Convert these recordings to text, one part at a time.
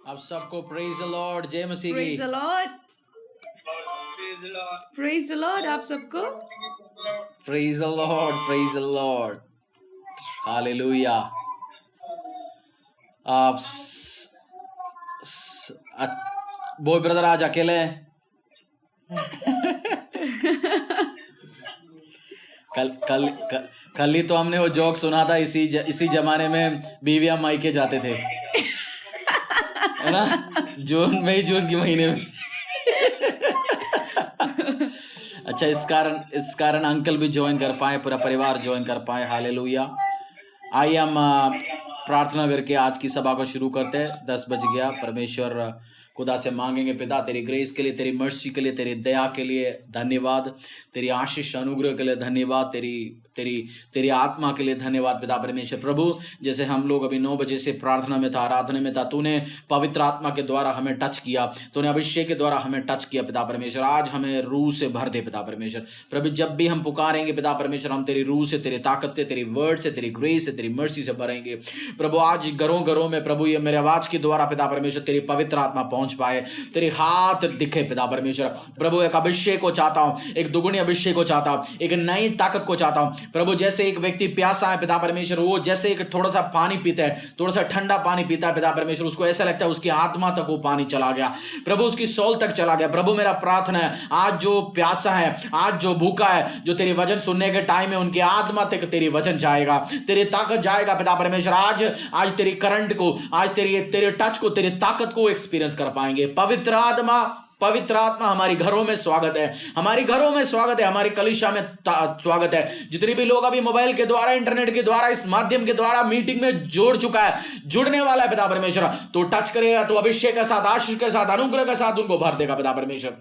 आप सबको praise the Lord, Jai Masih की। Praise the Lord, praise the Lord. आप सबको praise the Lord, praise the Lord, hallelujah. आप बॉय ब्रदर आज अकेले हैं? कल ही तो हमने वो जोक सुना था। इसी जमाने में बीवियां मायके जाते थे, है ना? जून के महीने में। अच्छा, इस कारण अंकल भी ज्वाइन कर पाए, पूरा परिवार ज्वाइन कर पाए। हालेलुया। आइए हम प्रार्थना करके आज की सभा को शुरू करते हैं। 10 बज गया। परमेश्वर खुदा से मांगेंगे, पिता तेरी ग्रेस के लिए, तेरी मर्सी के लिए, तेरी दया के लिए धन्यवाद, तेरी आशीष अनुग्रह के लिए धन्यवाद, तेरी आत्मा के लिए धन्यवाद पिता परमेश्वर। प्रभु, जैसे हम लोग अभी 9 बजे से प्रार्थना में था, आराधना में था, तूने पवित्र आत्मा के द्वारा हमें टच किया, तूने अभिषेक के द्वारा हमें टच किया पिता परमेश्वर। आज हमें रूह से भर दे पिता परमेश्वर। प्रभु, जब भी हम पुकारेंगे पिता परमेश्वर, हम तेरी रूह से, तेरी ताकत से, तेरी वर्ड से, तेरी ग्रेस से, तेरी मर्सी से भरेंगे। प्रभु, आज घरों में प्रभु ये मेरे आवाज के द्वारा पिता परमेश्वर तेरी पवित्र आत्मा पहुंच पाए, तेरे हाथ दिखे पिता परमेश्वर। प्रभु, एक अभिषेक को चाहता हूं, एक दुगुनी अभिषेक को चाहता हूं, एक नई ताकत को चाहता हूं। प्रभु, जैसे एक व्यक्ति प्यासा है पिता परमेश्वर, वो जैसे एक थोड़ा सा पानी पीता है, थोड़ा सा ठंडा पानी पीता है पिता परमेश्वर, उसको ऐसा लगता है उसकी आत्मा तक वो पानी चला गया, प्रभु उसकी सोल तक चला गया। प्रभु, मेरा प्रार्थना है आज जो प्यासा है, आज जो भूखा है, जो तेरे वचन सुनने के टाइम में उनकी आत्मा तक तेरी वचन जाएगा, तेरी ताकत जाएगा पिता परमेश्वर। आज तेरी करंट को, आज तेरे टच को, तेरी ताकत को एक्सपीरियंस कर पाएंगे। पवित्र आत्मा हमारी घरों में स्वागत है, हमारी घरों में स्वागत है, हमारी कलीसिया में स्वागत है। जितने भी लोग अभी मोबाइल के द्वारा, इंटरनेट के द्वारा, इस माध्यम के द्वारा मीटिंग में जुड़ने वाला है पिता परमेश्वर, तो टच करेगा, तो अभिषेक के साथ, आशीष के साथ, अनुग्रह के साथ उनको भर देगा पिता परमेश्वर।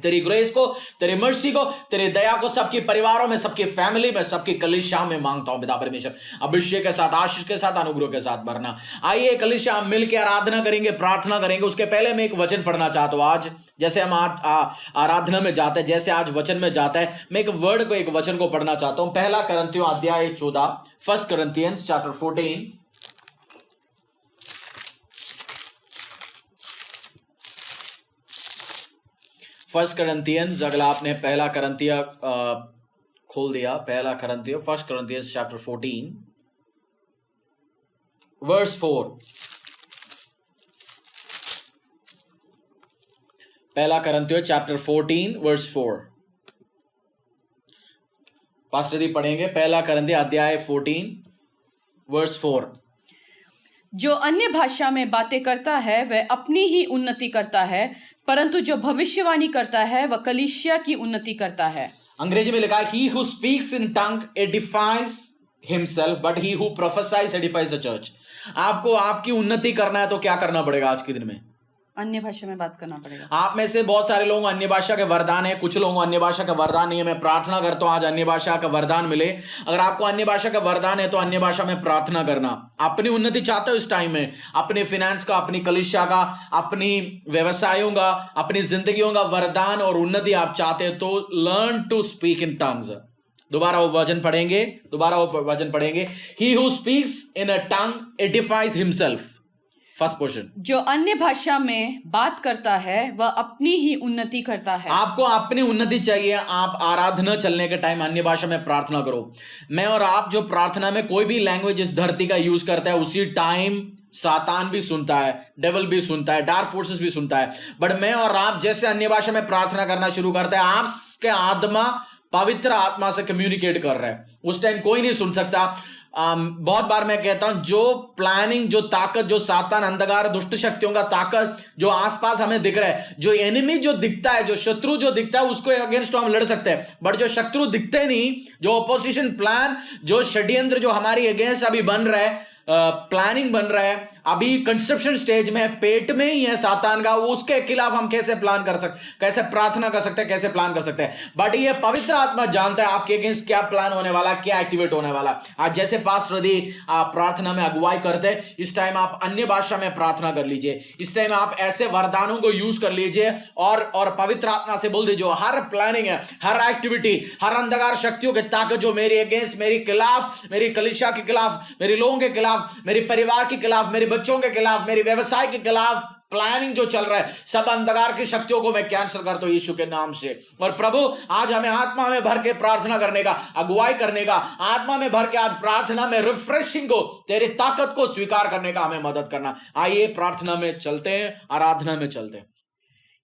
तेरी ग्रेस को, तेरी मर्सी को, तेरी दया को सबके परिवारों में, सबकी फैमिली में, सबकी कलीसिया में मांगता हूं पिता परमेश्वर। अभिषेक के साथ, आशीष के साथ, अनुग्रह के साथ भरना। आइए कलीसिया मिलकर आराधना करेंगे, प्रार्थना करेंगे। उसके पहले मैं एक वचन पढ़ना चाहता हूं। आज जैसे हम आराधना में जाते हैं, जैसे आज वचन में जाता है, मैं एक वचन को पढ़ना चाहता हूं। 1 कुरिन्थियों अध्याय 14, 1 Corinthians chapter 14। 1 Corinthians, अगला आपने 1 Corinthians खोल दिया, 1 Corinthians, 1 Corinthians chapter 14 verse 4। 1 Corinthians chapter 14 verse 4। Pastor जी पढ़ेंगे 1 Corinthians अध्याय 14 verse 4। जो अन्य भाषा में बातें करता है वह अपनी ही उन्नति करता है, परंतु जो भविष्यवाणी करता है वह कलीसिया की उन्नति करता है। अंग्रेजी में लिखा है, he who speaks in tongue edifies himself, but he who prophesies edifies the church। आपको आपकी उन्नति करना है तो क्या करना पड़ेगा आज के दिन में? अन्य भाषा में बात करना पड़ेगा। आप में से बहुत सारे लोगों को अन्य भाषा के वरदान है, कुछ लोगों को अन्य भाषा का वरदान नहीं है। मैं प्रार्थना करता हूं आज अन्य भाषा का वरदान मिले। अगर आपको अन्य भाषा का वरदान है तो अन्य भाषा में प्रार्थना करना। अपनी उन्नति चाहते हो इस टाइम में, अपने फिनेंस का, अपनी कलीसिया का, अपनी व्यवसायों का, अपनी जिंदगियों का वरदान और उन्नति आप चाहते हो तो learn to speak in tongues. दोबारा वो वचन पढ़ेंगे। He who speaks in a tongue edifies himself। First portion, जो अन्य भाषा में बात करता है वह अपनी ही उन्नति करता है। आपको अपनी उन्नति चाहिए। आप आराधना चलने के टाइम अन्य भाषा में प्रार्थना करो। मैं और आप जो प्रार्थना में कोई भी लैंग्वेज इस धरती का यूज करता है, उसी टाइम सातान भी सुनता है, डेविल भी सुनता है, डार्क फोर्सेस भी सुनता है। बट मैं और आप जैसे अन्य भाषा में प्रार्थना करना शुरू करते हैं, आपके आत्मा पवित्र आत्मा से कम्युनिकेट कर रहा है। उस टाइम कोई नहीं सुन सकता। बहुत बार मैं कहता हूं, जो प्लानिंग, जो ताकत, जो सातान, अंधकार, दुष्ट शक्तियों का ताकत जो आसपास हमें दिख रहा है, जो एनिमी जो दिखता है, जो शत्रु जो दिखता है, उसको अगेंस्ट हम लड़ सकते हैं। बट जो शत्रु दिखते नहीं, जो ऑपोजिशन प्लान, जो षड्यंत्र जो हमारी अगेंस्ट अभी बन रहा है, प्लानिंग बन रहा है, अभी कंस्ट्रक्शन स्टेज में, पेट में ही है सातान का, उसके खिलाफ हम कैसे कैसे प्रार्थना कर सकते हैं, कैसे प्लान कर सकते हैं। बट ये पवित्र आत्मा जानता है आपके अगेंस्ट क्या प्लान होने वाला, क्या एक्टिवेट होने वाला। आज जैसे पास्टर यदि आप प्रार्थना में अगुवाई करते हैं, इस टाइम आप अन्य भाषा में प्रार्थना कर लीजिए। इस टाइम आप ऐसे वरदानों को यूज कर लीजिए और पवित्र आत्मा से बोल दीजिए, हर प्लानिंग है, हर एक्टिविटी, हर अंधकार शक्तियों के ताकत जो मेरे अगेंस्ट, मेरी खिलाफ, मेरी कलीसिया के खिलाफ, मेरे लोगों के खिलाफ, मेरे परिवार के खिलाफ, मेरे बच्चों के खिलाफ, मेरे व्यवसाय के खिलाफ, प्लानिंग जो चल रहा है, सब अंधकार की शक्तियों को मैं कैंसिल करता हूं यीशु के नाम से। और प्रभु आज हमें आत्मा में भर के प्रार्थना करने का, अगुवाई करने का, आत्मा में भर के आज प्रार्थना में रिफ्रेशिंग को, तेरी ताकत को स्वीकार करने का हमें मदद करना। आइए प्रार्थना में चलते हैं, आराधना में चलते हैं।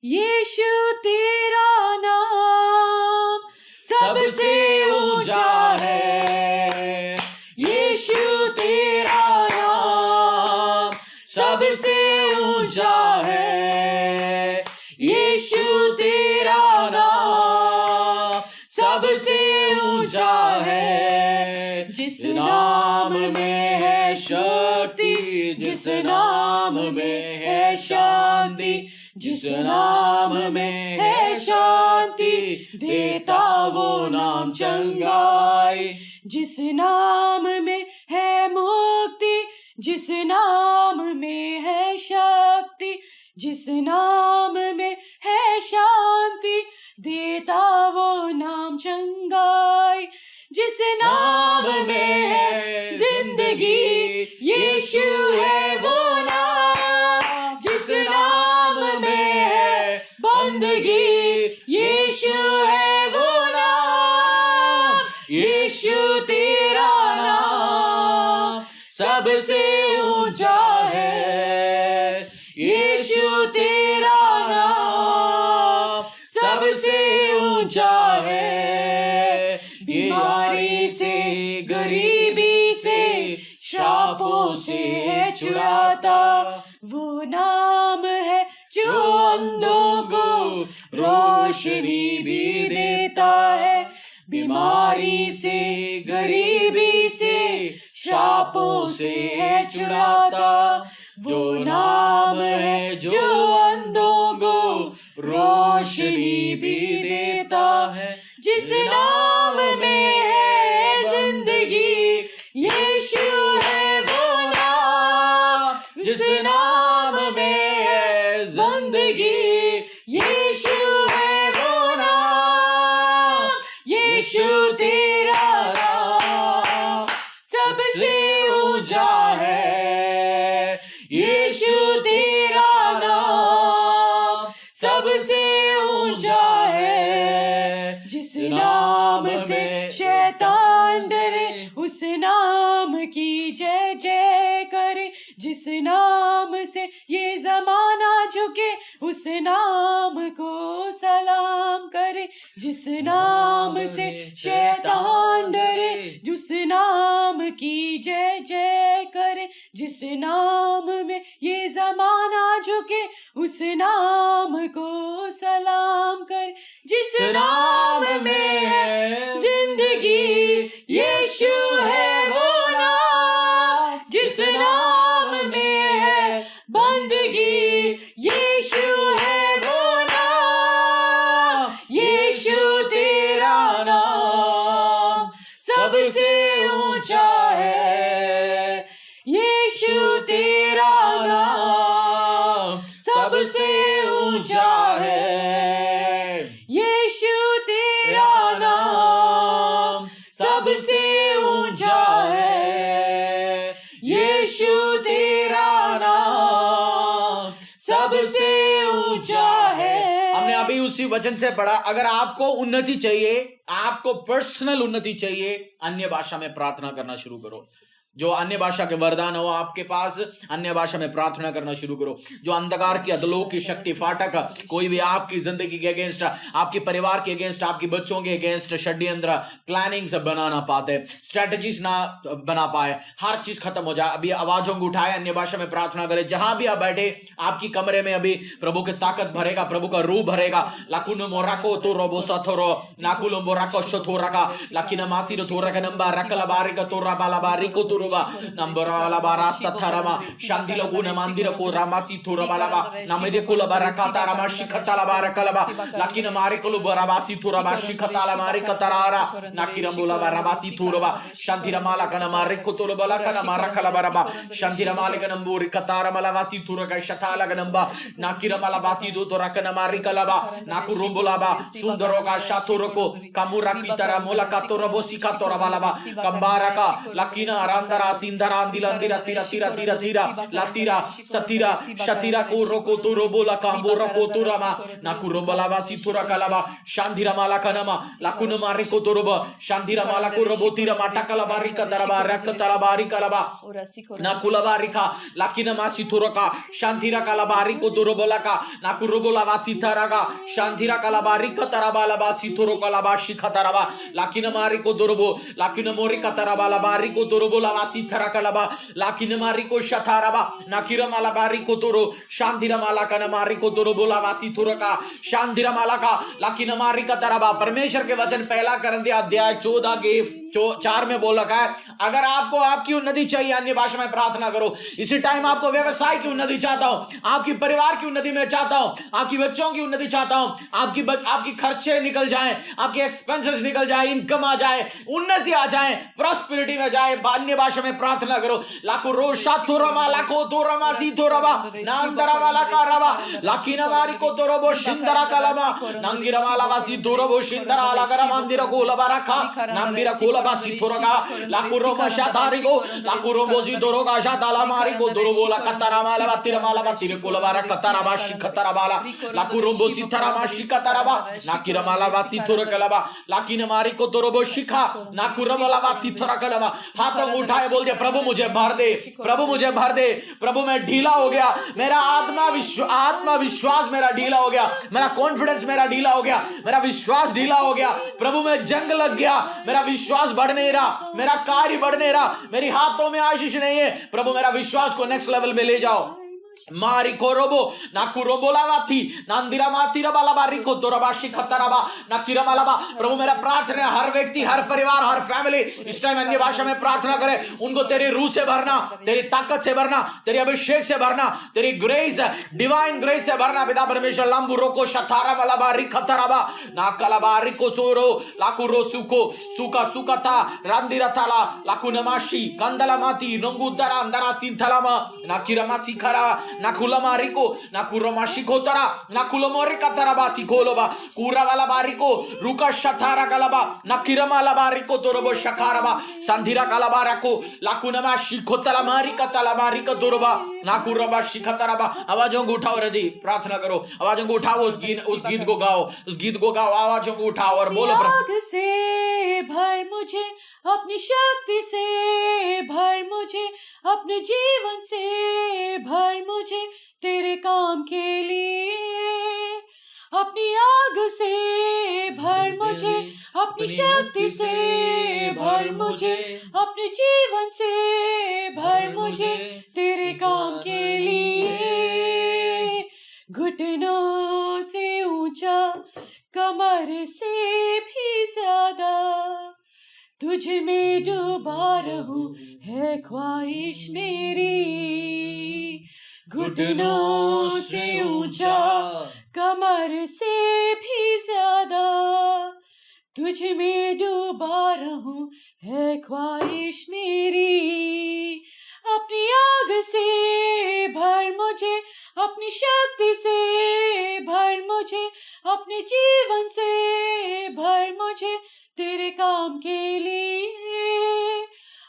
यीशु तेरा नाम सबसे ऊंचा है, यीशु तेरा नाम सबसे ऊंचा है, यीशु तेरा नाम सबसे ऊंचा है। जिस नाम में है शक्ति, जिस नाम में है शांति, जिस नाम में है शांति, देता वो नाम चंगाई। जिस नाम में है मुक्ति, जिस नाम में है शक्ति, जिस नाम में है शांति, देता वो नाम चंगाई। जिस नाम में है जिंदगी, यीशु है वो नाम। जिस नाम में है बंदगी, यीशु है वो नाम। यीशु तेरा नाम सबसे ऊंचा है, यीशु तेरा नाम सबसे ऊंचा है। बीमारी से, गरीबी से, श्रापों से है छुड़ाता वो नाम है जो अंधों को रोशनी भी देता है। बीमारी से, गरीबी से, श्रापों से है छुड़ाता वो नाम है जो अंधों को रोशनी भी देता है। जिस नाम में है जिंदगी, यीशु है वो नाम। जिस नाम में है जिंदगी, यीशु है वो नाम। यीशु तेरा नाम सबसे ऊंचा है, यीशु तेरा नाम सबसे ऊंचा है। जिस नाम से शैतान डरे, उस नाम की जय जय करे। जिस नाम से ये जमाना झुके, उस नाम को सलाम करे। जिस नाम से शैतान डरे, जिस नाम की जय जय करे। जिस नाम में ये जमाना झुके, उस नाम को सलाम करे। जिस नाम में है जिंदगी, यीशु है वो नाम। जिस नाम में है बंदगी, यीशु है वो नाम। यीशु तेरा नाम सबसे ऊंचा है, यीशु तेरा नाम सबसे ऊंचा है। यीशु तेरा नाम सबसे ऊंचा है, यीशु तेरा नाम सबसे ऊंचा है। हमने अभी उसी वचन से पढ़ा, अगर आपको उन्नति चाहिए, आपको पर्सनल उन्नति चाहिए, अन्य भाषा में प्रार्थना करना शुरू करो। जो अन्य भाषा के वरदान हो आपके पास, अन्य भाषा में प्रार्थना करना शुरू करो। जो अंधकार की, अधलोक की शक्ति, फाटक कोई भी आपकी जिंदगी के अगेंस्ट, आपके परिवार के अगेंस्ट, आपके बच्चों के अगेंस्ट षड्यंत्र, प्लानिंग्स बना ना पाते, स्ट्रेटजीज ना बना पाए, हर चीज खत्म हो जाए। अभी आवाजों को उठाए, अन्य भाषा में प्रार्थना करें। जहां भी आप बैठे, आपकी कमरे में अभी प्रभु की ताकत भरेगा, प्रभु का रूह भरेगा। लाकुनो मोराको तो रोबो सथोरो, नाकुलो मोराको शथोरका, लाकिना मासीरो थोरका नंबा रकला बारिका तोरा बाला बारिको तुरुबा नंबरा वाला बारा सथारमा शांतिलो गुना मंदिर को रामासी थोरा बालाबा नमेरे कुल बारकाता रामा शिखताला बारकलबा लाकिना मारे कुल बराबासी थोरा बा शिखताला मारे कतरारा नाकिरा बोला बाराबासी थोरबा शांतिरा माला कना मारे को तोलो बाला कना मारा कला बारबा शांतिरा माले कनंबोरी कतारा मालावासी थोरका शताला कनंबा नाकिरा मालाबासी दो तोरा कना मारी कलबा नाकु रोबोलाबा सुंदरो का शाथोरो को Lamura kitara mola katora bosika tora balaba kambaraka lakina arandara sindara andilandira tira tira tira tira latira satira shatira kuroko turobola kambura koturama nakurobalava situra kalaba shandira malakanama lakuna mariko turoba shandira malakurobotira matakalabarika daraba rakatarabari kalaba nakulabarika lakina masituraka shandira kalabariko turobolaka nakurobola vasitaraga shandira kalabarika tarabalaba situro kalaba shikataraba lakina mariko turobo lakina morika tarabala Mariko Torobo Lava Sitara Kalaba, Lakina Mariko Shataraba, Nakira Malabari Kotoro, Shandira Malakana Mariko Torobo Lava Situraka, Shandira Malaka, Lakina Marika Taraba, परमेश्वर के वचन पहला करंती अध्याय 14 के 4 में बोल रखा है अगर आपको आपकी उन्नति चाहिए अन्य भाषा में प्रार्थना करो इसी टाइम आपको व्यवसाय की उन्नति चाहता हूं आपकी परिवार की उन्नति में चाहता हूं आपकी बच्चों की उन्नति चाहता हूं आपकी खर्चे निकल जाएं आपके एक्सपेंसेस निकल जाए इनकम आ जाए उन्नति आ जाए प्रॉस्पेरिटी में जाए अन्य भाषा में प्रार्थना करो लाखो रोशा तुरमा लाखो तुरमा सी तुरमा नांदरा वाला कारवा लाखिना वारी को तुरबो शिंदरा कलमा नंगिरा वाला वासी तुरबो शिंदरा लागरा मंदिर को लबारखा नंगिरा को लबासी तुरगा लाखो रोमा शातारी को लाखो रोमो सी तुरगा शाताला मारी को तुरबो ला कतरा माला बातिर को लबारा कतरा बाशी कतरा बाला लाखो रोमो सी तरा माशी कतरा बा नाकिरा माला वासी तुरकलबा लाकिना मारी को तुरबो शिखा नाकुरा वाला वासी तुरकलबा हाथों उठाए बोल दिया प्रभु मुझे भर दे प्रभु मुझे भर दे प्रभु मैं ढीला हो गया मेरा आत्मविश्वास मेरा ढीला हो गया मेरा कॉन्फिडेंस मेरा ढीला हो गया मेरा विश्वास ढीला हो गया प्रभु में जंग लग गया मेरा विश्वास बढ़ नहीं रहा मेरा कार्य बढ़ नहीं रहा मेरी हाथों में आशीष नहीं है प्रभु मेरा विश्वास को नेक्स्ट लेवल में ले जाओ मारी कोरोबो नाकुरोबो लावाथी नांदिरा मातीरा बालाबारी को तोराबाशी खतराबा नाकिरा मालाबा प्रभु मेरा प्रार्थना हर व्यक्ति हर परिवार हर फैमिली इस टाइम अन्य भाषा में प्रार्थना करे उनको तेरी रूह से भरना तेरी ताकत से भरना तेरी अभिषेक से भरना तेरी ग्रेस डिवाइन ग्रेस से भरना पिता परमेश्वर लंबुरो को शतारा बालाबारी खतराबा नाकलाबारी को सोरो लाकुरो सुको सुका सुकता रांदिरा ताला लाकु नमाशी कंदला माती नंगुदरा अंदरा सिंथलामा नाकिरा मासिखरा नाकुलमा रिको नाकुरमा शिकोतरा नाकुलमोरे कतराबा सिकोलोबा कुरा वाला बारिको रुका शतारा कलबा नाकिरमा लाबारिको तोरबो शखारबा संधिरा कलबारको लाकुनमा शिकोतला मारी कतला मारी कतोरबा नाकुरबा शिखतराबा आवाजों को उठाओ रजी प्रार्थना करो आवाजों को उठाओ उस गीत को गाओ आवाजों को उठाओ और बोलो प्रभु से भर मुझे अपनी शक्ति से भर मुझे अपने जीवन से भर मुझे तेरे काम के लिए अपनी आग से भर मुझे अपनी शक्ति से भर मुझे अपने जीवन से भर मुझे तेरे काम के लिए घुटनों से ऊंचा कमर से भी ज्यादा तुझ में डूबा रहूं है ख्वाहिश मेरी घुटनों से ऊंचा कमर से भी ज्यादा तुझ में डूबा रहूं है ख्वाहिश मेरी अपनी आग से भर मुझे अपनी शक्ति से भर मुझे अपने जीवन से भर मुझे तेरे काम के लिए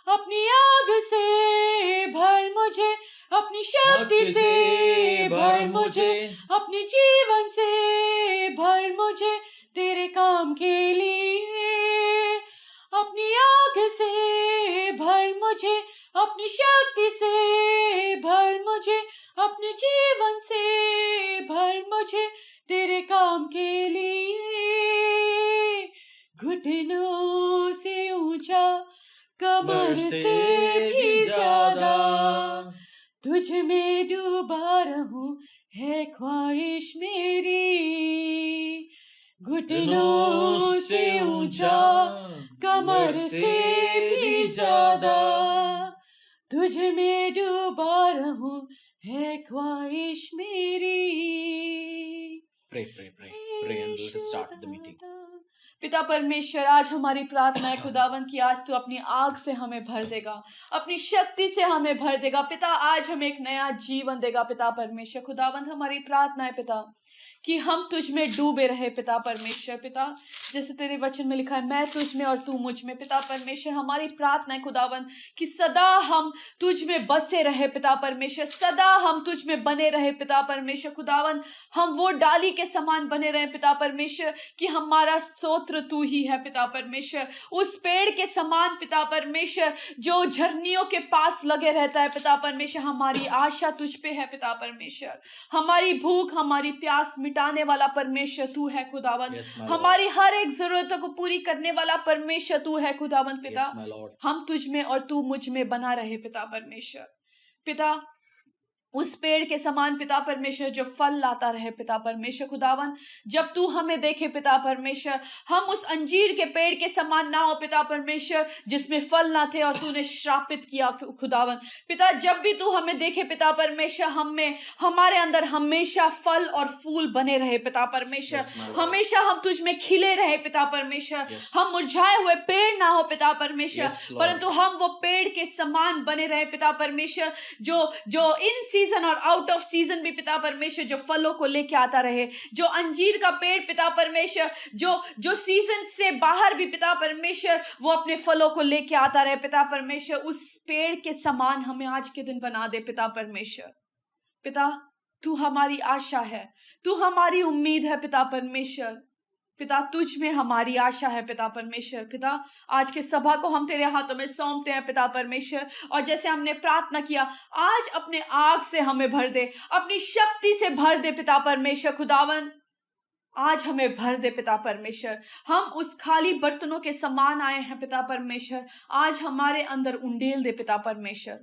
अपनी आग से भर मुझे अपनी शक्ति से भर मुझे अपने जीवन से भर मुझे तेरे काम के लिए अपनी आग से भर मुझे अपनी शक्ति से भर मुझे अपने जीवन से भर मुझे तेरे काम के लिए घुटनों से ऊंचा कमर से भी ज्यादा तुझ में डूबा रहूं है ख्वाहिश मेरी घुटनों से ऊंचा कमर से भी ज्यादा तुझ में डूबा रहूं है ख्वाहिश मेरी pray and we'll start the meeting पिता परमेश्वर, आज हमारी प्रार्थना है खुदावन कि आज तू अपनी आग से हमें भर देगा, अपनी शक्ति से हमें भर देगा पिता। आज हमें एक नया जीवन देगा पिता परमेश्वर। खुदावन, हमारी प्रार्थना है पिता कि हम तुझ में डूबे रहे पिता परमेश्वर। पिता, जैसे तेरे वचन में लिखा है, मैं तुझ में और तू मुझ में। पिता परमेश्वर, हमारी प्रार्थना है खुदावन कि सदा हम तुझ में बसे रहे पिता परमेश्वर, सदा हम तुझ में बने रहे पिता परमेश्वर। खुदावन, हम वो डाली के समान बने रहे पिता परमेश्वर कि हमारा स्तोत्र तू ही है पिता परमेश्वर। उस पेड़ के समान पिता परमेश्वर जो झरनियों के पास लगे रहता है पिता परमेश्वर, हमारी आशा तुझ पे है पिता परमेश्वर। हमारी भूख, हमारी प्यास मिटाने वाला परमेश्वर तू है खुदावन। Yes, my Lord. हमारी हर एक जरूरतों को पूरी करने वाला परमेश्वर तू है खुदावन पिता। Yes, my Lord. हम तुझ में और तू मुझ में बना रहे पिता परमेश्वर। पिता, उस पेड़ के समान पिता परमेश्वर जो फल लाता रहे पिता परमेश्वर। खुदावन, जब तू हमें देखे पिता परमेश्वर, हम उस अंजीर के पेड़ के समान ना हो पिता परमेश्वर जिसमें फल ना थे और तूने श्रापित किया खुदावन। पिता, जब भी तू हमें देखे पिता परमेश्वर, हमें, हमारे अंदर हमेशा फल और फूल बने रहे पिता परमेश्वर। Yes, my Lord. हमेशा हम तुझ में खिले रहे पिता परमेश्वर। Yes. हम मुरझाए हुए पेड़ ना हो पिता परमेश्वर, Yes, Lord. परंतु हम वो पेड़ के समान बने रहे पिता परमेश्वर जो जो इन सीजन और आउट ऑफ सीजन भी पिता परमेश्वर जो फलों को लेके आता रहे। जो अंजीर का पेड़ पिता परमेश्वर जो सीजन से बाहर भी पिता परमेश्वर वो अपने फलों को लेके आता रहे पिता परमेश्वर। उस पेड़ के समान हमें आज के दिन बना दे पिता परमेश्वर। पिता, तू हमारी आशा है, तू हमारी उम्मीद है पिता परमेश्वर। पिता, तुझ में हमारी आशा है पिता परमेश्वर। पिता, आज के सभा को हम तेरे हाथों में सौंपते हैं पिता परमेश्वर, और जैसे हमने प्रार्थना किया, आज अपने आग से हमें भर दे, अपनी शक्ति से भर दे पिता परमेश्वर। खुदावन, आज हमें भर दे पिता परमेश्वर। हम उस खाली बर्तनों के समान आए हैं पिता परमेश्वर, आज हमारे अंदर उंडेल दे पिता परमेश्वर।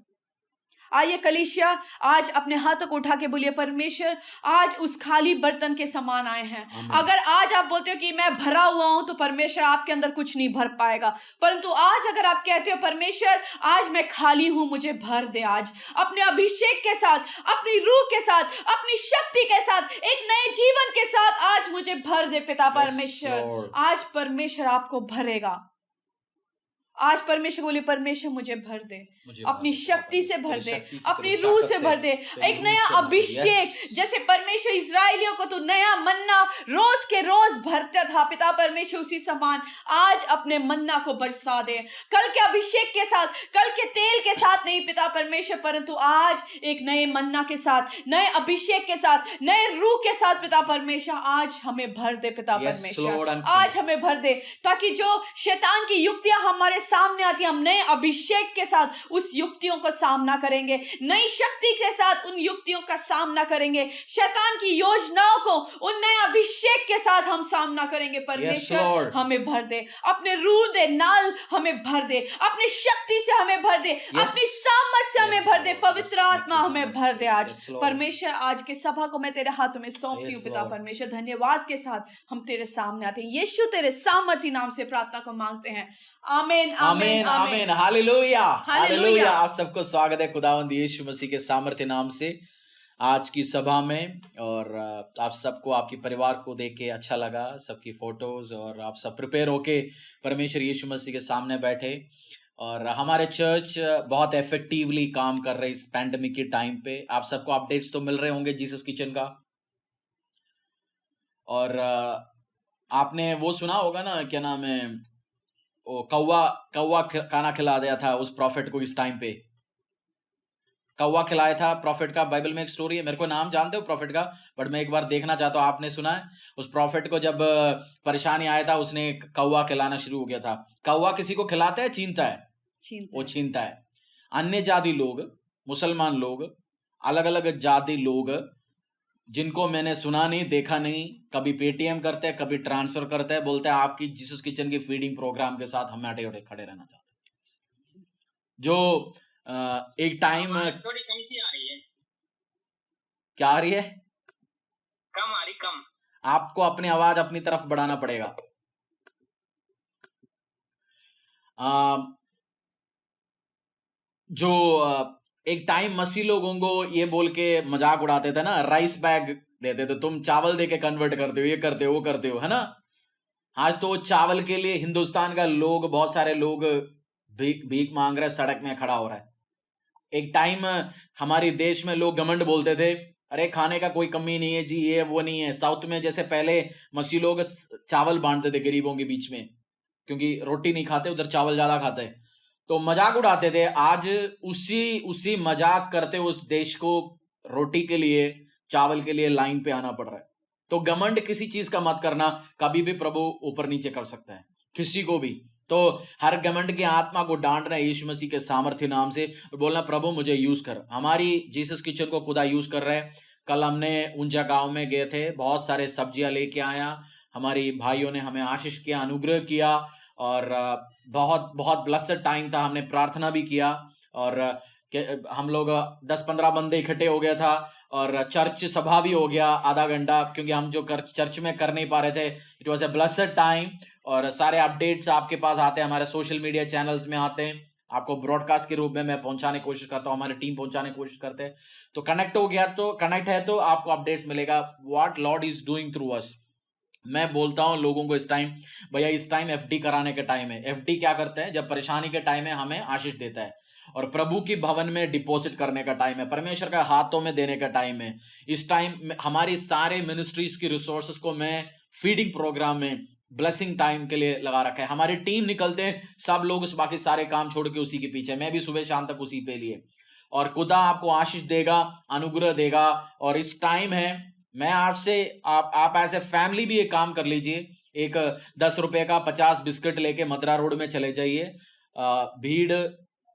आइए कलीसिया, आज अपने हाथों को उठा के बोलिए, परमेश्वर आज उस खाली बर्तन के समान आए हैं। अगर आज आप बोलते हो कि मैं भरा हुआ हूं, तो परमेश्वर आपके अंदर कुछ नहीं भर पाएगा। परंतु आज अगर आप कहते हो परमेश्वर आज मैं खाली हूं, मुझे भर दे, आज अपने अभिषेक के साथ, अपनी रूह के साथ, अपनी शक्ति के साथ, एक नए जीवन के साथ आज मुझे भर दे पिता परमेश्वर। Lord. आज परमेश्वर आपको भरेगा। आज परमेश्वर बोले, परमेश्वर मुझे भर दे, मुझे अपनी भर दे, शक्ति से भर तेरी दे, शक्ति से, अपनी तेरी रूह ताकत से भर दे, तेरी एक रूह नया से भर दे। अभिषेक। Yes. जैसे परमेश्वर इजरायलियों को तो नया मन्ना रोज के रोज भरता था पिता परमेश्वर, उसी समान आज अपने मन्ना को बरसा दे, कल के अभिषेक के साथ, कल के तेल के साथ नहीं पिता परमेश्वर, परंतु आज एक नए मन्ना के साथ, नए अभिषेक के साथ, नए रूह के साथ पिता परमेश्वर आज हमें भर दे पिता Yes, परमेश्वर। Lord and आज हमें भर दे, ताकि जो शैतान की युक्तियां हमारे सामने आती, हम नए अभिषेक के साथ उस युक्तियों का सामना करेंगे, नई शक्ति के साथ उन युक्तियों का सामना करेंगे, शैतान की योजनाओं को उन नए अभिषेक के साथ हम सामना करेंगे। परमेश्वर Lord. हमें भर दे, अपने रूह दे नाल हमें भर दे, अपनी शक्ति से हमें भर दे, अपनी सामर्थ से हमें भर दे, Lord. पवित्र Yes, आत्मा Lord. हमें भर दे आज। Yes, Lord. परमेश्वर आज के सभा को मैं तेरे हाथों में सौंपती हूँ Yes, पिता Lord. परमेश्वर। धन्यवाद के साथ हम तेरे सामने आते हैं, यीशु तेरे सामर्थी नाम से प्रार्थना को मांगते हैं, आमीन आमीन आमीन। Hallelujah hallelujah. हालेलुया। आप सबको स्वागत है खुदावंद यीशु मसीह के सामर्थ्य नाम से आज की सभा में। और आप सबको, आपके परिवार को देख के अच्छा लगा, सबकी फोटोज, और आप सब प्रिपेयर होके परमेश्वर यीशु मसीह के सामने बैठे। और हमारे चर्च बहुत इफेक्टिवली काम कर रहे इस पैंडेमिक के टाइम पे। आप सबको अपडेट्स तो मिल रहे होंगे जीसस किचन का। और आपने वो सुना होगा ना, क्या नाम है, वो कौवा खाना खिला दिया था उस प्रॉफिट को। इस टाइम पे कौवा खिलाया था प्रॉफिट का। बाइबल में एक स्टोरी है, मेरे को नाम जानते हो प्रॉफिट का, बट मैं एक बार देखना चाहता हूँ। आपने सुना है उस प्रॉफिट को जब परेशानी आया था, उसने कौवा खिलाना शुरू हो गया था। कौवा किसी को खिलाता है, छीनता है? वो छीनता है। अन्य जाति लोग, मुसलमान लोग, अलग अलग जाति लोग, जिनको मैंने सुना नहीं, देखा नहीं, कभी पेटीएम करते हैं, कभी ट्रांसफर करते हैं, बोलते हैं आपकी जीसस किचन की फीडिंग प्रोग्राम के साथ हम अटे खड़े रहना चाहते हैं। जो एक टाइम थोड़ी कम सी आ रही है। क्या आ रही है? कम आ रही, कम। आपको अपनी आवाज अपनी तरफ बढ़ाना पड़ेगा। जो एक टाइम मसीह लोगों को ये बोल के मजाक उड़ाते थे ना, राइस बैग देते थे, तुम चावल दे के कन्वर्ट करते हो, ये करते हो, वो करते हो, है ना। आज तो चावल के लिए हिंदुस्तान का लोग, बहुत सारे लोग भीख भीख मांग रहे, सड़क में खड़ा हो रहा है। एक टाइम हमारे देश में लोग घमंड बोलते थे, अरे खाने का कोई कमी नहीं है जी, ये वो नहीं है। साउथ में जैसे पहले मसीह लोग चावल बांटते थे गरीबों के बीच में, क्योंकि रोटी नहीं खाते, उधर चावल ज्यादा खाते हैं, तो मजाक उड़ाते थे। आज उसी उसी मजाक करते उस देश को रोटी के लिए, चावल के लिए लाइन पे आना पड़ रहा है। तो घमंड किसी चीज का मत करना, कभी भी प्रभु ऊपर नीचे कर सकता है किसी को भी। तो हर घमंड की आत्मा को डांटना यीशु मसीह के सामर्थ्य नाम से, और बोलना प्रभु मुझे यूज कर। हमारी जीसस किचन को खुदा यूज कर रहे हैं। कल हमने ऊंचा गांव में गए थे, बहुत सारे सब्जियां लेके आया, हमारी भाइयों ने हमें आशीष किया, अनुग्रह किया, और बहुत बहुत ब्लेस्ड टाइम था। हमने प्रार्थना भी किया, और हम लोग 10-15 बंदे इकट्ठे हो गया था, और चर्च सभा भी हो गया आधा घंटा, क्योंकि हम जो चर्च में कर नहीं पा रहे थे। It was a blessed time. और सारे अपडेट्स आपके पास आते हैं, हमारे सोशल मीडिया चैनल्स में आते हैं, आपको ब्रॉडकास्ट के रूप में मैं पहुंचाने की कोशिश करता हूं, हमारी टीम पहुंचाने की कोशिश करते हैं। तो कनेक्ट हो गया, तो कनेक्ट है तो आपको अपडेट्स मिलेगा, what Lord is doing through us. मैं बोलता हूं लोगों को इस टाइम, भैया इस टाइम एफडी कराने का टाइम है। एफडी क्या करते हैं, जब परेशानी के टाइम है हमें आशीष देता है, और प्रभु की भवन में डिपॉजिट करने का टाइम है, परमेश्वर का हाथों में देने का टाइम है। इस टाइम हमारी सारे मिनिस्ट्रीज की रिसोर्सेस को मैं फीडिंग प्रोग्राम में ब्लेसिंग टाइम के लिए लगा रखा है। हमारी टीम निकलते हैं, सब लोग उस बाकी सारे काम छोड़ के उसी के पीछे, मैं भी सुबह शाम तक उसी पे लिए। और खुदा आपको आशीष देगा, अनुग्रह देगा। और इस टाइम है, मैं आपसे, आप ऐसे फैमिली भी एक काम कर लीजिए, एक 10 रुपए का 50 बिस्किट लेके मथुरा रोड में चले जाइए। भीड़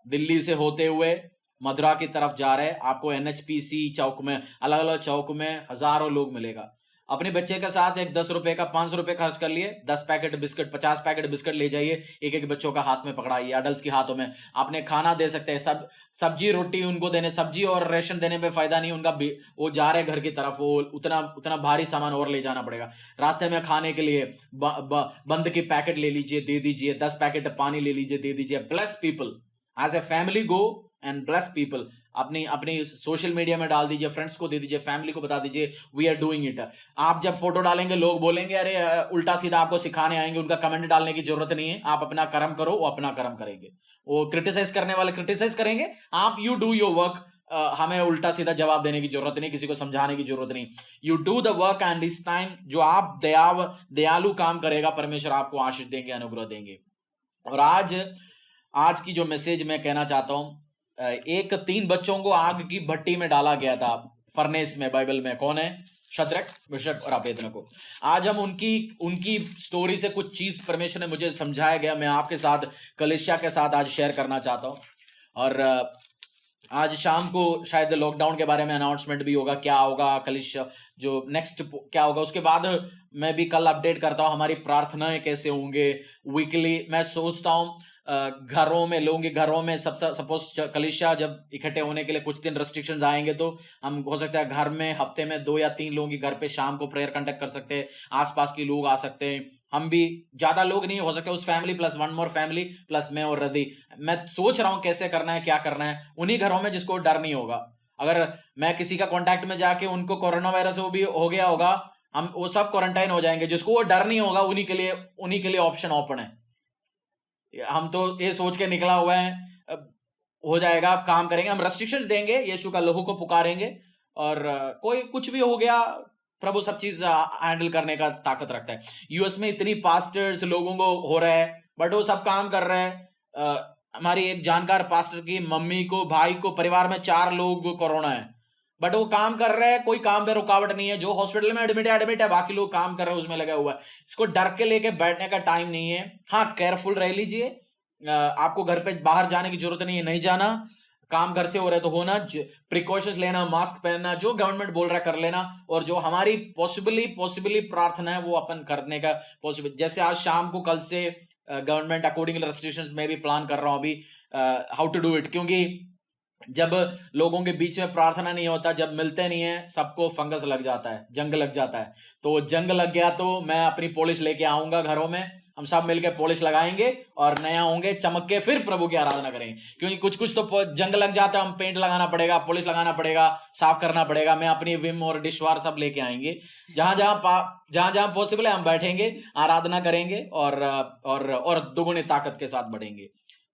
दिल्ली से होते हुए मथुरा की तरफ जा रहे हैं, आपको एनएचपीसी चौक में, अलग अलग चौक में हजारों लोग मिलेगा। अपने बच्चे के साथ एक 10 रुपए का 500 रुपए खर्च कर लिए, 10 पैकेट बिस्किट, 50 पैकेट बिस्किट ले जाइए, एक एक बच्चों का हाथ में पकड़ाइए, अडल्ट के हाथों में। आपने खाना दे सकते हैं, सब सब्जी रोटी उनको देने, सब्जी और रेशन देने में फायदा नहीं उनका, वो जा रहे घर की तरफ, वो उतना उतना भारी सामान और ले जाना पड़ेगा। रास्ते में खाने के लिए बंद की पैकेट ले लीजिए, दे दीजिए, 10 पैकेट पानी ले लीजिए, दे दीजिए। Bless people as a family, go and bless people. अपनी अपनी सोशल मीडिया में डाल दीजिए, फ्रेंड्स को दे दीजिए, फैमिली को बता दीजिए, वी आर डूइंग इट। आप जब फोटो डालेंगे लोग बोलेंगे अरे उल्टा सीधा आपको सिखाने आएंगे, उनका कमेंट डालने की जरूरत नहीं है। आप अपना कर्म करो, वो अपना कर्म करेंगे। वो क्रिटिसाइज करने वाले क्रिटिसाइज करेंगे, आप यू डू योर वर्क। हमें उल्टा सीधा जवाब देने की जरूरत नहीं, किसी को समझाने की जरूरत नहीं। You do the work, and इस टाइम जो आप दयालु काम करेगा, परमेश्वर आपको आशीष देंगे, अनुग्रह देंगे। और आज की जो मैसेज मैं कहना चाहता हूं, एक 3 बच्चों को आग की भट्टी में डाला गया था, फर्नेस में, बाइबल में। कौन है? शद्रक, मेशक और अबेदनगो। आज हम उनकी स्टोरी से कुछ चीज परमेश्वर ने मुझे समझाया गया, मैं आपके साथ, कलीसिया के साथ आज शेयर करना चाहता हूं। और आज शाम को शायद लॉकडाउन के बारे में अनाउंसमेंट भी होगा, क्या होगा कलीसिया जो नेक्स्ट क्या होगा। उसके बाद मैं भी कल अपडेट करता हूं हमारी प्रार्थनाएं कैसे होंगे वीकली। मैं सोचता हूं घरों में, लोगों के घरों में, सपोज कलीसिया जब इकट्ठे होने के लिए कुछ दिन रेस्ट्रिक्शंस आएंगे, तो हम हो सकता है घर में हफ्ते में 2 या 3 लोगों के घर पे शाम को प्रेयर कंडक्ट कर सकते हैं, आसपास के लोग आ सकते हैं। हम भी, ज्यादा लोग नहीं हो सकते, उस फैमिली प्लस 1 मोर फैमिली प्लस मैं और रदी। मैं सोच रहा हूं कैसे करना है, क्या करना है उन्हीं घरों में जिसको डर नहीं होगा। अगर मैं किसी का कांटेक्ट में जाके उनको कोरोना वायरस भी हो गया होगा, हम वो सब क्वारंटाइन हो जाएंगे। जिसको वो डर नहीं होगा उन्हीं के लिए ऑप्शन ओपन है। हम तो ये सोच के निकला हुआ है, हो जाएगा, काम करेंगे, हम रेस्ट्रिक्शंस देंगे, यीशु का लहू को पुकारेंगे, और कोई कुछ भी हो गया, प्रभु सब चीज हैंडल करने का ताकत रखता है। यूएस में इतनी पास्टर्स लोगों को हो रहा है, बट वो सब काम कर रहे हैं। हमारी एक जानकार पास्टर की मम्मी को, भाई को, परिवार में 4 लोग कोरोना है, बट वो काम कर रहे हैं, कोई काम पे रुकावट नहीं है। जो हॉस्पिटल में एडमिट है, बाकी लोग काम कर रहे हैं, उसमें लगा हुआ है। इसको डर के लेके बैठने का टाइम नहीं है। हाँ, केयरफुल रह लीजिए, आपको घर पे बाहर जाने की जरूरत नहीं है, नहीं जाना, काम घर से हो रहा है तो होना, प्रिकॉशंस लेना, मास्क पहनना, जो गवर्नमेंट बोल रहा है कर लेना। और जो हमारी पॉसिबली प्रार्थना है वो अपन करने का पॉसिबल, जैसे आज शाम को, कल से गवर्नमेंट अकॉर्डिंग रेस्ट्रिक्शंस में भी प्लान कर रहा हूं अभी हाउ टू डू इट। क्योंकि जब लोगों के बीच में प्रार्थना नहीं होता, जब मिलते नहीं है, सबको फंगस लग जाता है, जंग लग जाता है। तो जंग लग गया तो मैं अपनी पॉलिश लेके आऊंगा घरों में, हम सब मिलकर पॉलिश लगाएंगे और नया होंगे, चमक के फिर प्रभु की आराधना करेंगे। क्योंकि कुछ कुछ तो जंग लग जाता है, हम पेंट लगाना पड़ेगा, पॉलिश लगाना पड़ेगा, साफ करना पड़ेगा। मैं अपनी विम और डिशवार सब लेके आएंगे। जहां जहां पॉसिबल है हम बैठेंगे, आराधना करेंगे और दुगुनी ताकत के साथ बढ़ेंगे।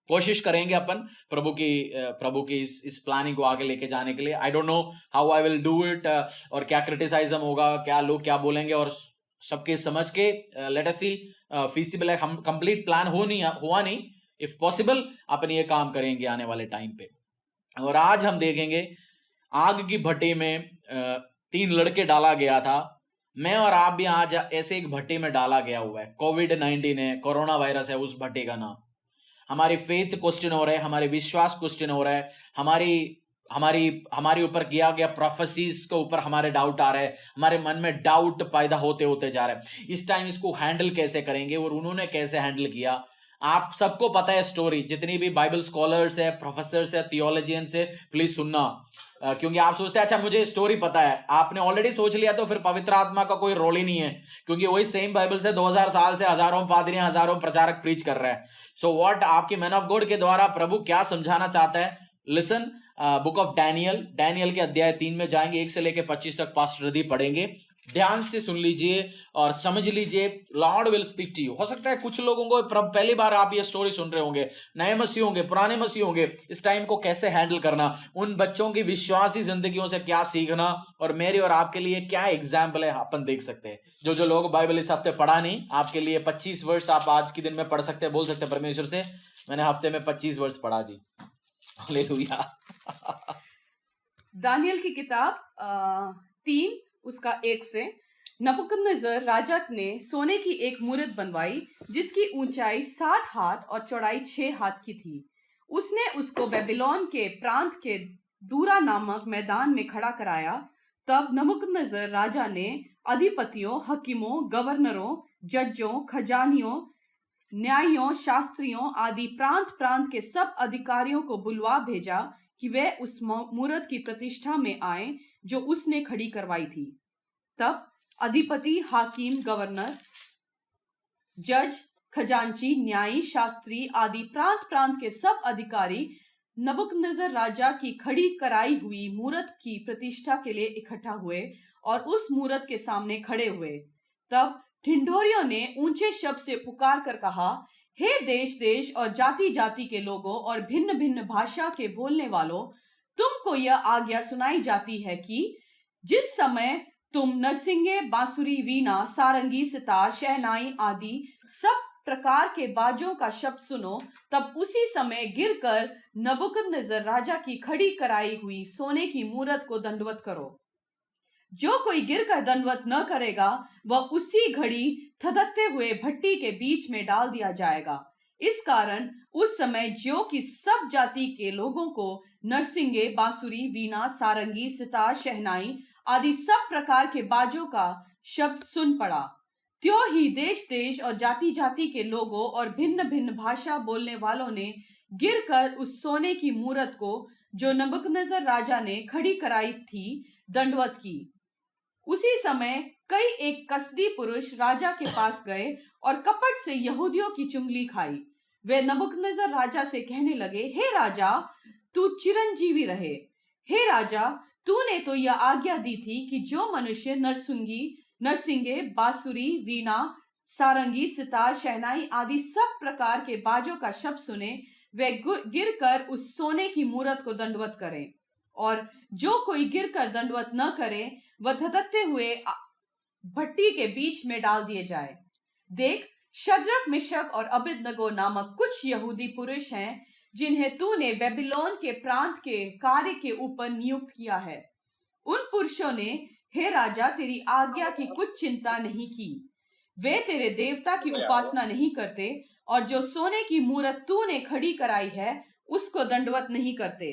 कोशिश करेंगे अपन प्रभु की इस प्लानिंग को आगे लेके जाने के लिए। I don't know how I will do it, और क्या क्रिटिसाइज्म होगा, क्या लोग क्या बोलेंगे, और सबके समझ के लेट अस सी फीसिबल है। हम कंप्लीट प्लान हुआ नहीं, इफ पॉसिबल अपन ये काम करेंगे आने वाले टाइम पे। और आज हम देखेंगे आग की भट्टी में 3 लड़के डाला गया था। मैं और आप भी आज ऐसे एक भट्टी में डाला गया हुआ है। कोविड-19 है, कोरोना वायरस है उस भट्टी का नाम। हमारी फेथ क्वेश्चन हो रहा है, हमारे विश्वास क्वेश्चन हो रहा है, हमारी ऊपर किया गया प्रोफेसीज के ऊपर हमारे डाउट आ रहा है, हमारे मन में डाउट पैदा होते होते जा रहा है। इस टाइम इसको हैंडल कैसे करेंगे और उन्होंने कैसे हैंडल किया। आप सबको पता है स्टोरी, जितनी भी बाइबल स्कॉलर्स है, प्रोफेसर्स है, थियोलॉजियंस है, प्लीज सुनना। क्योंकि आप सोचते हैं अच्छा मुझे स्टोरी पता है, आपने ऑलरेडी सोच लिया तो फिर पवित्र आत्मा का कोई रोल ही नहीं है। क्योंकि वही सेम बाइबल से 2000 साल से हजारों पादरियां, हजारों प्रचारक प्रीच कर रहे हैं। सो व्हाट आपके मैन ऑफ गॉड के द्वारा प्रभु क्या समझाना चाहता है, लिसन। बुक ऑफ डैनियल के अध्याय 3 में जाएंगे, 1 से लेकर 25 तक पास्टर रदी पढ़ेंगे। ध्यान से सुन लीजिए और समझ लीजिए, lord will speak to you. हो सकता है कुछ लोगों को पहली बार आप ये स्टोरी सुन रहे होंगे, नए मसीह होंगे, पुराने मसीह होंगे, इस टाइम को कैसे हैंडल करना, उन बच्चों की विश्वासी जिंदगियों से क्या सीखना, और मेरी और आपके लिए क्या एग्जाम्पल है अपन देख सकते हैं। जो लोग बाइबल इस हफ्ते पढ़ा नहीं, आपके लिए 25 वर्ष आप आज के दिन में पढ़ सकते हैं, बोल सकते हैं परमेश्वर से मैंने हफ्ते में 25 वर्ष पढ़ा जी। हालेलुया। दानियल की किताब 3 उसका 1 से। नबूकदनेस्सर राजा ने सोने की एक मूरत बनवाई जिसकी ऊंचाई 60 हाथ और चौड़ाई 6 हाथ की थी। उसने उसको बेबीलोन के प्रांत के दूरा नामक मैदान में खड़ा कराया। तब नबूकदनेस्सर राजा ने अधिपतियों, हकीमों, गवर्नरों, जजों, खजानियों, न्यायियों, शास्त्रियों आदि प्रांत प्रांत के सब अधिकारियों को बुलवा भेजा कि वे उस मूरत की प्रतिष्ठा में आए जो उसने खड़ी करवाई थी। तब अधिपति, हाकिम, गवर्नर, जज, खजांची, न्यायी, शास्त्री आदि प्रांत प्रांत के सब अधिकारी नबूकदनेस्सर राजा की खड़ी कराई हुई मूरत की प्रतिष्ठा के लिए इकट्ठा हुए और उस मूरत के सामने खड़े हुए। तब ढिंढोरियों ने ऊंचे शब्द से पुकार कर कहा, हे देश देश और जाति जाति के लोगों और भिन्न भिन्न भाषा के बोलने वालों, तुमको यह आज्ञा सुनाई जाती है कि जिस समय तुम नरसिंगे, बांसुरी, वीणा, सारंगी, सितार, शहनाई आदि सब प्रकार के बाजों का शब्द सुनो, तब उसी समय गिरकर नबूकदनेस्सर राजा की खड़ी कराई हुई सोने की मूरत को दंडवत करो। जो कोई गिरकर दंडवत न करेगा वह उसी घड़ी थदकते हुए भट्टी के बीच में डाल दिया जाएगा। इस कारण उस समय ज्यों की सब जाति के लोगों को नरसिंगे, बांसुरी, वीणा, सारंगी, सितार, शहनाई आदि सब प्रकार के बाजों का शब्द सुन पड़ा, त्यों ही देश देश और जाति जाति के लोगों और भिन्न भिन्न भाषा बोलने वालों ने गिरकर उस सोने की मूरत को जो नबूकदनेस्सर राजा ने खड़ी कराई थी दंडवत की। उसी समय कई एक कसदी पुरुष राजा के पास गए और कपट से यहूदियों की चुंगली खाई। वे नबूकदनेस्सर राजा से कहने लगे, हे राजा, तू चिरंजीवी रहे। हे राजा, तूने तो यह आज्ञा दी थी कि जो मनुष्य नरसिंगे, बांसुरी, वीणा, सारंगी, सितार, शहनाई आदि सब प्रकार के बाजों का शब्द सुने, वे गिरकर उस सोने की मूरत को दंडवत करें, और जो कोई गिरकर दंडवत न करे वह धधकते हुए भट्टी के बीच में डाल दिए जाए। देख, शद्रक, मिशक और अबेदनगो नामक कुछ यहूदी पुरुष हैं जिन्हें तूने बेबीलोन के प्रांत के कार्य के ऊपर नियुक्त किया है। उन पुरुषों ने, हे राजा, तेरी आज्ञा की कुछ चिंता नहीं की। वे तेरे देवता की उपासना नहीं करते और जो सोने की मूरत तूने खड़ी कराई है उसको दंडवत नहीं करते।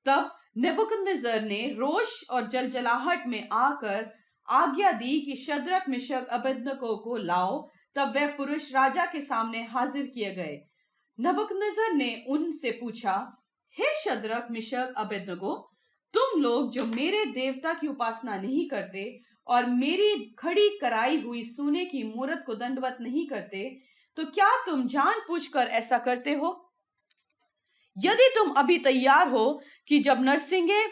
तब नबूकदनेस्सर ने रोष और जलजलाहट में आकर आज्ञा दी कि शद्रक, मिशक, अबेदनगो को लाओ। तब वे पुरुष राजा के सामने हाजिर किए गए। नबूकदनेस्सर ने उनसे पूछा, हे शद्रक, मिशक, अबेदनगो, तुम लोग जो मेरे देवता की उपासना नहीं करते और मेरी खड़ी कराई हुई सोने की मूरत को दंडवत नहीं करते, तो क्या तुम जानबूझकर ऐसा करते हो? यदि तुम अभी तैयार हो कि जब नरसिंगे,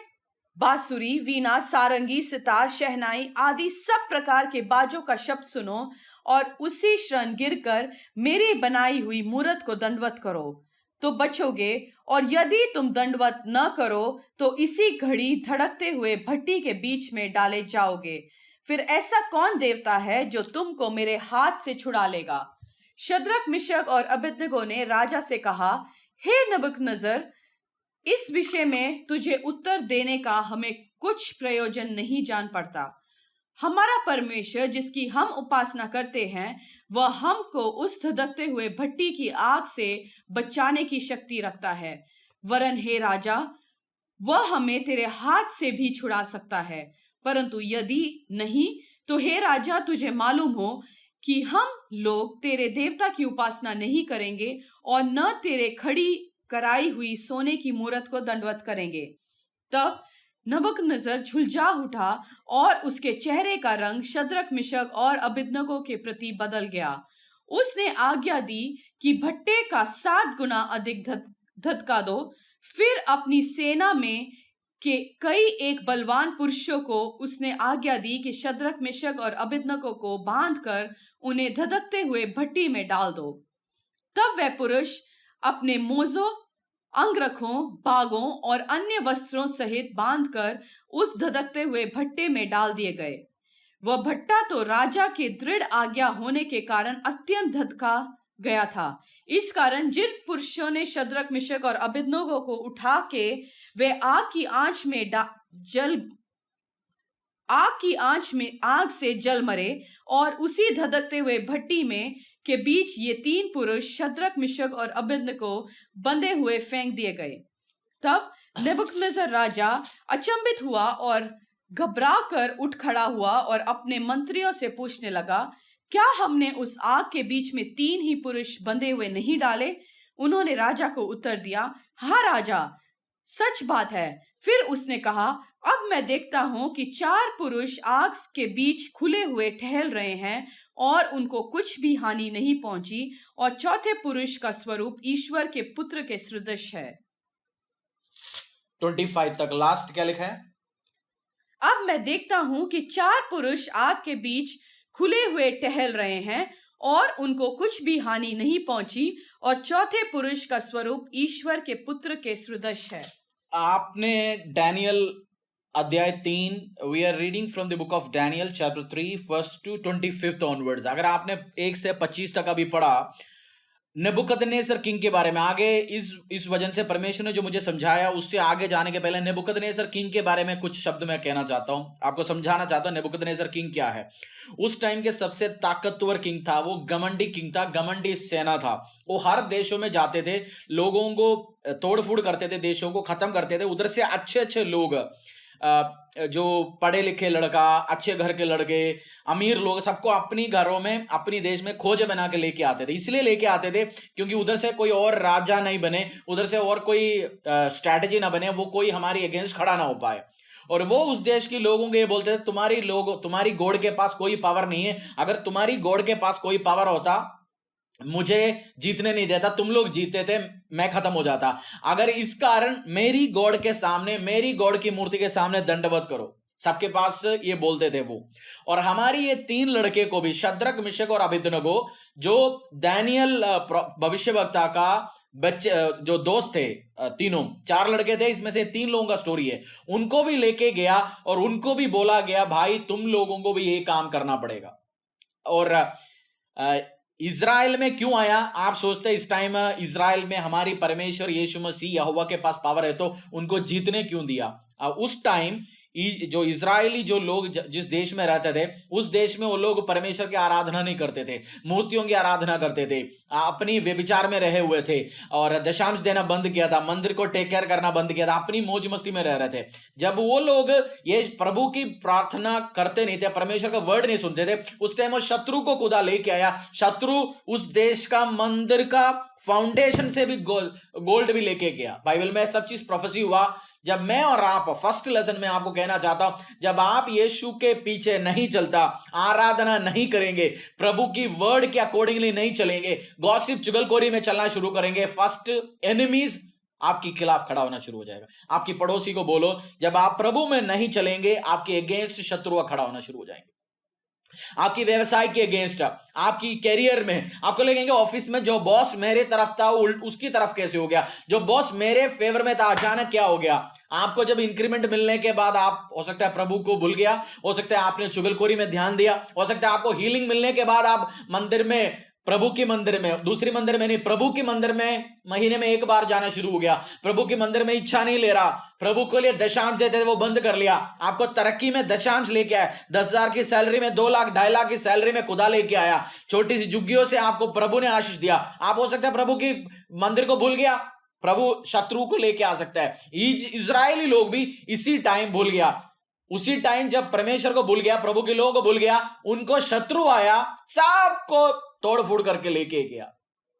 बांसुरी, वीणा, सारंगी, सितार, शहनाई आदि सब प्रकार के बाजों का शब्द सुनो और उसी क्षण गिरकर मेरी बनाई हुई मूरत को दंडवत करो तो बचोगे, और यदि तुम दंडवत न करो तो इसी घड़ी धड़कते हुए भट्टी के बीच में डाले जाओगे। फिर ऐसा कौन देवता है जो तुमको मेरे हाथ से छुड़ा लेगा? शद्रक, मिशक और अबेदनगो ने राजा से कहा, हे नबूकदनेस्सर, इस विषय में तुझे उत्तर देने का हमें कुछ प्रयोजन नहीं जान पड़ता। हमारा परमेश्वर जिसकी हम उपासना करते हैं वह हमको उस धधकते हुए भट्टी की आग से बचाने की शक्ति रखता है। वरन हे राजा, वह हमें तेरे हाथ से भी छुड़ा सकता है। परंतु यदि नहीं तो हे राजा, तुझे मालूम हो कि हम लोग तेरे देवता की उपासना नहीं करेंगे और न तेरे खड़ी कराई हुई सोने की मूरत को दंडवत करेंगे। तब नबूकदनेस्सर झुलजा उठा और उसके चेहरे का रंग शद्रक, मिशक और अबेदनगो के प्रति बदल गया। उसने आज्ञा दी कि भट्टे का 7 गुना अधिक धधका दो। फिर अपनी सेना में के कई एक बलवान पुरुषों को उसने आज्ञा दी कि शद्रक, मिशक और अबेदनगो को बांधकर उन्हें धधकते हुए भट्टी में डाल दो। तब वह पुरुष अपने मोजों, अंगरखों, बागों और अन्य वस्त्रों सहित बांधकर उस धधकते हुए भट्टे में डाल दिए गए। वह भट्टा तो राजा के दृढ़ आज्ञा होने के कारण अत्यंत धधका गया था। इस कारण जिन पुरुषों ने शद्रक, मिशक और अबेदनगो को उठा के वे आग की आग से जल मरे, और उसी धधकते हुए भट्टी में के बीच ये 3 पुरुष शद्रक, मिशक और अबेदनगो बंधे हुए फेंक दिए गए। तब नबूकदनेस्सर राजा अचंभित हुआ और घबरा कर उठ खड़ा हुआ और अपने मंत्रियों से पूछने लगा, क्या हमने उस आग के बीच में 3 ही पुरुष बंधे हुए नहीं डाले? उन्होंने राजा को उत्तर दिया, हाँ राजा, सच बात है। फिर उसने कहा, अब मैं देखता हूं कि 4 पुरुष आग के बीच खुले हुए टहल रहे हैं और उनको कुछ भी हानि नहीं पहुंची, और चौथे पुरुष का स्वरूप ईश्वर के पुत्र के सदृश है। 25 तक लास्ट क्या लिखा है? अब मैं देखता हूं कि 4 पुरुष आग के बीच खुले हुए टहल रहे हैं और उनको कुछ भी हानि नहीं पहुंची, और चौथे पुरुष का स्वरूप ईश्वर के पुत्र के सदृश है। आपने डैनियल अध्याय 3, we are reading from the book of Daniel chapter 3 first to 25 onwards. अगर आपने 1 से 25 तक अभी पढ़ा नेबुकदनेस्सर किंग के बारे में, आगे इस वजन से परमेश्वर ने जो मुझे समझाया उससे आगे जाने के पहले नेबुकदनेस्सर किंग के बारे में कुछ शब्द मैं कहना चाहता हूं, आपको समझाना चाहता हूं नेबुकदनेस्सर किंग क्या है। उस टाइम के सबसे ताकतवर किंग था, वो घमंडी किंग था, घमंडी सेना था। वो हर देशों में जाते थे, लोगों को तोड़फोड़ करते थे, देशों को खत्म करते थे। उधर से अच्छे अच्छे लोग, जो पढ़े लिखे लड़का, अच्छे घर के लड़के, अमीर लोग, सबको अपनी घरों में, अपनी देश में खोजे बना के लेके आते थे। इसलिए लेके आते थे क्योंकि उधर से कोई और राजा नहीं बने, उधर से और कोई स्ट्रैटेजी ना बने, वो कोई हमारी अगेंस्ट खड़ा ना हो पाए। और वो उस देश के लोगों को ये बोलते थे, तुम्हारी गॉड के पास कोई पावर नहीं है। अगर तुम्हारी गॉड के पास कोई पावर होता, मुझे जीतने नहीं देता, तुम लोग जीते थे, मैं खत्म हो जाता। अगर इस कारण मेरी गॉड के सामने, मेरी गॉड की मूर्ति के सामने दंडवत करो, सबके पास ये बोलते थे वो। और हमारी ये 3 लड़के को भी, शद्रक, मिशक और अबेदनगो, जो दानियल भविष्यवक्ता का बच्चे जो दोस्त थे, तीनों 4 लड़के थे, इसमें से 3 लोगों का स्टोरी है, उनको भी लेके गया और उनको भी बोला गया, भाई तुम लोगों को भी ये काम करना पड़ेगा। और इज़राइल में क्यों आया? आप सोचते हैं इस टाइम इज़राइल में हमारी परमेश्वर यीशु मसीह यहोवा के पास पावर है, तो उनको जीतने क्यों दिया? उस टाइम जो इज़राइली जो लोग जिस देश में रहते थे, उस देश में वो लोग परमेश्वर की आराधना नहीं करते थे, मूर्तियों की आराधना करते थे, अपनी व्यभिचार में रहे हुए थे और दशांश देना बंद किया था, मंदिर को टेक केयर करना बंद किया था, अपनी मौज मस्ती में रह रहे थे। जब वो लोग ये प्रभु की प्रार्थना करते नहीं थे, परमेश्वर का वर्ड नहीं सुनते थे, उस टाइम वो शत्रु को खुदा लेके आया। शत्रु उस देश का मंदिर का फाउंडेशन से भी गोल्ड भी लेके गया। बाइबल में सब चीज प्रोफेसी हुआ जब मैं और आप, फर्स्ट लेसन में आपको कहना चाहता हूं, जब आप यीशु के पीछे नहीं चलता, आराधना नहीं करेंगे, प्रभु की वर्ड के अकॉर्डिंगली नहीं चलेंगे, गॉसिप चुगलखोरी में चलना शुरू करेंगे, फर्स्ट एनिमीज आपके खिलाफ खड़ा होना शुरू हो जाएगा। आपकी पड़ोसी को बोलो, जब आप प्रभु में नहीं चलेंगे, आपके अगेंस्ट शत्रु खड़ा होना शुरू हो जाएंगे। आपकी व्यवसाय के अगेंस्ट, आपकी कैरियर में, आपको लगेंगे ऑफिस में जो बॉस मेरे तरफ था उसकी तरफ कैसे हो गया, जो बॉस मेरे फेवर में था अचानक क्या हो गया। आपको जब इंक्रीमेंट मिलने के बाद आप, हो सकता है प्रभु को भूल गया, हो सकता है आपने चुगलखोरी में ध्यान दिया, हो सकता है आपको हीलिंग मिलने के बाद आप मंदिर में, प्रभु की मंदिर में, दूसरी मंदिर में नहीं, प्रभु की मंदिर में महीने में एक बार जाना शुरू हो गया, प्रभु की मंदिर में इच्छा नहीं ले रहा, प्रभु के लिए दशांश देते थे वो बंद कर लिया, आपको तरक्की में दशांश लेके आया, 10,000 की सैलरी में 2 लाख 2.5 लाख की सैलरी में खुदा लेके आया, छोटी सी झुग्गियों से आपको प्रभु ने आशीष दिया। आप हो सकता है प्रभु की मंदिर को भूल गया, प्रभु शत्रु को लेके आ सकता है। इजरायली लोग भी इसी टाइम भूल गया, उसी टाइम जब परमेश्वर को भूल गया, प्रभु के लोगों को भूल गया, उनको शत्रु आया, सबको तोड़ फोड़ करके लेके गया।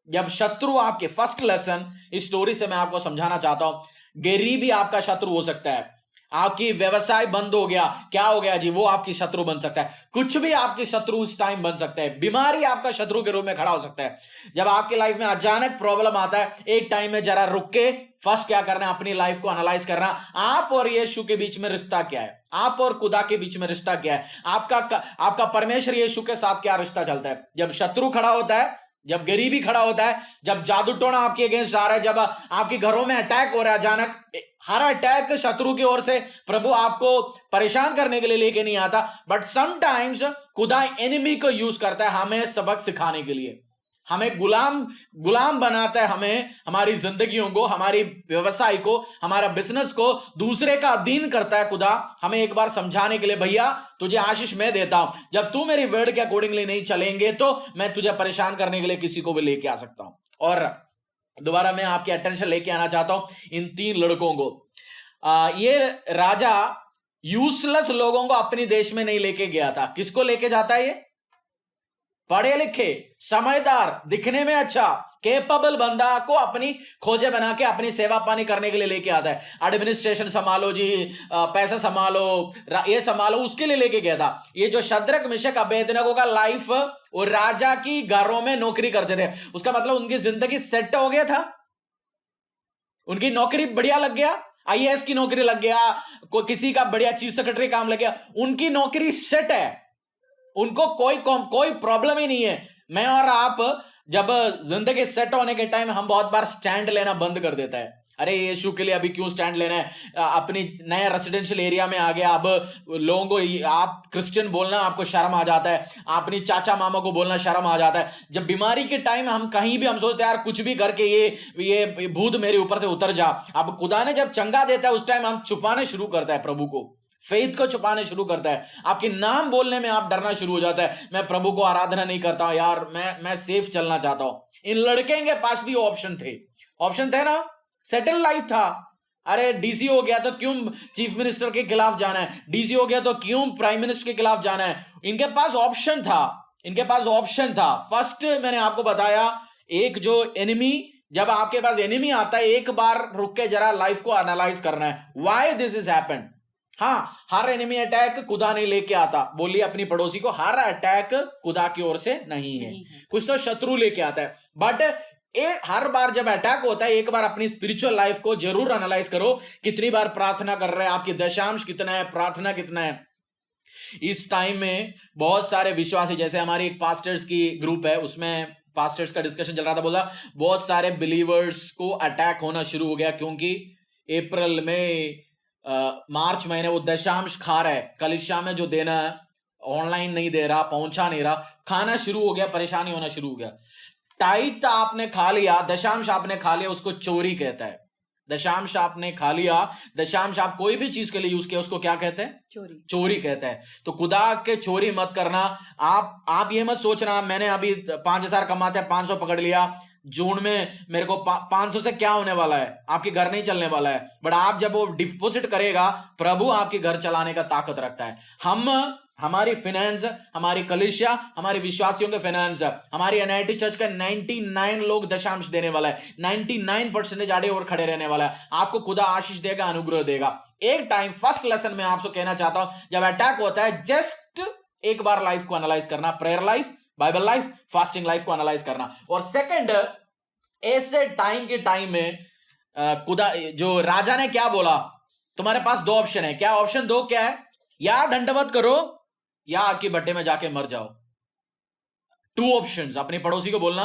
जब शत्रु आपके, फर्स्ट लेसन इस स्टोरी से मैं आपको समझाना चाहता हूं, गरीबी आपका शत्रु हो सकता है, आपकी व्यवसाय बंद हो गया, क्या हो गया जी, वो आपकी शत्रु बन सकता है, कुछ भी आपके शत्रु उस टाइम बन सकता है, बीमारी आपका शत्रु के रूप में खड़ा हो सकता है। जब आपकी लाइफ में अचानक प्रॉब्लम आता है, एक टाइम में जरा रुक के फर्स्ट क्या करना है, अपनी लाइफ को एनालाइज करना, आप और यीशु के बीच में रिश्ता क्या है, आप और खुदा के बीच में रिश्ता क्या है, आपका परमेश्वर यीशु के साथ क्या रिश्ता चलता है। जब शत्रु खड़ा होता है, जब गरीबी खड़ा होता है, जब जादू टोना आपके अगेंस्ट आ रहा है, जब आपके घरों में अटैक हो रहा है, अचानक हर अटैक शत्रु की ओर से, प्रभु आपको परेशान करने के लिए लेके नहीं आता, बट समटाइम्स खुदा एनिमी को यूज करता है हमें सबक सिखाने के लिए, हमें गुलाम बनाता है, हमें, हमारी जिंदगियों को, हमारी व्यवसाय को, हमारा बिजनेस को दूसरे का अधीन करता है खुदा, हमें एक बार समझाने के लिए, भैया तुझे आशीष मैं देता हूं, जब तू मेरी वर्ड के अकॉर्डिंगली नहीं चलेंगे तो मैं तुझे परेशान करने के लिए किसी को भी लेके आ सकता हूं। और दोबारा मैं आपकी अटेंशन लेके आना चाहता हूं इन 3 लड़कों को। ये राजा यूजलेस लोगों को अपने देश में नहीं लेके गया था। किसको लेके जाता है? ये पढ़े लिखे, समझदार, दिखने में अच्छा, केपेबल बंदा को अपनी खोजे बना के अपनी सेवा पानी करने के लिए लेके आता है। एडमिनिस्ट्रेशन संभालो जी, पैसा संभालो, ये संभालो, उसके लिए लेके गया था। ये जो शद्रक मिशक अबेदनगो का लाइफ, वो राजा की घरों में नौकरी करते थे, उसका मतलब उनकी जिंदगी सेट हो गया था, उनकी नौकरी बढ़िया लग गया, IAS की नौकरी लग गया, कोई किसी का बढ़िया चीफ सेक्रेटरी काम लग गया, उनकी नौकरी सेट है, उनको कोई प्रॉब्लम ही नहीं है। मैं और आप जब जिंदगी सेट होने के टाइम हम बहुत बार स्टैंड लेना बंद कर देता है, अरे यीशु के लिए अभी क्यों स्टैंड लेना है, अपनी नया रेसिडेंशियल एरिया में आ गया, अब लोगों को आप क्रिश्चियन बोलना आपको शर्म आ जाता है, अपनी चाचा मामा को बोलना शर्म आ जाता है। जब बीमारी के टाइम हम कहीं भी हम सोचते हैं यार कुछ भी करके ये भूत मेरे ऊपर से उतर जा, अब खुदा ने जब चंगा देता है उस टाइम हम छुपाने शुरू करता है, प्रभु को, फेथ को छुपाने शुरू करता है, आपके नाम बोलने में आप डरना शुरू हो जाता है, मैं प्रभु को आराधना नहीं करता हूं यार, मैं सेफ चलना चाहता हूं। इन लड़के के पास भी ऑप्शन थे ना, सेटल लाइफ था। अरे डीसी हो गया तो क्यों चीफ मिनिस्टर के खिलाफ जाना है, डीसी हो गया तो क्यों प्राइम मिनिस्टर के खिलाफ जाना है, इनके पास ऑप्शन था। फर्स्ट मैंने आपको बताया, एक जो एनिमी, जब आपके पास एनिमी आता है, एक बार रुक के जरा लाइफ को एनालाइज करना है, व्हाई दिस इज हैपेंड। हाँ, हर एनिमी अटैक खुदा नहीं लेके आता, बोलिए अपनी पड़ोसी को, हर अटैक खुदा की ओर से नहीं है, कुछ तो शत्रु लेके आता है। बट हर बार जब अटैक होता है, एक बार अपनी स्पिरिचुअल लाइफ को जरूर एनालाइज करो, कितनी बार प्रार्थना कर रहे हैं, आपकी दशांश कितना है, प्रार्थना कितना है। इस टाइम में बहुत सारे विश्वासी, जैसे हमारी एक पास्टर्स की ग्रुप है, उसमें पास्टर्स का डिस्कशन चल रहा था, बोला बहुत सारे बिलीवर्स को अटैक होना शुरू हो गया, क्योंकि अप्रैल में मार्च महीने वो दशांश खा रहा है, कलीसिया में जो देना है ऑनलाइन नहीं दे रहा, पहुंचा नहीं रहा, खाना शुरू हो गया, परेशानी होना शुरू हो गया। टाइट आपने खा लिया, दशांश आपने खा लिया, उसको चोरी कहता है। दशांश आपने खा लिया, दशांश आप कोई भी चीज के लिए यूज किया, उसको क्या कहते हैं? चोरी कहते हैं। तो खुदा के चोरी मत करना। आप ये मत सोचना मैंने अभी 5,000 कमाते हैं 500 पकड़ लिया, जून में मेरे को 500 से क्या होने वाला है, आपके घर नहीं चलने वाला है। बट आप जब वो डिपॉजिट करेगा, प्रभु आपके घर चलाने का ताकत रखता है। हमारी फाइनेंस, हमारी कलीसिया, हमारे विश्वासियों के फाइनेंस, हमारी एनआईटी चर्च का 99 लोग दशांश देने वाला है, 99% आड़े और खड़े रहने वाला है। आपको खुदा आशीष देगा, अनुग्रह देगा। एक टाइम फर्स्ट लेसन में आपसे कहना चाहता हूं, जब अटैक होता है जस्ट एक बार लाइफ को एनालाइज करना, prayer life, Bible life, fasting life को एनालाइज करना। और सेकंड, ऐसे टाइम के टाइम में खुदा जो राजा ने क्या बोला, तुम्हारे पास दो ऑप्शन है। क्या ऑप्शन दो क्या है? या दंडवत करो या आग की भट्टे में जाके मर जाओ। 2 ऑप्शंस। अपने पड़ोसी को बोलना,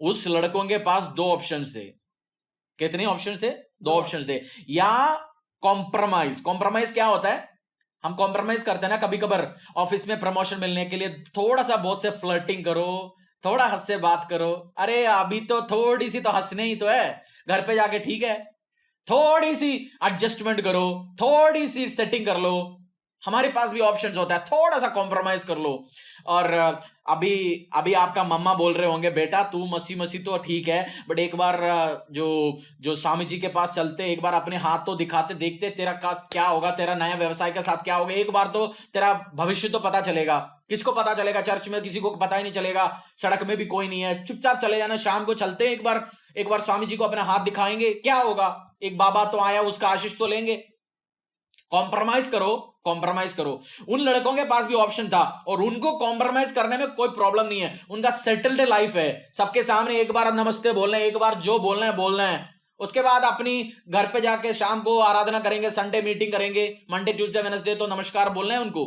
उस लड़कों के पास 2 ऑप्शंस थे। कितने ऑप्शंस थे? 2 ऑप्शंस थे। या कॉम्प्रोमाइज। कॉम्प्रोमाइज क्या होता है? हम कॉम्प्रोमाइज करते हैं ना कभी कभार ऑफिस में प्रमोशन मिलने के लिए, थोड़ा सा बॉस से फ्लर्टिंग करो, थोड़ा हंस से बात करो। अरे अभी तो थोड़ी सी तो हंसने ही तो है, घर पे जाके ठीक है, थोड़ी सी एडजस्टमेंट करो, थोड़ी सी सेटिंग कर लो। हमारे पास भी ऑप्शंस होता है, थोड़ा सा कॉम्प्रोमाइज कर लो। और अभी आपका मम्मा बोल रहे होंगे, बेटा तू मसी तो ठीक है, बट एक बार जो स्वामी जी के पास चलते, एक बार अपने हाथ तो दिखाते, देखते तेरा क्या होगा, तेरा नया व्यवसाय के साथ क्या होगा, एक बार तो तेरा भविष्य तो पता चलेगा। किसको पता चलेगा? चर्च में किसी को पता ही नहीं चलेगा, सड़क में भी कोई नहीं है, चुपचाप चले जाना। शाम को चलते एक बार स्वामी जी को अपना हाथ दिखाएंगे, क्या होगा? एक बाबा तो आया, उसका आशीष तो लेंगे। कॉम्प्रोमाइज करो, कॉम्प्रोमाइज करो। उन लड़कों के पास भी ऑप्शन था और उनको कॉम्प्रोमाइज करने में कोई प्रॉब्लम नहीं है। उनका सेटल्ड लाइफ है, सबके सामने एक बार नमस्ते बोलना है, एक बार जो बोलना है बोलना है। उसके बाद अपनी घर पे जाके शाम को आराधना करेंगे, संडे मीटिंग करेंगे, मंडे ट्यूसडे वेडनेसडे तो नमस्कार बोलना है उनको।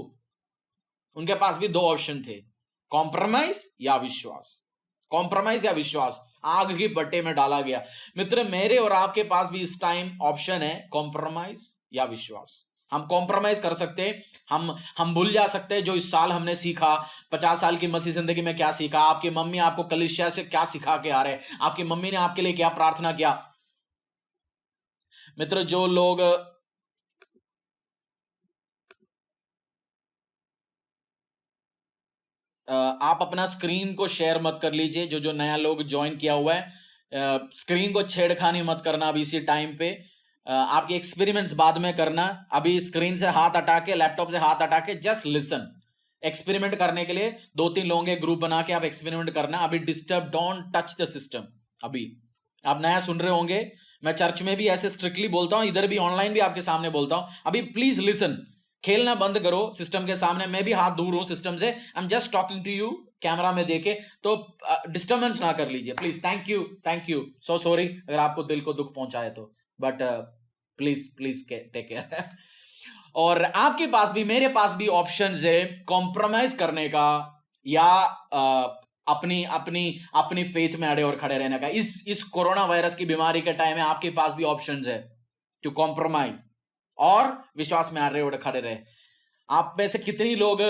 उनके पास भी 2 ऑप्शन थे, कॉम्प्रोमाइज या विश्वास। कॉम्प्रोमाइज या विश्वास, आग की भट्टे में डाला गया। मित्र, मेरे और आपके पास भी इस टाइम ऑप्शन है, कॉम्प्रोमाइज या विश्वास। हम कॉम्प्रोमाइज कर सकते हैं, हम भूल जा सकते हैं जो इस साल हमने सीखा, 50 साल की मसीह जिंदगी में क्या सीखा, आपकी मम्मी आपको कलीसिया से क्या सिखा के आ रहे, आपकी मम्मी ने आपके लिए क्या प्रार्थना किया। मित्र, जो लोग आप अपना स्क्रीन को शेयर मत कर लीजिए, जो नया लोग ज्वाइन किया हुआ है, स्क्रीन को छेड़खानी मत करना अभी इसी टाइम पे। आपके एक्सपेरिमेंट्स बाद में करना, अभी स्क्रीन से हाथ हटा के, लैपटॉप से हाथ हटा के जस्ट लिसन। एक्सपेरिमेंट करने के लिए 2-3 लोगों के ग्रुप बना के आप एक्सपेरिमेंट करना। अभी disturb, don't touch the system. अभी आप नया सुन रहे होंगे, मैं चर्च में भी ऐसे स्ट्रिक्टली बोलता हूं, इधर भी ऑनलाइन भी आपके सामने बोलता हूं। अभी प्लीज लिसन, खेलना बंद करो सिस्टम के सामने। मैं भी हाथ दूर हूं सिस्टम से, I am just talking to you camera में देके, तो डिस्टर्बेंस ना कर लीजिए please. Thank you so sorry अगर आपको दिल को दुख पहुंचाए तो, बट प्लीज टेक केयर। और आपके पास भी, मेरे पास भी ऑप्शन है कॉम्प्रोमाइज करने का या अपनी फेथ में अड़े और खड़े रहने का। इस कोरोना वायरस की बीमारी के टाइम में आपके पास भी ऑप्शन है टू कॉम्प्रोमाइज और विश्वास में अड़े और खड़े रहे। आप में से कितनी लोग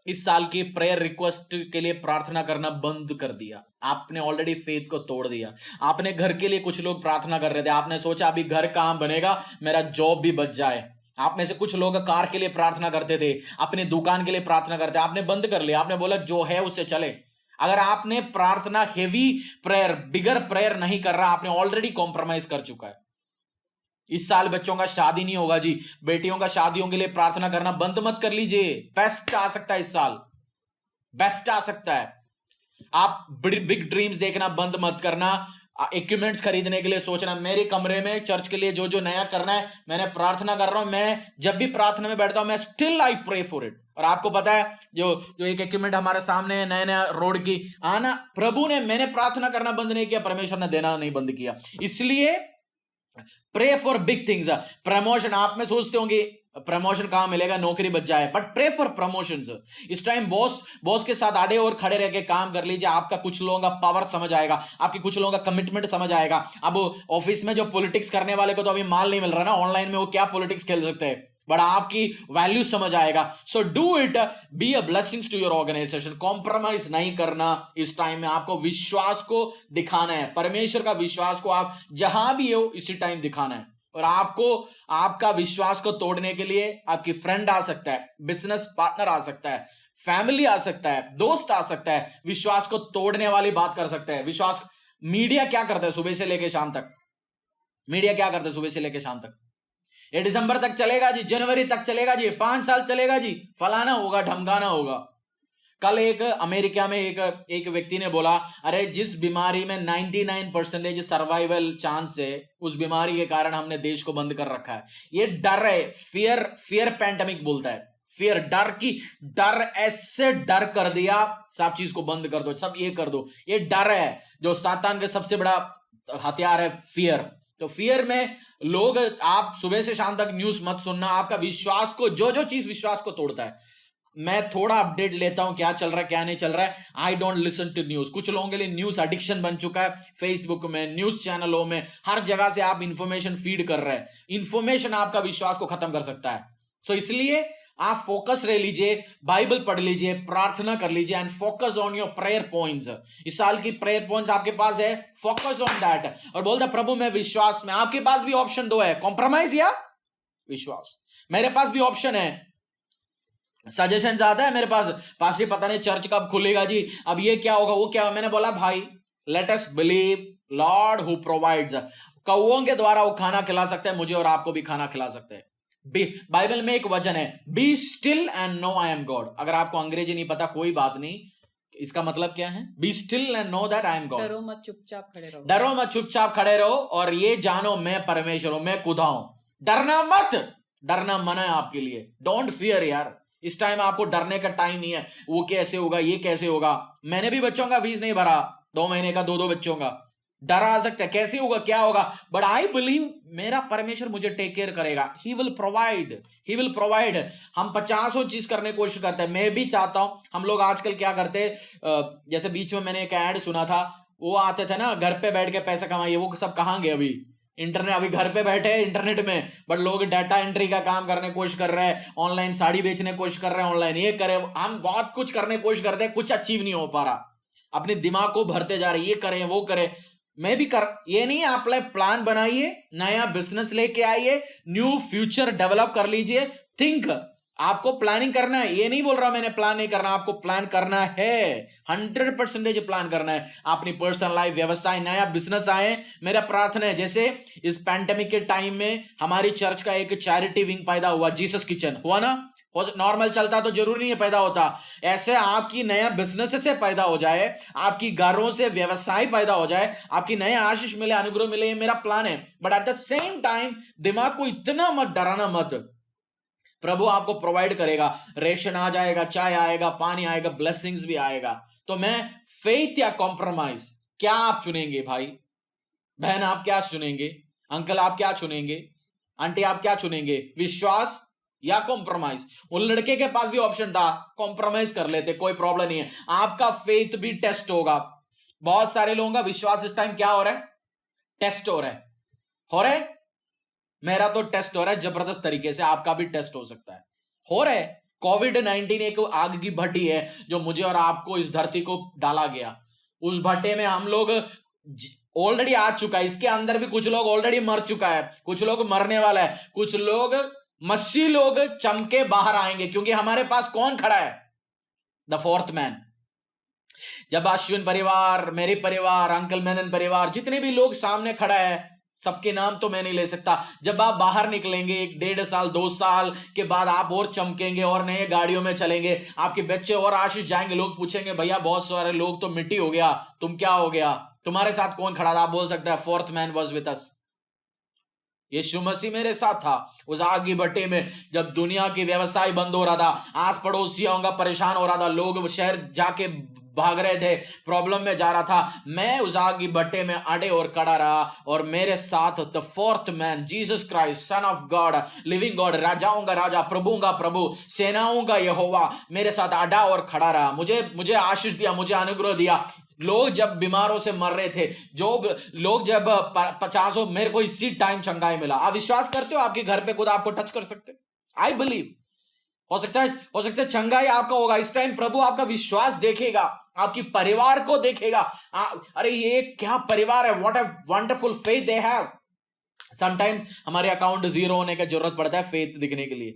इस साल की प्रेयर रिक्वेस्ट के लिए प्रार्थना करना बंद कर दिया? आपने ऑलरेडी फेथ को तोड़ दिया। आपने घर के लिए, कुछ लोग प्रार्थना कर रहे थे, आपने सोचा अभी घर कहां बनेगा, मेरा जॉब भी बच जाए। आप में से कुछ लोग कार के लिए प्रार्थना करते थे, अपनी दुकान के लिए प्रार्थना करते, आपने बंद कर लिया। आपने बोला जो है उससे चले। अगर आपने प्रार्थना, हेवी प्रेयर, बिगर प्रेयर नहीं कर रहा, आपने ऑलरेडी कॉम्प्रोमाइज कर चुका है। इस साल बच्चों का शादी नहीं होगा जी, बेटियों का शादियों के लिए प्रार्थना करना बंद मत कर लीजिए। बेस्ट आ सकता है इस साल, बेस्ट आ सकता है। आप बिग ड्रीम्स देखना बंद मत करना। इक्विपमेंट्स खरीदने के लिए सोचना, मेरे कमरे में चर्च के लिए जो नया करना है, मैंने प्रार्थना कर रहा हूं। मैं जब भी प्रार्थना में बैठता हूं, मैं still I pray for it. और आपको पता है जो एक इक्विपमेंट हमारे सामने नया रोड की आना, प्रभु ने, मैंने प्रार्थना करना बंद नहीं किया, परमेश्वर ने देना नहीं बंद किया। इसलिए pray for big things. Promotion, आप में सोचते होंगे प्रमोशन कहां मिलेगा, नौकरी बच जाए, बट प्रे फॉर प्रमोशंस। इस टाइम बॉस के साथ आड़े और खड़े रह के काम कर लीजिए। आपका कुछ लोगों का पावर समझ आएगा, आपकी कुछ लोगों का कमिटमेंट समझ आएगा। अब ऑफिस में जो पॉलिटिक्स करने वाले को तो अभी माल नहीं मिल रहा ना, ऑनलाइन में वो क्या पॉलिटिक्स खेल सकते हैं, बट आपकी वैल्यू समझ आएगा। So do it, be a blessings to your organisation. Compromise नहीं करना इस टाइम में। आपको विश्वास को दिखाना है, परमेश्वर का विश्वास को आप जहां भी हो इसी टाइम दिखाना है। और आपको आपका विश्वास को तोड़ने के लिए आपकी फ्रेंड आ सकता है, बिजनेस पार्टनर आ सकता है, फैमिली आ सकता है, दोस्त आ सकता है, विश्वास को तोड़ने वाली बात कर सकता है। विश्वास मीडिया क्या करता है सुबह से लेके शाम तक? मीडिया क्या करता है सुबह से लेके शाम तक? ये दिसंबर तक चलेगा जी, जनवरी तक चलेगा जी, 5 साल चलेगा जी, फलाना होगा, ढमकाना होगा। कल एक अमेरिका में एक व्यक्ति ने बोला, अरे जिस बीमारी में 99% सर्वाइवल चांस है, उस बीमारी के कारण हमने देश को बंद कर रखा है। ये डर है, फियर पैंडेमिक बोलता है, फियर, डर ऐसे डर कर दिया, सब चीज को बंद कर दो, सब ये कर दो। ये डर है जो सातान का सबसे बड़ा हथियार है, फियर। तो फियर में लोग, आप सुबह से शाम तक न्यूज मत सुनना, आपका विश्वास को, जो चीज विश्वास को तोड़ता है। मैं थोड़ा अपडेट लेता हूं क्या चल रहा है क्या नहीं चल रहा है। I don't listen to news. कुछ लोगों के लिए न्यूज एडिक्शन बन चुका है, फेसबुक में, न्यूज चैनलों में, हर जगह से आप इंफॉर्मेशन फीड कर रहे हैं। इंफॉर्मेशन आपका विश्वास को खत्म कर सकता है। सो इसलिए आप फोकस रह लीजिए, बाइबल पढ़ लीजिए, प्रार्थना कर लीजिए, and focus on your prayer points. इस साल की प्रेयर पॉइंट्स आपके पास है, फोकस ऑन दैट। और बोलता प्रभु मैं विश्वास में। आपके पास भी ऑप्शन दो है, कॉम्प्रोमाइज या विश्वास। मेरे पास भी ऑप्शन है, सजेशन आता है मेरे पास, पास पता नहीं चर्च कब खुलेगा जी, अब ये क्या होगा वो क्या होगा। मैंने बोला भाई let us believe Lord who provides. कौओं के द्वारा वो खाना खिला सकते हैं, मुझे और आपको भी खाना खिला सकते हैं। बाइबल में एक वचन है, be still and know I am God. अगर आपको अंग्रेजी नहीं पता कोई बात नहीं, इसका मतलब क्या है? Be still and no that I am God. डरो मत, चुपचाप खड़े रहो। डरो मत, चुपचाप खड़े रहो, और ये जानो मैं परमेश्वर हूं, मैं खुदा हूं। डरना मत, डरना मना है आपके लिए। डोंट फियर यार, इस टाइम आपको डरने का टाइम नहीं है। वो कैसे होगा, ये कैसे होगा। मैंने भी बच्चों का फीस नहीं भरा, 2 महीने का, 2 बच्चों का। डर आ सकता है, कैसे होगा, क्या होगा, बट आई बिलीव मेरा परमेश्वर मुझे टेक केयर करेगा। He will provide. हम 50 चीज करने की कोशिश करते हैं। मैं भी चाहता हूं, हम लोग आजकल क्या करते हैं, जैसे बीच में मैंने एक ऐड सुना था, वो आते थे ना, घर पे बैठ के पैसा कमाइए, वो सब कहां गए अभी? इंटरनेट, अभी घर पे बैठे हैं इंटरनेट में, बट लोग डाटा एंट्री का काम करने की कोशिश कर रहे हैं, ऑनलाइन साड़ी बेचने की कोशिश कर रहे हैं, ऑनलाइन ये करे, हम बहुत कुछ करने की कोशिश करते हैं, कुछ अचीव नहीं हो पा रहा। अपने दिमाग को भरते जा रहे, ये करें वो करें। मैं भी कर, ये नहीं, आप प्लान बनाइए, नया बिजनेस लेके आइए, न्यू फ्यूचर डेवलप कर लीजिए। थिंक, आपको प्लानिंग करना है। ये नहीं बोल रहा मैंने प्लान नहीं करना, आपको प्लान करना है, 100% प्लान करना है। अपनी पर्सनल लाइफ, व्यवसाय, नया बिजनेस आए। मेरा प्रार्थना है, जैसे इस पैंडेमिक के टाइम में हमारी चर्च का एक चैरिटी विंग पैदा हुआ, जीसस किचन हुआ ना। नॉर्मल चलता तो जरूरी नहीं है पैदा होता, ऐसे आपकी नया बिजनेस से पैदा हो जाए, आपकी घरों से व्यवसाय पैदा हो जाए, आपकी नए आशीष मिले, अनुग्रह मिले, ये मेरा प्लान है। But at the same time दिमाग को इतना मत डराना मत, प्रभु आपको प्रोवाइड करेगा। रेशन आ जाएगा, चाय आएगा, पानी आएगा, ब्लेसिंग्स भी आएगा। तो मैं फेथ या कॉम्प्रोमाइज, क्या आप चुनेंगे? भाई बहन आप क्या चुनेंगे? अंकल आप क्या चुनेंगे? आंटी आप क्या चुनेंगे? विश्वास या कॉम्प्रोमाइज? उन लड़के के पास भी ऑप्शन था, कॉम्प्रोमाइज कर लेते, कोई प्रॉब्लम नहीं है। आपका फेथ भी टेस्ट होगा। बहुत सारे लोगों का विश्वास इस टाइम क्या हो रहा है? टेस्ट हो रहा है। मेरा तो टेस्ट हो रहा है जबरदस्त तरीके से, आपका भी टेस्ट हो सकता है, हो रहा है। कोविड-19 एक आग की भट्टी है जो मुझे और आपको, इस धरती को डाला गया। उस भट्टे में हम लोग ऑलरेडी आ चुका है, इसके अंदर भी कुछ लोग ऑलरेडी मर चुका है, कुछ लोग मरने वाला है, कुछ लोग मसीह लोग चमके बाहर आएंगे, क्योंकि हमारे पास कौन खड़ा है? The fourth man. जब अश्विन परिवार, मेरे परिवार, अंकल मेनन परिवार, जितने भी लोग सामने खड़ा है, सबके नाम तो मैं नहीं ले सकता। जब आप बाहर निकलेंगे 1-1.5 साल 2 साल के बाद, आप और चमकेंगे और नए गाड़ियों में चलेंगे, आपके बच्चे और आशीष जाएंगे। लोग पूछेंगे भैया बहुत सारे लोग तो मिट्टी हो गया, तुम क्या हो गया? तुम्हारे साथ कौन खड़ा था? आप बोल सकते हैं fourth man was with us. Yeshu Masih मेरे साथ था उस आग की भट्टी में, जब दुनिया की व्यवसाय बंद हो रहा था, आस पड़ोसियों का परेशान हो रहा था, लोग शहर जाके भाग रहे थे, प्रॉब्लम में जा रहा था, मैं उस आग की भट्टे में अड़े और खड़ा रहा, और मेरे साथ the fourth man Jesus Christ, son of God, living God, राजाओं का राजा, प्रभुओं का प्रभु, सेनाओं का यहोवा मेरे साथ अड़ा और खड़ा रहा। मुझे आशीष दिया, मुझे अनुग्रह दिया। लोग जब बीमारों से मर रहे थे, जो लोग जब 50, मेरे को इसी टाइम चंगाई मिला। आप विश्वास करते हो आपके घर पे खुद आपको टच कर सकते? आई बिलीव हो सकता है चंगाई आपका होगा इस टाइम। प्रभु आपका विश्वास देखेगा, आपकी परिवार को देखेगा। अरे ये क्या परिवार है, what a wonderful faith they have. Sometimes हमारे अकाउंट जीरो होने की जरूरत पड़ता है फेथ दिखने के लिए,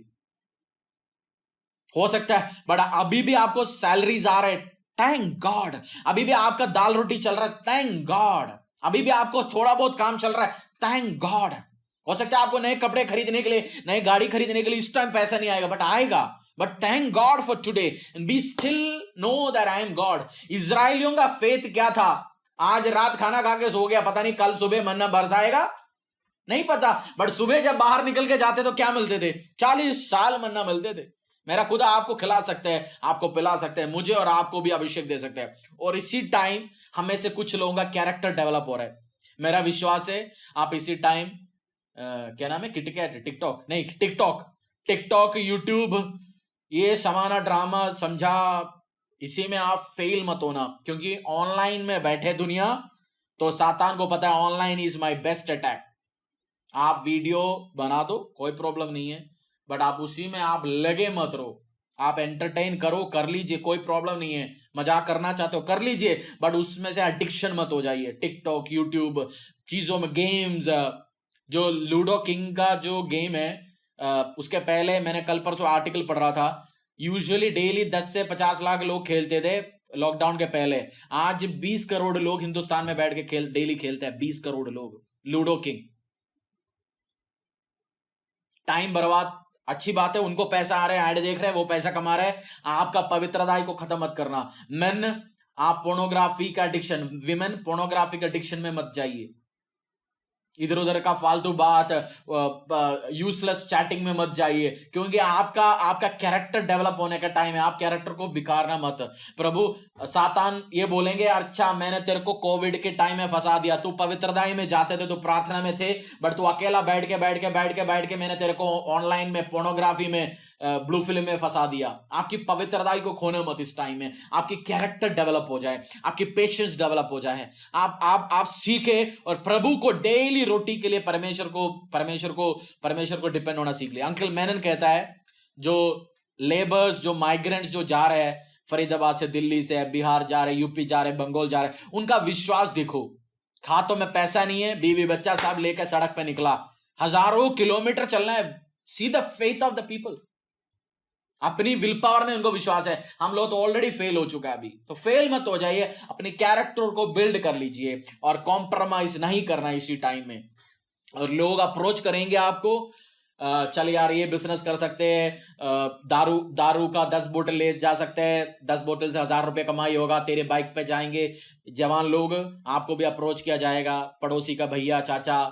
हो सकता है, बट अभी भी आपको सैलरीज आ रहे, थैंक गॉड। अभी भी आपका दाल रोटी चल रहा है, थैंक गॉड। अभी भी आपको थोड़ा बहुत काम चल रहा है, थैंक गॉड। हो सकता है आपको नए कपड़े खरीदने के लिए, नई गाड़ी खरीदने के लिए इस टाइम पैसा नहीं आएगा, बट आएगा। But thank God for today and be still know that I am God. इजराइलियों का फेथ क्या था? आज रात खाना खा के सो गया, पता नहीं कल सुबह मन्ना बरसाएगा, नहीं पता। बट सुबह जब बाहर निकल के जाते तो क्या मिलते थे? 40 साल मन्ना मिलते थे। मेरा खुदा आपको खिला सकते हैं, आपको पिला सकते हैं, मुझे और आपको भी अभिषेक दे सकते हैं। और इसी टाइम हमें से कुछ लोगों का कैरेक्टर डेवलप हो रहा है। मेरा विश्वास है आप इसी टाइम क्या नाम है, किटकैट, टिकटॉक नहीं, टिकटॉक, यूट्यूब, ये समाना ड्रामा समझा, इसी में आप फेल मत होना। क्योंकि ऑनलाइन में बैठे दुनिया, तो सातान को पता है online is my best attack. आप वीडियो बना दो, कोई प्रॉब्लम नहीं है, बट आप उसी में आप लगे मत रहो। आप एंटरटेन करो, कर लीजिए, कोई प्रॉब्लम नहीं है। मजाक करना चाहते हो कर लीजिए, बट उसमें से एडिक्शन मत हो जाइए। टिकटॉक, यूट्यूब, चीजों में गेम्स, जो लूडो किंग का जो गेम है, उसके पहले मैंने कल परसों आर्टिकल पढ़ रहा था, यूजुअली डेली 10 से 50 लाख लोग खेलते थे लॉकडाउन के पहले। आज 20 करोड़ लोग हिंदुस्तान में बैठ के डेली खेलते हैं, 20 करोड़ लोग लूडो किंग। टाइम बर्बाद, अच्छी बात है, उनको पैसा आ रहा है, ऐड देख रहे हैं, वो पैसा कमा रहे हैं। आपका पवित्रताई को खत्म मत करना। मेन, आप पोर्नोग्राफी का एडिक्शन, विमेन पोर्नोग्राफी का एडिक्शन में मत जाइए। इधर उधर का फालतू बात, यूजलेस चैटिंग में मत जाइए, क्योंकि आपका कैरेक्टर डेवलप होने का टाइम है। आप कैरेक्टर को बिगाड़ना मत। प्रभु सातान ये बोलेंगे, अच्छा मैंने तेरे को कोविड के टाइम में फंसा दिया, तू पवित्रताई में जाते थे, तू प्रार्थना में थे, बट तू अकेला बैठ के मैंने तेरे को ऑनलाइन में पोर्नोग्राफी में, ब्लू फिल्म में फंसा दिया। आपकी पवित्रताई को खोने मत इस टाइम में। आपकी कैरेक्टर डेवलप हो जाए, आपकी पेशेंस डेवलप हो जाए, आप सीखे और प्रभु को डेली रोटी के लिए परमेश्वर को डिपेंड होना सीख लिया। अंकल मैनन कहता है, जो लेबर्स, जो माइग्रेंट्स जो जा रहे हैं फरीदाबाद से, दिल्ली से, बिहार जा रहे, यूपी जा रहे, बंगाल जा रहे, उनका विश्वास देखो। खातों में पैसा नहीं है, बीवी बच्चा साहब लेकर सड़क पे निकला, हजारों किलोमीटर चलना है। See the faith of the people. अपनी विल पावर में उनको विश्वास है। हम लोग तो ऑलरेडी फेल हो चुका है अभी, तो फेल मत हो जाइए, अपने कैरेक्टर को बिल्ड कर लीजिए और कॉम्प्रोमाइज नहीं करना इसी टाइम में। और लोग अप्रोच करेंगे आपको, चल यार ये बिजनेस कर सकते हैं, दारू का 10 बोतल ले जा सकते हैं, 10 बोतल से 1000 रुपए कमाई होगा, तेरे बाइक पे जाएंगे जवान लोग, आपको भी अप्रोच किया जाएगा, पड़ोसी का भैया, चाचा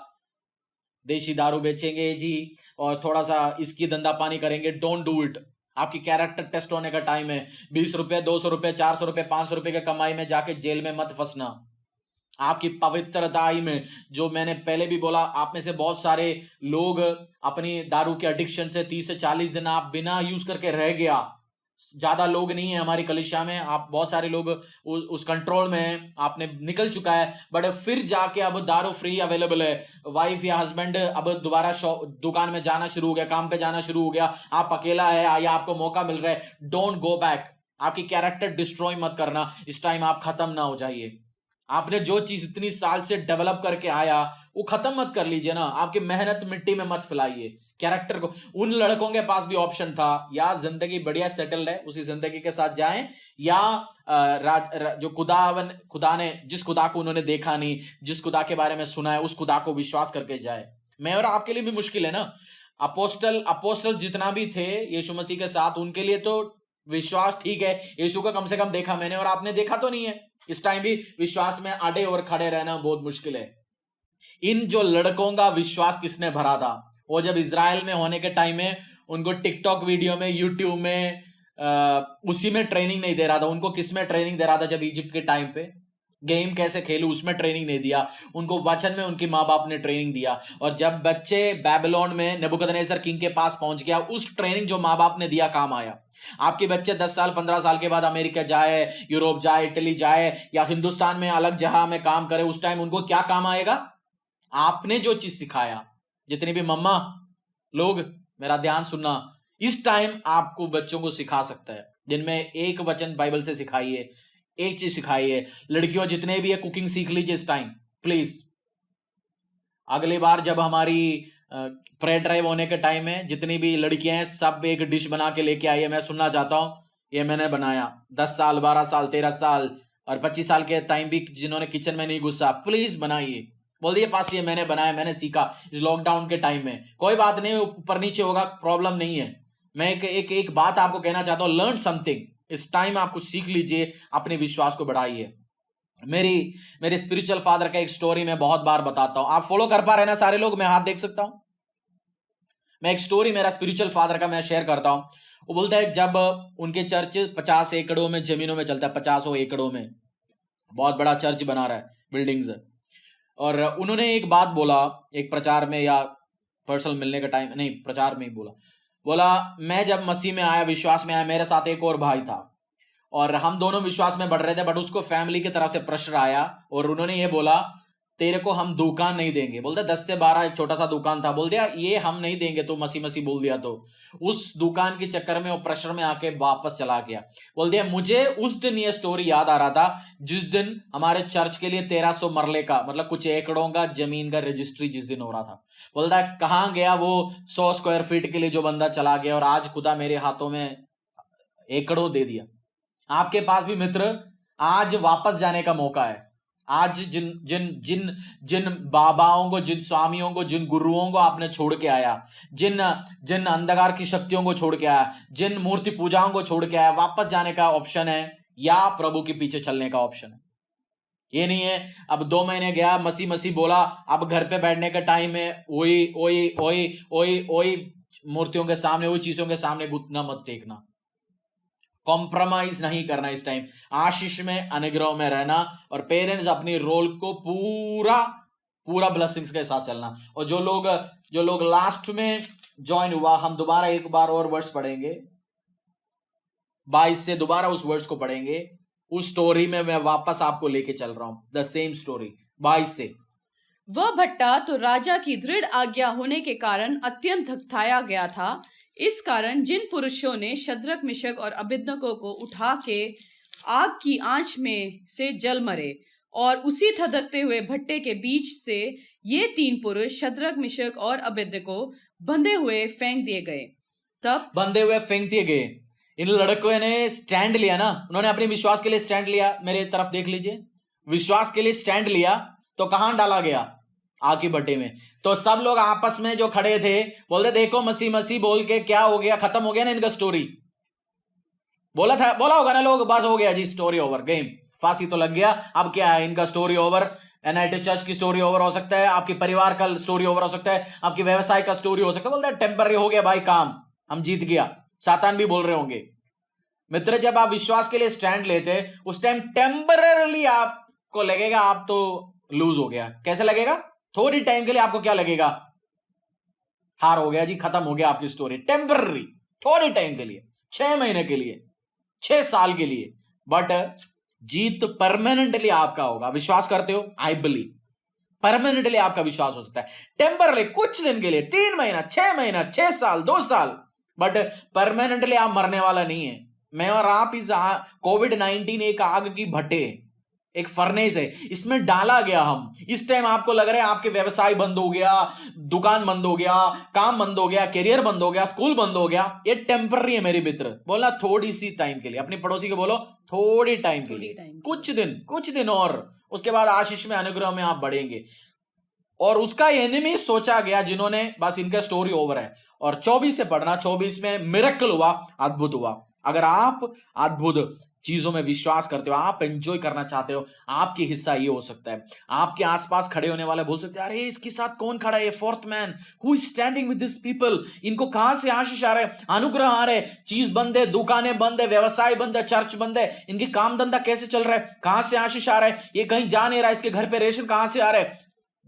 देशी दारू बेचेंगे जी, और थोड़ा सा इसकी धंधा पानी करेंगे। Don't do it. आपकी कैरेक्टर टेस्ट होने का टाइम है। 20 रुपए, 200 रुपए, 400 रुपए, 500 रुपए की कमाई में जाके जेल में मत फंसना। आपकी पवित्रताई में, जो मैंने पहले भी बोला, आप में से बहुत सारे लोग अपनी दारू के एडिक्शन से 30 से 40 दिन आप बिना यूज करके रह गया। ज्यादा लोग नहीं है हमारी कलीसिया में, आप बहुत सारे लोग उस कंट्रोल में हैं, आपने निकल चुका है, बट फिर जाके अब दारू फ्री अवेलेबल है। वाइफ या हस्बैंड अब दोबारा दुकान में जाना शुरू हो गया, काम पे जाना शुरू हो गया, आप अकेला है या आपको मौका मिल रहा है, डोंट गो बैक। आपकी कैरेक्टर डिस्ट्रॉय मत करना, इस टाइम आप खत्म ना हो जाइए। आपने जो चीज इतनी साल से डेवलप करके आया वो खत्म मत कर लीजिए ना। आपकी मेहनत मिट्टी में मत फैलाइए कैरेक्टर को। उन लड़कों के पास भी ऑप्शन था, या जिंदगी बढ़िया सेटल्ड है उसी जिंदगी के साथ जाएं, या जो खुदा ने, जिस खुदा को उन्होंने देखा नहीं, जिस खुदा के बारे में सुना है, उस खुदा को विश्वास करके जाए। मैं और आपके लिए भी मुश्किल है ना। अपोस्टल जितना भी थे यीशु मसीह के साथ, उनके लिए तो विश्वास ठीक है, यीशु का कम से कम देखा मैंने और आपने देखा तो नहीं है। इस टाइम भी विश्वास में अड़े और खड़े रहना बहुत मुश्किल है। इन जो लड़कों का विश्वास किसने भरा था? वो जब इजराइल में होने के टाइम में उनको टिकटॉक वीडियो में, यूट्यूब में, उसी में ट्रेनिंग नहीं दे रहा था। उनको किस में ट्रेनिंग दे रहा था? जब इजिप्ट के टाइम पे गेम कैसे खेलूं उसमें ट्रेनिंग नहीं दिया उनको, वचन में उनके माँ बाप ने ट्रेनिंग दिया। और जब बच्चे बैबिलोन में नेबुकदनेस्सर किंग के पास पहुंच गया, उस ट्रेनिंग जो माँ बाप ने दिया काम आया। आपके बच्चे 10 साल 15 साल के बाद अमेरिका जाए, यूरोप जाए, इटली जाए, या हिंदुस्तान में अलग जगह में काम करे, उस टाइम उनको क्या काम आएगा? आपने जो चीज सिखाया। जितनी भी मम्मा लोग मेरा ध्यान सुनना, इस टाइम आपको बच्चों को सिखा सकता है, जिनमें एक वचन बाइबल से सिखाइए, एक चीज सिखाइए। लड़कियों जितने भी है कुकिंग सीख लीजिए इस टाइम प्लीज। अगली बार जब हमारी प्रेयर ड्राइव होने के टाइम में जितनी भी लड़कियां हैं सब एक डिश बना के लेके आइए, मैं सुनना चाहता हूं। ये मैंने बनाया। 10 साल, 12 साल, 13 साल और 25 साल के टाइम भी जिन्होंने किचन में नहीं घुसा, प्लीज बनाइए। बोल दिए पास ये मैंने बनाया, मैंने सीखा इस लॉकडाउन के टाइम में। कोई बात नहीं, ऊपर नीचे होगा, प्रॉब्लम नहीं है। मैं एक बात आपको कहना चाहता हूं, लर्न समथिंग। इस टाइम आप कुछ सीख लीजिए, अपने विश्वास को बढ़ाइए। मेरे स्पिरिचुअल फादर का एक स्टोरी मैं बहुत बार बताता हूं। आप फॉलो कर पा रहे हैं ना सारे लोग? मैं हाथ देख सकता हूं? मैं एक स्टोरी मेरा स्पिरिचुअल फादर का मैं शेयर करता हूं। वो बोलता है जब उनके चर्च 50 एकड़ों में जमीनों में चलता है, 50 एकड़ों में बहुत बड़ा चर्च बना रहा है, बिल्डिंग्स है। और उन्होंने एक बात बोला, एक प्रचार में या पर्सनल मिलने का टाइम नहीं, प्रचार में ही बोला मैं जब मसीह में आया, विश्वास में आया, मेरे साथ एक और भाई था और हम दोनों विश्वास में बढ़ रहे थे, बट उसको फैमिली की तरफ से प्रेशर आया और उन्होंने ये बोला तेरे को हम दुकान नहीं देंगे। बोलते 10 से 12 एक छोटा सा दुकान था, बोल दिया ये हम नहीं देंगे, तो मसीह बोल दिया। तो उस दुकान के चक्कर में वो प्रेशर में आके वापस चला गया। बोल दिया मुझे उस दिन ये स्टोरी याद आ रहा था जिस दिन हमारे चर्च के लिए 1300 मरले का, मतलब कुछ एकड़ों का जमीन का रजिस्ट्री जिस दिन हो रहा था। बोलता है कहां गया वो 100 स्क्वायर फीट के लिए जो बंदा चला गया, और आज खुदा मेरे हाथों में एकड़ों दे दिया। आपके पास भी मित्र आज वापस जाने का मौका है। आज जिन जिन जिन जिन बाबाओं को, जिन स्वामियों को, जिन गुरुओं को आपने छोड़ के आया, जिन जिन अंधकार की शक्तियों को छोड़ के आया, जिन मूर्ति पूजाओं को छोड़ के आया, वापस जाने का ऑप्शन है या प्रभु के पीछे चलने का ऑप्शन है। ये नहीं है अब 2 महीने गया, मसीह बोला, अब घर पे बैठने का टाइम है, ओई मूर्तियों के सामने, वही चीजों के सामने घुटना मत टेकना। कॉम्प्रोमाइज नहीं करना इस टाइम, आशीष में, अनुग्रह में रहना, और पेरेंट्स अपनी रोल को पूरा ब्लेसिंग्स के साथ चलना। और जो लोग लास्ट में ज्वाइन हुआ, हम दोबारा एक बार और वर्ष पढ़ेंगे, 22 से दोबारा उस वर्ष को पढ़ेंगे। उस स्टोरी में मैं वापस आपको लेके चल रहा हूं, द सेम स्टोरी 22 से। वह भट्टा तो राजा की दृढ़ आज्ञा होने के कारण अत्यंत थकाया गया था। इस कारण जिन पुरुषों ने शद्रक, मिशक और अबेदनगो को उठा के आग की आंच में से जल मरे, और उसी धधकते हुए भट्टे के बीच से ये 3 पुरुष शद्रक, मिशक और अबेदनगो बंधे हुए फेंक दिए गए। तब बंधे हुए फेंक दिए गए। इन लड़कों ने स्टैंड लिया ना, उन्होंने अपने विश्वास के लिए स्टैंड लिया। मेरे तरफ देख लीजिए, विश्वास के लिए स्टैंड लिया तो कहां डाला गया? आग की भट्टे में। तो सब लोग आपस में जो खड़े थे बोलते देखो मसीह बोल के क्या हो गया, खत्म हो गया ना इनका स्टोरी। बोला होगा ना लोग, बस हो गया जी, स्टोरी ओवर, गेम, फांसी तो लग गया, अब क्या है इनका स्टोरी ओवर। एनआईटी चर्च की स्टोरी ओवर हो सकता है, आपके परिवार का स्टोरी ओवर हो सकता है, आपकी व्यवसाय का स्टोरी हो सकता है। बोलते हैं टेम्पररी हो गया भाई काम, हम जीत गया। सातान भी बोल रहे होंगे। मित्र जब आप विश्वास के लिए स्टैंड लेते उस टाइम टेम्पररी आपको लगेगा आप तो लूज हो गया। कैसे लगेगा? थोड़ी टाइम के लिए आपको क्या लगेगा? हार हो गया जी, खत्म हो गया आपकी स्टोरी। टेम्पररी, थोड़ी टाइम के लिए, 6 महीने के लिए, 6 साल के लिए, बट जीत परमानेंटली आपका होगा। विश्वास करते हो? आई बिलीव परमानेंटली आपका विश्वास हो सकता है। टेम्पररी कुछ दिन के लिए, 3 महीना, 6 महीना, 6 साल, 2 साल, बट परमानेंटली आप मरने वाला नहीं है। मैं और आप इस कोविड-19 एक आग की भट्टे, एक फर्नेस है, इसमें डाला गया हम। इस टाइम आपको लग रहा है आपके व्यवसाय बंद हो गया, दुकान बंद हो गया, काम बंद हो गया, करियर बंद हो गया, स्कूल बंद हो गया। ये टेम्पररी है मेरे मित्र। बोलना थोड़ी सी टाइम के लिए, अपने पड़ोसी को बोलो थोड़ी टाइम के लिए, कुछ दिन और उसके बाद आशीष में, अनुग्रह में आप बढ़ेंगे। और उसका एनिमी सोचा गया जिन्होंने, बस इनका स्टोरी ओवर है। और 24 से पढ़ना, 24 में मिरेकल हुआ, अद्भुत हुआ। अगर आप अद्भुत चीजों में विश्वास करते हो, आप एंजॉय करना चाहते हो, आपकी हिस्सा ये हो सकता है। आपके आसपास खड़े होने वाले बोल सकते हैं अरे इसके साथ कौन खड़ा है, fourth man, who is standing with this people, इनको कहां से आशीष आ रहा है, अनुग्रह आ रहे, चीज बंद है, दुकानें बंद है, व्यवसाय बंद है, चर्च बंद है, इनकी काम धंधा कैसे चल रहा है, कहां से आशीष आ रहा है, ये कहीं जा नहीं रहा है, इसके घर पे रेशन कहां से आ रहा है।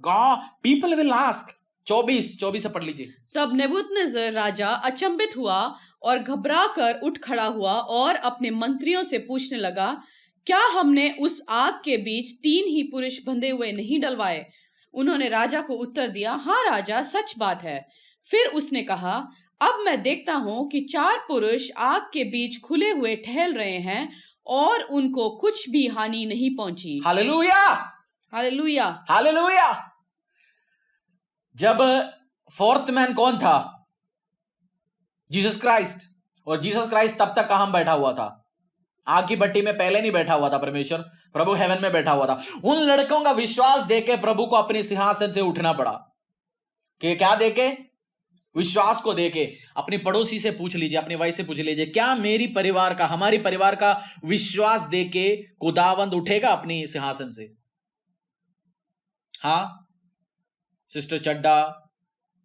God, people will ask। 24 से पढ़ लीजिए। तब नेबूकदनेस्सर राजा अचंभित हुआ और घबरा कर उठ खड़ा हुआ और अपने मंत्रियों से पूछने लगा, क्या हमने उस आग के बीच 3 ही पुरुष बंधे हुए नहीं डलवाए? उन्होंने राजा को उत्तर दिया, हाँ राजा, सच बात है। फिर उसने कहा, अब मैं देखता हूं कि 4 पुरुष आग के बीच खुले हुए टहल रहे हैं और उनको कुछ भी हानि नहीं पहुंची। Hallelujah, hallelujah, hallelujah. जब फोर्थ मैन कौन था? Jesus Christ. और जीसस क्राइस्ट तब तक कहां बैठा हुआ था? आग की भट्टी में पहले नहीं बैठा हुआ था परमेश्वर, प्रभु हेवन में बैठा हुआ था। उन लड़कों का विश्वास देके प्रभु को अपने सिंहासन से उठना पड़ा। कि क्या देके? विश्वास को देके। अपनी पड़ोसी से पूछ लीजिए, अपनी वाइफ से पूछ लीजिए, क्या मेरी परिवार का, हमारी परिवार का विश्वास देके खुदावंद उठेगा अपनी सिंहासन से? हाँ, sister Chadda,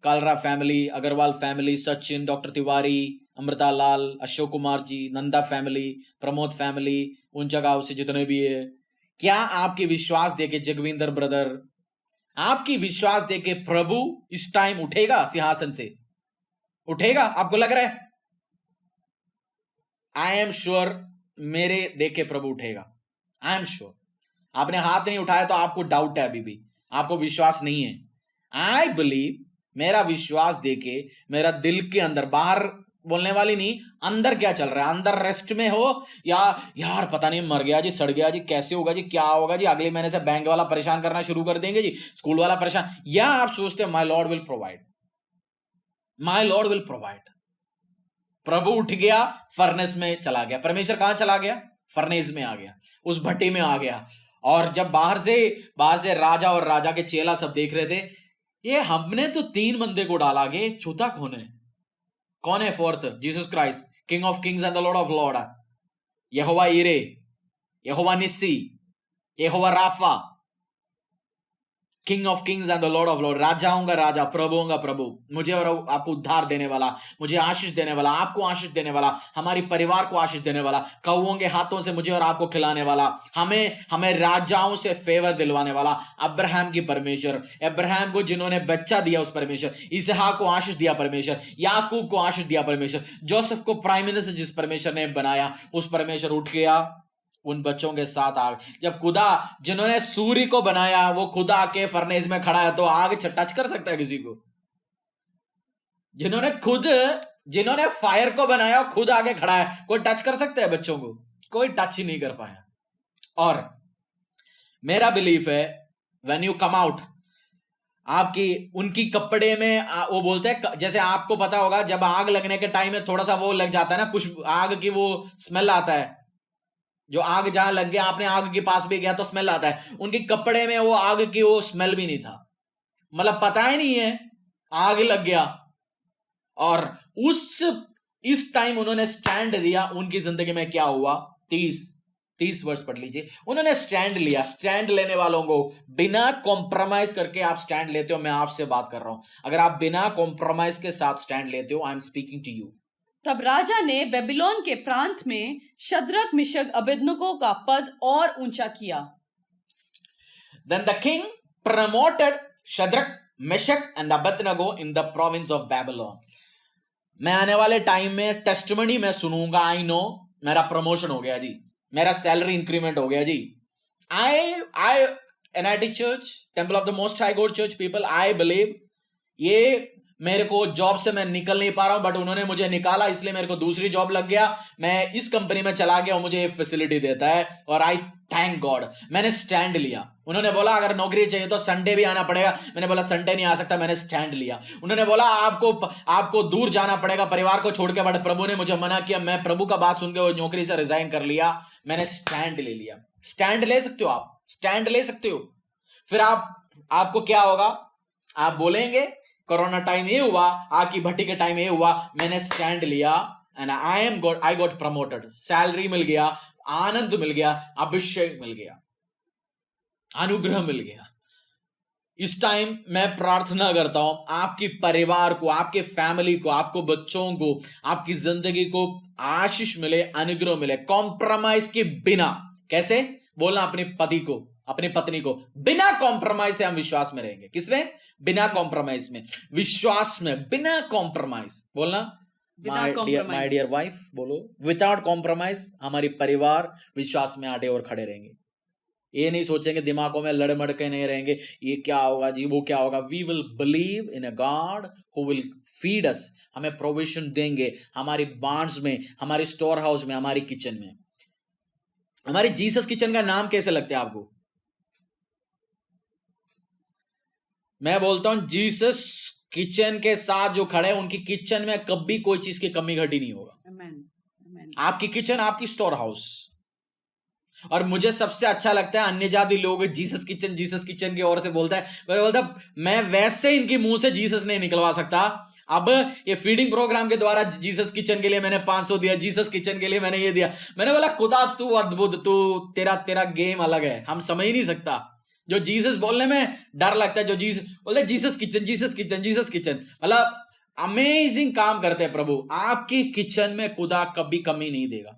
Kalra family, Agarwal family, Sachin, doctor Tiwari, Amrita Lal, Ashok Kumar ji, Nanda family, Pramod family, उन जगहों से जितने भी है, क्या आपके विश्वास देके जगविंदर ब्रदर, आपकी विश्वास देके प्रभु इस टाइम उठेगा सिंहासन से? उठेगा? आपको लग रहा है? आई एम श्योर मेरे देखे प्रभु उठेगा। I am sure. आपने हाथ नहीं उठाया तो आपको डाउट है, अभी भी आपको विश्वास नहीं है। आई बिलीव, मेरा विश्वास देके मेरा दिल के अंदर, बाहर बोलने वाली नहीं, अंदर क्या चल रहा है, अंदर रेस्ट में हो या यार पता नहीं मर गया जी, सड़ गया जी, कैसे होगा जी, क्या होगा जी, अगले महीने से बैंक वाला परेशान करना शुरू कर देंगे जी, स्कूल वाला परेशान, या आप सोचते my Lord will provide, my Lord will provide. प्रभु उठ गया, फर्नेस में चला गया। परमेश्वर कहां चला गया? फर्नेस में आ गया, उस भट्टी में आ गया। और जब बाहर से राजा और राजा के चेला सब देख रहे थे, ये हमने तो 3 बंदे को डाला, गे चौथा कौन है? कौन है fourth? Jesus Christ, king of kings and the Lord of Lord, यहोवा ईरे, यहोवा निस्सी, यहोवा राफा, king of kings and the Lord of Lord, राजाओं का राजा, प्रभुओं का प्रभु, मुझे और आपको उद्धार देने वाला, मुझे आशीष देने वाला, आपको आशीष देने वाला, हमारी परिवार को आशीष देने वाला, कौओं के हाथों से मुझे और आपको खिलाने वाला, हमें राजाओं से फेवर दिलवाने वाला, अब्राहम की परमेश्वर, अब्राहम को जिन्होंने बच्चा दिया उस परमेश्वर, इसहाक को आशीष दिया परमेश्वर, याकूब को आशीष दिया परमेश्वर, जोसेफ को प्राइम मिनिस्टर जिस परमेश्वर ने बनाया, उस परमेश्वर उठ गया उन बच्चों के साथ आग। जब खुदा, जिन्होंने सूर्य को बनाया, वो खुदा के फर्नेस में खड़ा है, तो आग टच कर सकता है किसी को? जिन्होंने फायर को बनाया, खुद आगे खड़ा है, कोई टच कर सकता है बच्चों को? कोई टच ही नहीं कर पाया। और मेरा बिलीफ है, व्हेन यू कम आउट, आपकी उनकी कपड़े में वो बोलते हैं, जैसे आपको पता होगा जब आग लगने के टाइम में थोड़ा सा वो लग जाता है ना, कुछ आग की वो स्मेल आता है, जो आग जहां लग गया, आपने आग के पास भी गया तो स्मेल आता है, उनके कपड़े में वो आग की वो स्मेल भी नहीं था, मतलब पता ही नहीं है आग लग गया। और इस टाइम उन्होंने स्टैंड दिया। उनकी जिंदगी में क्या हुआ? 30 वर्ष पढ़ लीजिए। उन्होंने स्टैंड लिया। स्टैंड लेने वालों को बिना कॉम्प्रोमाइज करके आप स्टैंड लेते हो, मैं आपसे बात कर रहा हूं, अगर आप बिना कॉम्प्रोमाइज के साथ स्टैंड लेते हो, I am speaking to you. तब राजा ने बेबीलोन के प्रांत में शद्रक, मिशक, अबेदनगो का पद और ऊंचा किया। Then the king promoted Shadrach, Meshach and Abednego in the province of Babylon. मैं आने वाले टाइम में टेस्टिमनी में सुनूंगा, आई नो मेरा प्रमोशन हो गया जी, मेरा सैलरी इंक्रीमेंट हो गया जी। I NIT church, temple of the most high God church people, I believe ये मेरे को जॉब से मैं निकल नहीं पा रहा हूं, बट उन्होंने मुझे निकाला, इसलिए मेरे को दूसरी जॉब लग गया, मैं इस कंपनी में चला गया और मुझे ये फैसिलिटी देता है, और आई थैंक गॉड। मैंने स्टैंड लिया। उन्होंने बोला अगर नौकरी चाहिए तो संडे भी आना पड़ेगा, मैंने बोला संडे नहीं आ सकता, मैंने स्टैंड लिया। उन्होंने बोला आपको दूर जाना पड़ेगा परिवार को छोड़ के, बट प्रभु ने मुझे मना किया, मैं प्रभु का बात सुन के वो नौकरी से रिजाइन कर लिया, मैंने स्टैंड ले लिया। स्टैंड ले सकते हो आप, स्टैंड ले सकते हो। फिर आपको क्या होगा? आप बोलेंगे कोरोना टाइम ये हुआ, आग की भट्टी के टाइम ये हुआ, मैंने स्टैंड लिया and I got promoted, salary मिल गया, आनंद मिल गया, अभिषेक मिल गया, अनुग्रह मिल गया। इस टाइम मैं प्रार्थना करता हूं आपकी परिवार को, आपके फैमिली को, आपको बच्चों को, आपकी जिंदगी को आशीष मिले, अनुग्रह मिले, कॉम्प्रोमाइज के बिना। कैसे बोलना? अपने पति को, अपनी पत्नी को, बिना कॉम्प्रोमाइज से हम विश्वास में रहेंगे। किसमें? बिना कॉम्प्रोमाइज में, विश्वास में, बिना कॉम्प्रोमाइज। बोलना माय डियर वाइफ, बोलो विदाउट कॉम्प्रोमाइज हमारी परिवार विश्वास में आटे और खड़े रहेंगे। ये नहीं सोचेंगे, दिमागों में लड़ मड़ के नहीं रहेंगे, ये क्या होगा जी, वो क्या होगा। We will believe in a God who will feed us, हमें प्रोविजन देंगे हमारी बार्न्स में, हमारे स्टोर हाउस में, हमारी किचन में। हमारी जीसस किचन का नाम कैसे लगता है आपको? मैं बोलता हूं जीसस किचन के साथ जो खड़े हैं, उनकी किचन में कभी कोई चीज की कमी घटी नहीं होगा। Amen. आपकी किचन आपकी स्टोर हाउस। और मुझे सबसे अच्छा लगता है अन्य जाति लोग जीसस किचन की ओर से बोलता है, मैं वैसे इनके मुंह से जीसस नहीं निकलवा सकता। अब ये फीडिंग प्रोग्राम के द्वारा जीसस किचन के लिए मैंने 500 दिया, जीसस किचन के लिए मैंने ये दिया। मैंने बोला खुदा तू अद्भुत, तू तेरा गेम अलग है, हम समझ ही नहीं सकता। जो जीसस बोलने में डर लगता है, जो जीसस बोले जीसस किचन, मतलब अमेजिंग काम करते हैं प्रभु। आपकी किचन में खुदा कभी कमी नहीं देगा।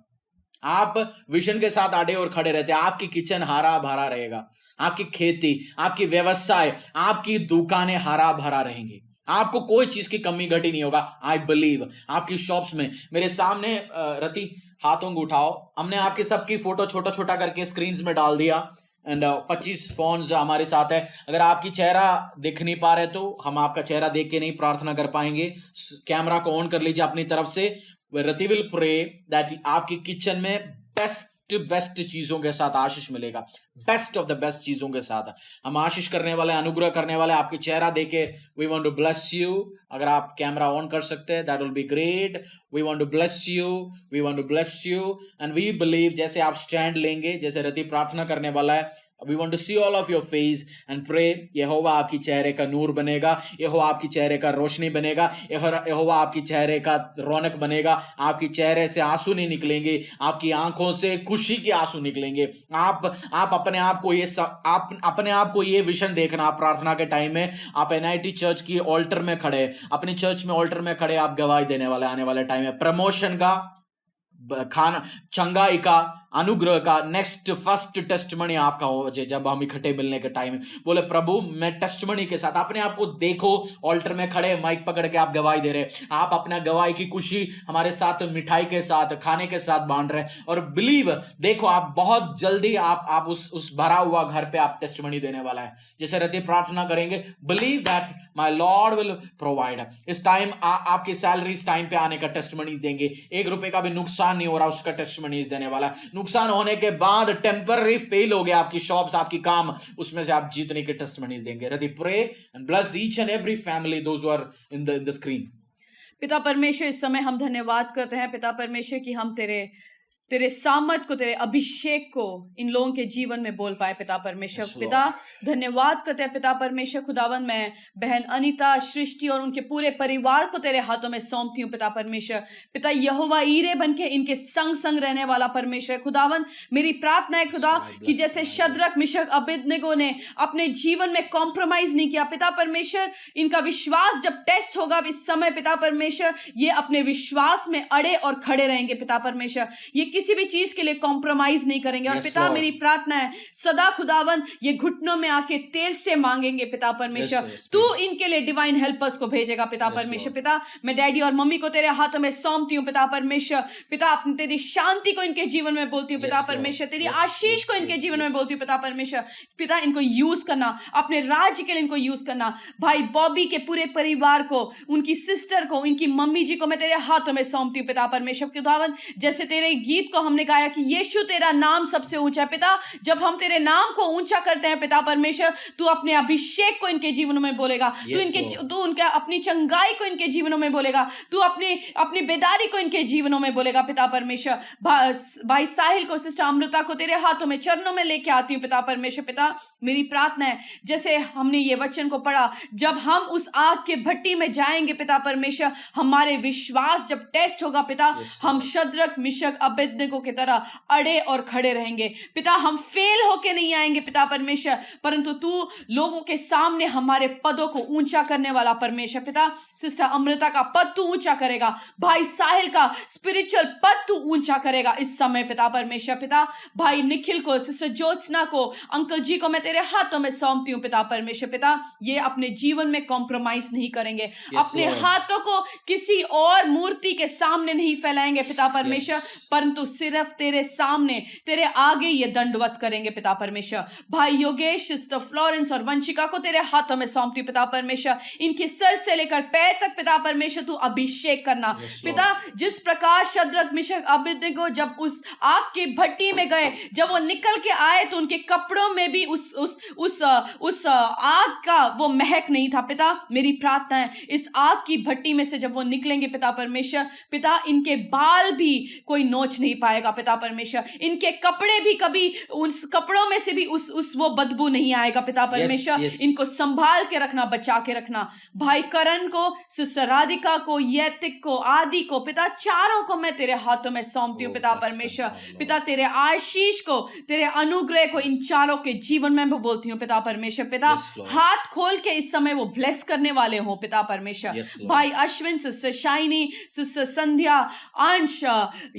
आप विजन के साथ आड़े और खड़े रहते हैं, आपकी किचन हरा भरा रहेगा, आपकी खेती, आपकी व्यवसाय, आपकी दुकानें हरा भरा रहेंगी, आपको कोई चीज की कमी घटी नहीं होगा। आई बिलीव आपकी शॉप्स में, मेरे सामने रति हाथों को उठाओ, हमने आपके सबकी फोटो छोटा छोटा करके स्क्रीन में डाल दिया। एंड 25 फोन हमारे साथ है। अगर आपकी चेहरा दिख नहीं पा रहे तो हम आपका चेहरा देख के नहीं प्रार्थना कर पाएंगे। कैमरा को ऑन कर लीजिए अपनी तरफ से। रति विल प्रे दैट आपकी किचन में बेस्ट चीजों के साथ आशीष मिलेगा, बेस्ट ऑफ द बेस्ट चीजों के साथ हम आशीष करने वाले, अनुग्रह करने वाले। आपके चेहरा देके we want to bless you. अगर आप कैमरा ऑन कर सकते हैं that will be great. We want to bless you, we want to bless you and we believe जैसे आप स्टैंड लेंगे, जैसे रति प्रार्थना करने वाला है, we want to see all of your face and pray। यहोवा आपकी चेहरे का नूर बनेगा, यहोवा आपकी चेहरे का रोशनी बनेगा, यहोवा आपकी चेहरे का रौनक बनेगा। आपकी चेहरे से आंसू नहीं निकलेंगे, आपकी आंखों से खुशी के आंसू निकलेंगे। आप अपने आप को ये विजन देखना। आप प्रार्थना के टाइम में आप NIT चर्च की ऑल्टर में खड़े, अपनी चर्च में ऑल्टर में खड़े, आप गवाही देने वाले आने वाले टाइम में प्रमोशन का, खाना, चंगाई का, अनुग्रह का, नेक्स्ट फर्स्ट टेस्टमनी आपका हो। जब हम इकट्ठे मिलने के टाइम बोले प्रभु मैं टेस्टमनी के साथ, अपने आप को देखो ऑल्टर में खड़े, माइक पकड़ के आप गवाही दे रहे, आप अपना गवाही की खुशी हमारे साथ मिठाई के साथ, खाने के साथ बांट रहे। और बिलीव देखो आप बहुत जल्दी आप उस भरा हुआ घर पे आप टेस्टमनी देने वाला है। जैसे रति प्रार्थना करेंगे, believe that my Lord will provide. इस टाइम आपकी सैलरी इस टाइम पे आने का टेस्टमनीज देंगे, 1 रुपए का भी नुकसान नहीं हो रहा, उसका टेस्टमनीज देने वाला है। नुकसान होने के बाद टेम्पररी फेल हो गया आपकी शॉप्स, आपकी काम, उसमें से आप जीतने के टेस्टमनीज देंगे। रति pray and bless each and every family those who are in the screen. पिता परमेश्वर, इस समय हम धन्यवाद करते हैं पिता परमेश्वर कि हम तेरे सामर्थ को, तेरे अभिषेक को इन लोगों के जीवन में बोल पाए पिता परमेश्वर। Yes, पिता धन्यवाद करते हैं पिता परमेश्वर। खुदावन मैं बहन अनीता, सृष्टि और उनके पूरे परिवार को तेरे हाथों में सौंपती हूँ पिता परमेश्वर। पिता यहोवा ईरे बन के इनके संग संग रहने वाला परमेश्वर। खुदावन मेरी प्रार्थना है खुदा कि जैसे शद्रक, मिशक, अबेदनगो ने अपने जीवन में कॉम्प्रोमाइज नहीं किया पिता परमेश्वर, इनका विश्वास जब टेस्ट होगा इस समय पिता परमेश्वर, ये अपने विश्वास में अड़े और खड़े रहेंगे पिता परमेश्वर, ये किसी भी चीज के लिए कॉम्प्रोमाइज नहीं करेंगे। और Yes, पिता Lord. मेरी प्रार्थना है सदा खुदावन ये घुटनों में आके तेरे से मांगेंगे पिता परमेश्वर। Yes, तू इनके लिए डिवाइन हेल्पर्स को भेजेगा पिता Yes, परमेश्वर। Lord. पिता मैं डैडी और मम्मी को तेरे हाथों में सौंपती हूँ पिता परमेश्वर। पिता अपनी तेरी शांति को इनके जीवन में बोलती हूँ पिता Yes, Lord. परमेश्वर, तेरी Yes, आशीष yes, को इनके yes, जीवन में yes. बोलती हूँ पिता परमेश्वर। पिता इनको यूज करना, अपने राज्य के लिए इनको यूज करना। भाई बॉबी के पूरे परिवार को, उनकी सिस्टर को, इनकी मम्मी जी को मैं तेरे हाथों में सौंपती हूँ पिता परमेश्वर। खुदावन जैसे तेरे गीत को हमने गाया कि यीशु तेरा नाम सबसे ऊंचा है पिता, जब हम तेरे नाम को ऊंचा करते हैं पिता परमेश्वर, तू अपने अभिषेक को इनके जीवनों में बोलेगा, तू उनका अपनी चंगाई को इनके जीवनों में बोलेगा, तू अपनी बेदारी को इनके जीवनों में बोलेगा पिता परमेश्वर। भाई साहिल को, सिस्टर अमृता को तेरे हाथों में, चरणों में लेके आती हूँ पिता परमेश्वर। पिता मेरी प्रार्थना है जैसे हमने ये वचन को पढ़ा, जब हम उस आग के भट्टी में जाएंगे पिता परमेश्वर, हमारे विश्वास जब टेस्ट होगा पिता, हम शद्रक, मिशक, अबेदनगो की तरह अड़े और खड़े रहेंगे पिता। हम फेल होके नहीं आएंगे पिता परमेश्वर, परंतु तू लोगों के सामने हमारे पदों को ऊंचा करने वाला परमेश्वर। पिता सिस्टर अमृता का पद तू ऊंचा करेगा, भाई साहिल का स्पिरिचुअल पद तू ऊंचा करेगा इस समय पिता परमेश्वर। पिता भाई निखिल को, सिस्टर ज्योत्सना को, अंकल जी को मैं तेरे हाथों में सौंपती हूँ पिता परमेश्वर। पिता ये अपने जीवन में कॉम्प्रोमाइज नहीं करेंगे, अपने हाथों को किसी और मूर्ति के सामने नहीं फैलाएंगे पिता परमेश्वर, परंतु परंतु सिर्फ तेरे सामने, तेरे आगे ये दंडवत करेंगे पिता परमेश्वर। भाई योगेश, सिस्टर फ्लोरेंस और वंशिका को तेरे हाथों में सौंपती हूँ पिता परमेश्वर। इनके सर से लेकर पैर तक पिता परमेश्वर तू अभिषेक करना। पिता, जिस प्रकार शद्रक, मिशक, अबेदनगो जब उस आग की भट्टी में गए, जब वो निकल के आए तो उनके कपड़ों में भी उस आग का वो महक नहीं था। पिता, मेरी प्रार्थना है इस आग की भट्टी में से जब वो निकलेंगे पिता परमेश्वर, पिता इनके बाल भी कोई नोच नहीं पाएगा पिता परमेश्वर। इनके कपड़े भी कभी, उस कपड़ों में से भी उस वो बदबू नहीं आएगा पिता परमेश्वर। इनको संभाल के रखना, बचा के रखना। भाई करण को, सिस्टर राधिका को, यतिक को, आदि को, पिता चारों को मैं तेरे हाथों में सौंपती हूँ पिता परमेश्वर। पिता तेरे आशीष को, तेरे अनुग्रह को इन चारों के जीवन में बोलती हूँ पिता परमेश्वर। पिता हाथ खोल के इस समय वो ब्लेस करने वाले हो पिता परमेश्वर। भाई अश्विन, सिस्टर शाइनी, सिस्टर संध्या, अंश,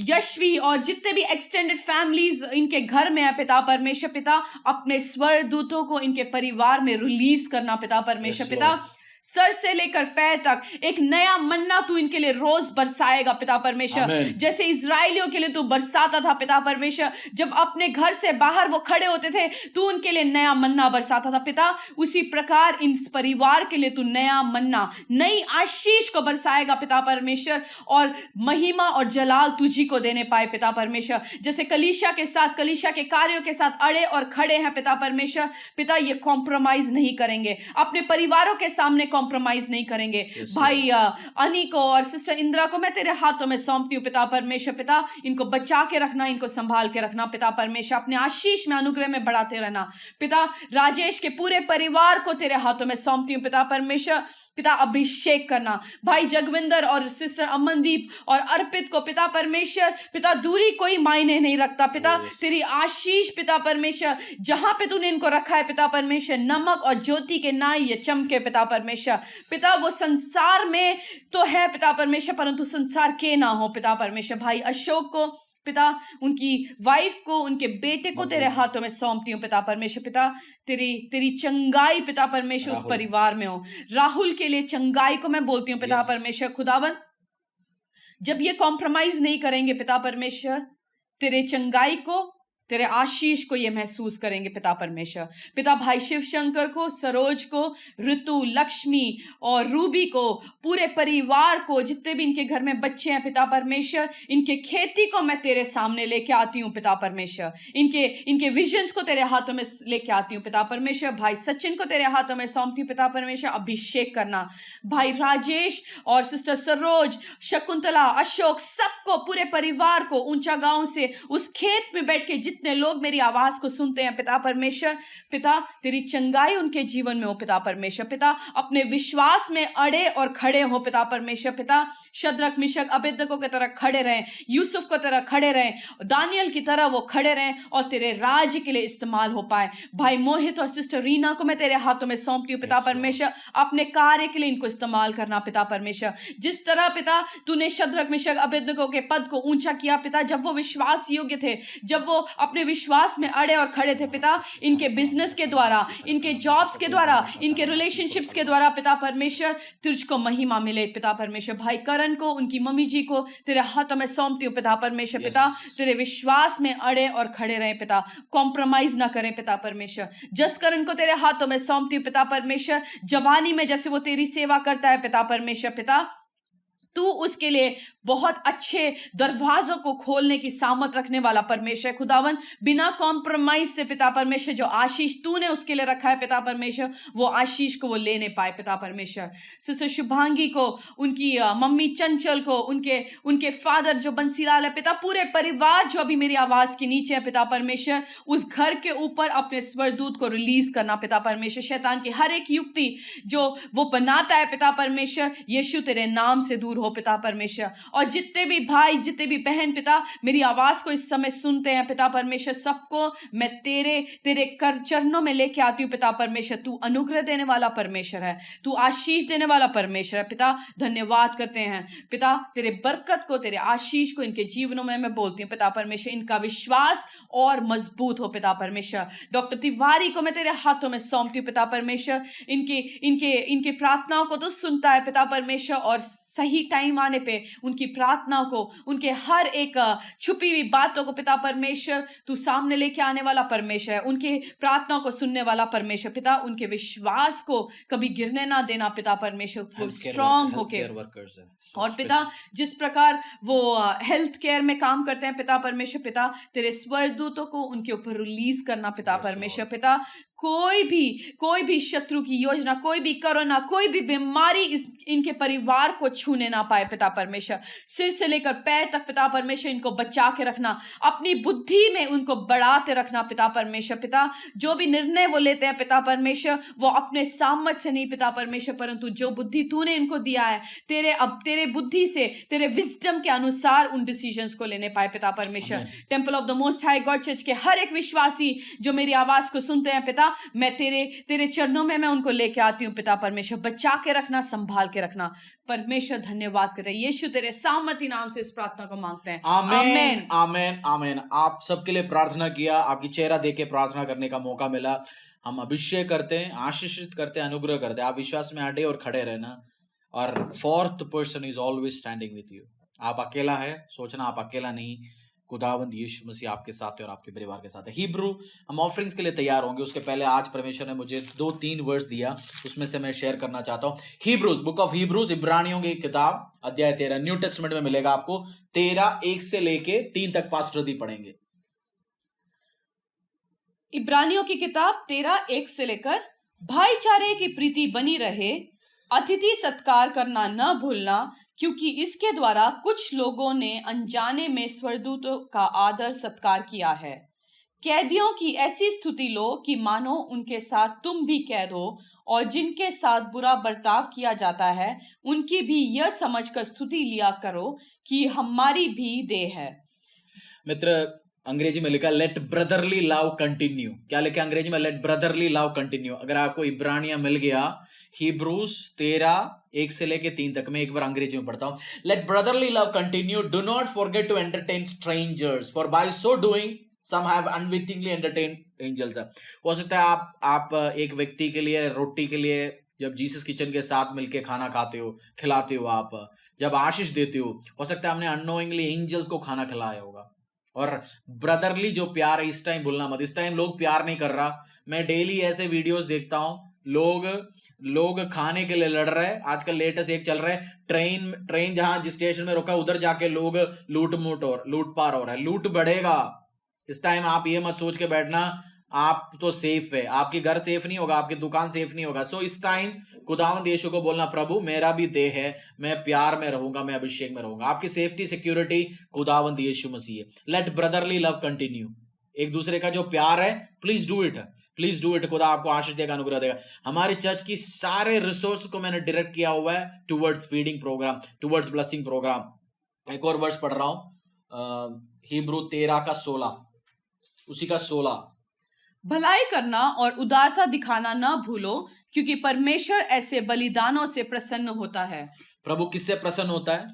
यशवी और जितने भी एक्सटेंडेड फैमिलीज इनके घर में है पिता परमेश्वर, पिता अपने स्वर्गदूतों को इनके परिवार में रिलीज करना पिता परमेश्वर। पिता सर से लेकर पैर तक एक नया मन्ना तू इनके लिए रोज बरसाएगा पिता परमेश्वर। जैसे इजराइलियों के लिए तू बरसाता था पिता परमेश्वर, जब अपने घर से बाहर वो खड़े होते थे तू उनके लिए नया मन्ना बरसाता था पिता, उसी प्रकार इस परिवार के लिए तू नया मन्ना, नई आशीष को बरसाएगा पिता परमेश्वर। और महिमा और जलाल तुझी को देने पाए पिता परमेश्वर। जैसे कलीसिया के साथ, कलीसिया के कार्यों के साथ अड़े और खड़े हैं पिता परमेश्वर, पिता ये कॉम्प्रोमाइज नहीं करेंगे, अपने परिवारों के सामने कॉम्प्रोमाइज नहीं करेंगे। भाई अनी को और सिस्टर इंदिरा को मैं तेरे हाथों में सौंपती हूँ पिता परमेश्वर। पिता इनको बचा के रखना, इनको संभाल के रखना पिता परमेश्वर। अपने आशीष में, अनुग्रह में बढ़ाते रहना पिता। राजेश के पूरे परिवार को तेरे हाथों में सौंपती हूँ पिता परमेश्वर। पिता अभिषेक करना। भाई जगविंदर और सिस्टर अमनदीप और अर्पित को पिता परमेश्वर, पिता दूरी कोई मायने नहीं रखता पिता। तेरी आशीष पिता परमेश्वर, जहां पे तूने इनको रखा है पिता परमेश्वर, नमक और ज्योति के नाई ये चमके पिता परमेश्वर। पिता वो संसार में तो है पिता परमेश्वर, परंतु संसार के ना हो पिता परमेश्वर। भाई अशोक को पिता, उनकी वाइफ को, उनके बेटे को तेरे हाथों में सौंपती हूँ पिता परमेश्वर। पिता तेरी चंगाई पिता परमेश्वर उस परिवार में हो। राहुल के लिए चंगाई को मैं बोलती हूँ पिता परमेश्वर। खुदावन, जब ये कॉम्प्रोमाइज नहीं करेंगे पिता परमेश्वर, तेरे चंगाई को, तेरे आशीष को ये महसूस करेंगे पिता परमेश्वर। पिता भाई शिव शंकर को, सरोज को, ऋतु, लक्ष्मी और रूबी को, पूरे परिवार को, जितने भी इनके घर में बच्चे हैं पिता परमेश्वर, इनके खेती को मैं तेरे सामने लेके आती हूँ पिता परमेश्वर। इनके विजन्स को तेरे हाथों में लेके आती हूँ पिता परमेश्वर। भाई सचिन को तेरे हाथों में सौंपती हूँ पिता परमेश्वर। अभिषेक करना। भाई राजेश और सिस्टर सरोज, शकुंतला, अशोक, सबको, पूरे परिवार को, ऊंचा गांव से उस खेत में बैठ के जितने लोग मेरी आवाज को सुनते हैं पिता परमेश्वर, पिता तेरी चंगाई उनके जीवन में हो पिता परमेश्वर। पिता अपने विश्वास में अड़े और खड़े हो पिता परमेश्वर। पिता शद्रक, मिशक, अबेदनगो की तरह खड़े रहें, यूसुफ की तरह खड़े रहें, दानियल की तरह वो खड़े रहें और तेरे राज्य के लिए इस्तेमाल हो पाए। भाई मोहित और सिस्टर रीना को मैं तेरे हाथों में सौंपती हूँ पिता परमेश्वर। अपने कार्य के लिए इनको इस्तेमाल करना पिता परमेश्वर। जिस तरह पिता तूने शद्रक, मिशक, अबेदनगो के पद को ऊंचा किया पिता, जब वो विश्वास योग्य थे, जब वो अपने विश्वास में अड़े और खड़े थे पिता, इनके बिजनेस के द्वारा, इनके जॉब्स के द्वारा, इनके रिलेशनशिप्स के द्वारा पिता परमेश्वर तुझको महिमा मिले पिता परमेश्वर। भाई करण को, उनकी मम्मी जी को तेरे हाथों में सौंपती हूँ पिता परमेश्वर। पिता तेरे विश्वास में अड़े और खड़े रहे पिता, कॉम्प्रोमाइज ना करें पिता परमेश्वर। जसकरण को तेरे हाथों में सौंपती हूँ पिता परमेश्वर। जवानी में जैसे वो तेरी सेवा करता है पिता परमेश्वर, पिता तू उसके लिए बहुत अच्छे दरवाजों को खोलने की सामर्थ रखने वाला परमेश्वर खुदावन। बिना कॉम्प्रोमाइज से पिता परमेश्वर जो आशीष तूने उसके लिए रखा है पिता परमेश्वर, वो आशीष को वो लेने पाए पिता परमेश्वर। सिस्टर शुभांगी को, उनकी मम्मी चंचल को, उनके फादर जो बंसीलाल है पिता, पूरे परिवार जो अभी मेरी आवाज के नीचे है पिता परमेश्वर, उस घर के ऊपर अपने स्वरदूत को रिलीज करना पिता परमेश्वर। शैतान की हर एक युक्ति जो वो बनाता है पिता परमेश्वर, यीशु तेरे नाम से दूर हो पिता परमेश्वर। और जितने भी भाई, जितने भी बहन पिता मेरी आवाज को इस समय सुनते हैं पिता परमेश्वर, सबको मैं तेरे कर चरणों में लेके आती हूँ पिता परमेश्वर। तू अनुग्रह देने वाला परमेश्वर है, तू आशीष देने वाला परमेश्वर है पिता। धन्यवाद करते हैं पिता, तेरे बरकत को, तेरे आशीष को इनके जीवनों में मैं बोलती हूँ पिता परमेश्वर। इनका विश्वास और मजबूत हो पिता परमेश्वर। डॉक्टर तिवारी को मैं तेरे हाथों में सौंपती हूँ पिता परमेश्वर। इनके प्रार्थनाओं को तो सुनता है पिता परमेश्वर, और सही टाइम आने पे उनकी उनकी प्रार्थना को, उनके हर एक छुपी हुई बातों को पिता परमेश्वर तू सामने लेके आने वाला परमेश्वर है। उनके प्रार्थना को सुनने वाला परमेश्वर पिता, उनके विश्वास को कभी गिरने ना देना पिता परमेश्वर, को स्ट्रांग होके। वर्कर्स है और पिता जिस प्रकार वो हेल्थ केयर में काम करते हैं पिता परमेश्वर पिता, तेरे स्वर्गदूतों को उनके ऊपर रिलीज करना पिता परमेश्वर पिता। कोई भी शत्रु की योजना, कोई भी कोरोना, कोई भी बीमारी इनके परिवार को छूने ना पाए पिता परमेश्वर। सिर से लेकर पैर तक पिता परमेश्वर इनको बचा के रखना, अपनी बुद्धि में उनको बढ़ाते रखना पिता परमेश्वर पिता। जो भी निर्णय वो लेते हैं पिता परमेश्वर, वो अपने सामर्थ से नहीं पिता परमेश्वर, परंतु जो बुद्धि तूने इनको दिया है, तेरे बुद्धि से, तेरे विजडम के अनुसार उन डिसीजंस को लेने पाए पिता परमेश्वर। Temple of the most high God church के हर एक विश्वासी जो मेरी आवाज को सुनते हैं पिता, मैं तेरे चरणों में मैं उनको लेके आती हूँ पिता परमेश्वर। बचा के रखना, संभाल के रखना परमेश्वर। धन्यवाद करते हैं यीशु, तेरे सामर्थी नाम से इस प्रार्थना को मांगते हैं, आमेन आमेन आमेन। आप सबके लिए प्रार्थना किया, आपकी चेहरा देख के प्रार्थना करने का मौका मिला। हम अभिषेक करते हैं, आशीषित करते हैं, अनुग्रह करते हैं। आप विश्वास में अड़े और खड़े रहना। और fourth person is always standing with you. आप अकेला है सोचना, आप अकेला नहीं। खुदावंद यीशु मसीह आपके साथ है और आपके परिवार के साथ है। हिब्रू, हम ऑफरिंग्स के लिए तैयार होंगे, उसके पहले आज परमेश्वर ने मुझे 2-3 वर्स दिया, उसमें से मैं शेयर करना चाहता हूँ। हिब्रूज, बुक ऑफ हिब्रूज, इब्रानियों की किताब, अध्याय 13, न्यू टेस्टमेंट में मिलेगा आपको। 13:1 से लेके 3 तक पास्टर दी पढ़ेंगे। इब्रानियों की किताब 13:1 से लेकर, भाईचारे की प्रीति बनी रहे, अतिथि सत्कार करना न भूलना, क्योंकि इसके द्वारा कुछ लोगों ने अनजाने में स्वर्गदूतों का आदर सत्कार किया है। कैदियों की ऐसी स्तुति लो कि मानो उनके साथ तुम भी कैद हो, और जिनके साथ बुरा बर्ताव किया जाता है उनकी भी यह समझकर स्तुति लिया करो कि हमारी भी देह है। मित्र, अंग्रेजी में लिखा लेट ब्रदरली लव कंटिन्यू। क्या लिखा अंग्रेजी में? Let brotherly love continue. अगर आपको इब्रानिया मिल गया, हिब्रूज 13:1 से लेके 3 तक, मैं एक बार अंग्रेजी में पढ़ता हूं। Let brotherly love continue, do not forget to entertain strangers, for by so doing some have unwittingly entertained angels. हो सकता है आप एक व्यक्ति के लिए, रोटी के लिए, जब जीसस किचन के साथ मिलके खाना खाते हो, खिलाते हो, आप जब आशीष देते हो सकता है हमने अननोइंगली एंजल्स को खाना खिलाया होगा। और ब्रदरली जो प्यार है, इस टाइम भूलना मत। इस टाइम लोग प्यार नहीं कर रहा। मैं डेली ऐसे वीडियोस देखता हूं, लोग खाने के लिए लड़ रहे हैं। आजकल लेटेस्ट एक चल रहा है, ट्रेन जहां जिस स्टेशन में रुका उधर जाके लोग लूट पार हो रहा है। लूट बढ़ेगा इस टाइम। आप ये मत सोच के बैठना आप तो सेफ है, आपके घर सेफ नहीं होगा, आपकी दुकान सेफ नहीं होगा। सो इस टाइम खुदावंद यीशु को बोलना, प्रभु मेरा भी देह है, मैं प्यार में रहूंगा, मैं अभिषेक में रहूंगा। आपकी सेफ्टी सिक्योरिटी खुदावंद यीशु मसीह है। Let brotherly love continue. एक दूसरे का जो प्यार है, प्लीज डू इट। खुदा आपको आशीष देगा, अनुग्रह देगा। हमारी चर्च की सारे रिसोर्स को मैंने डायरेक्ट किया हुआ है towards feeding programme, towards blessing programme. एक और वर्ष पढ़ रहा हूं, हिब्रू 13:16, उसी का 16। भलाई करना और उदारता दिखाना न भूलो, क्योंकि परमेश्वर ऐसे बलिदानों से प्रसन्न होता है। प्रभु किससे प्रसन्न होता है?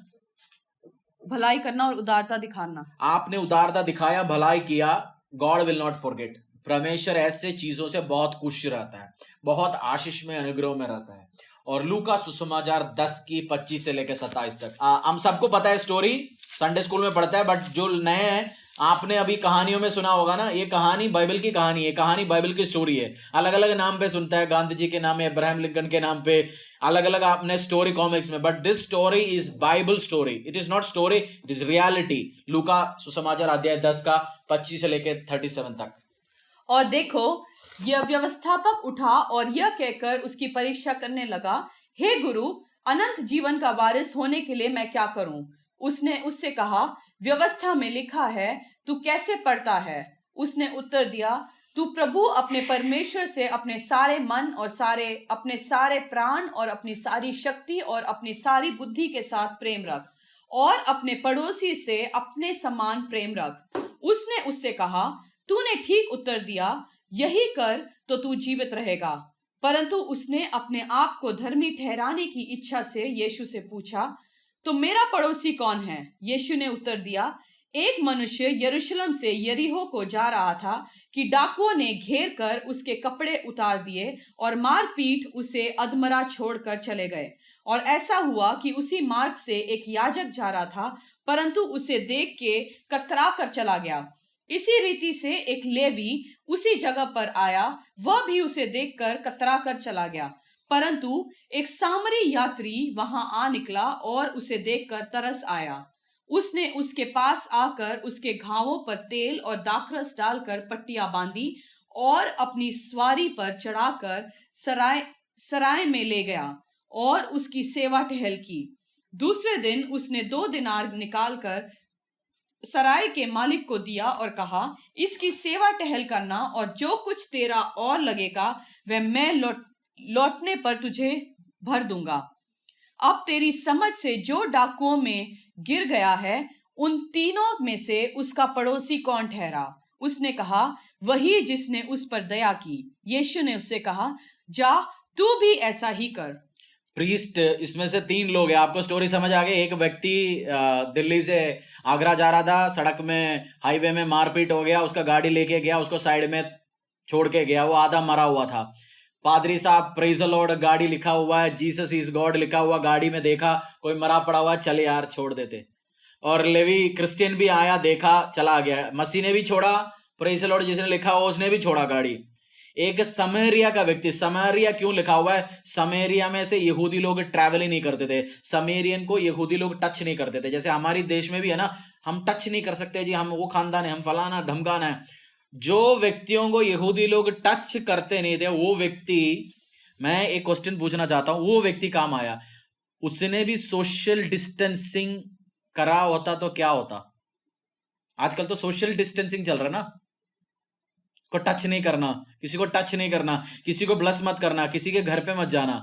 भलाई करना और उदारता दिखाना। आपने उदारता दिखाया, भलाई किया, गॉड विल नॉट फॉरगेट। परमेश्वर ऐसे चीजों से बहुत खुश रहता है, बहुत आशीष में, अनुग्रह में रहता है। और लूका सुसमाचार 10:25 से लेकर 27 तक। हम सबको पता है स्टोरी, संडे स्कूल में पढ़ता है, बट जो नए हैं आपने अभी कहानियों में सुना होगा ना, ये कहानी बाइबल की कहानी है, कहानी बाइबल की स्टोरी है। अलग अलग नाम पे सुनता है, गांधी जी के नाम पे, अब्राहम लिंकन के नाम पे, अलग अलग आपने स्टोरी कॉमिक्स में, but this story is Bible story. It is not story, it is reality. लूका सुसमाचार अध्याय 10:25 से लेकर 37 तक। और देखो, यह व्यवस्थापक उठा और यह कहकर उसकी परीक्षा करने लगा, हे गुरु, अनंत जीवन का वारिस होने के लिए मैं क्या करूं? उसने उससे कहा, व्यवस्था में लिखा है, तू कैसे पढ़ता है? उसने उत्तर दिया, तू प्रभु अपने परमेश्वर से अपने सारे मन और अपने सारे प्राण और अपनी सारी शक्ति और अपनी सारी बुद्धि के साथ प्रेम रख, और अपने पड़ोसी से अपने समान प्रेम रख। उसने उससे कहा, तूने ठीक उत्तर दिया, यही कर तो तू जीवित रहेगा। परंतु उसने अपने आप को धर्मी ठहराने की इच्छा से यीशु से पूछा, तो मेरा पड़ोसी कौन है? यीशु ने उत्तर दिया, एक मनुष्य यरूशलेम से यरीहो को जा रहा था कि डाकुओं ने घेर कर उसके कपड़े उतार दिए और मारपीट उसे अधमरा छोड़कर चले गए। और ऐसा हुआ कि उसी मार्ग से एक याजक जा रहा था, परंतु उसे देख के कतरा कर चला गया। इसी रीति से एक लेवी उसी जगह पर आया, वह भी उसे देखकर कतरा कर चला गया। परंतु एक सामरी यात्री वहां आ निकला और उसे देखकर तरस आया। उसने उसके पास आकर उसके घावों पर तेल और दाखरस डालकर पट्टियां बांधी और अपनी सवारी पर चढ़ाकर सराय में ले गया और उसकी सेवा टहल की। दूसरे दिन उसने 2 दिनार निकालकर सराय के मालिक को दिया और कहा, इसकी सेवा टहल करना, और जो कुछ तेरा और लगेगा वह मैं लौटने पर तुझे भर दूंगा। अब तेरी समझ से जो डाकुओं में गिर गया है, उन तीनों में से उसका पड़ोसी कौन ठहरा? उसने कहा, वही जिसने उस पर दया की। यीशु ने उससे कहा, जा तू भी ऐसा ही कर। प्रीस्ट, इसमें से 3 लोग हैं। आपको स्टोरी समझ आ गई। एक व्यक्ति दिल्ली से आगरा जा रहा था, सड़क में हाईवे में मारपीट हो गया, उसका गाड़ी लेके गया, उसको साइड में छोड़ के गया, वो आधा मरा हुआ था। पादरी साहब प्रेज द लॉर्ड, गाड़ी लिखा हुआ है, जीसस इज गॉड लिखा हुआ, गाड़ी में देखा कोई मरा पड़ा हुआ, चले यार छोड़ देते। और लेवी क्रिश्चियन भी आया, देखा, चला गया। मसीह ने भी छोड़ा, प्रेज द लॉर्ड जिसने लिखा हुआ उसने भी छोड़ा गाड़ी। एक समरिया का व्यक्ति, समरिया क्यों लिखा हुआ है? समरिया में से यहूदी लोग ट्रैवल ही नहीं करते थे। समरियन को यहूदी लोग टच नहीं करते थे। जैसे हमारी देश में भी है ना, हम टच नहीं कर सकते जी, हम वो खानदान है, हम फलाना ढमकाना है। जो व्यक्तियों को यहूदी लोग टच करते नहीं थे, वो व्यक्ति, मैं एक क्वेश्चन पूछना चाहता हूं, वो व्यक्ति काम आया। उसने भी सोशल डिस्टेंसिंग करा होता तो क्या होता? आजकल तो सोशल डिस्टेंसिंग चल रहा है ना, को टच नहीं करना, किसी को टच नहीं करना, किसी को ब्लस मत करना, किसी के घर पे मत जाना।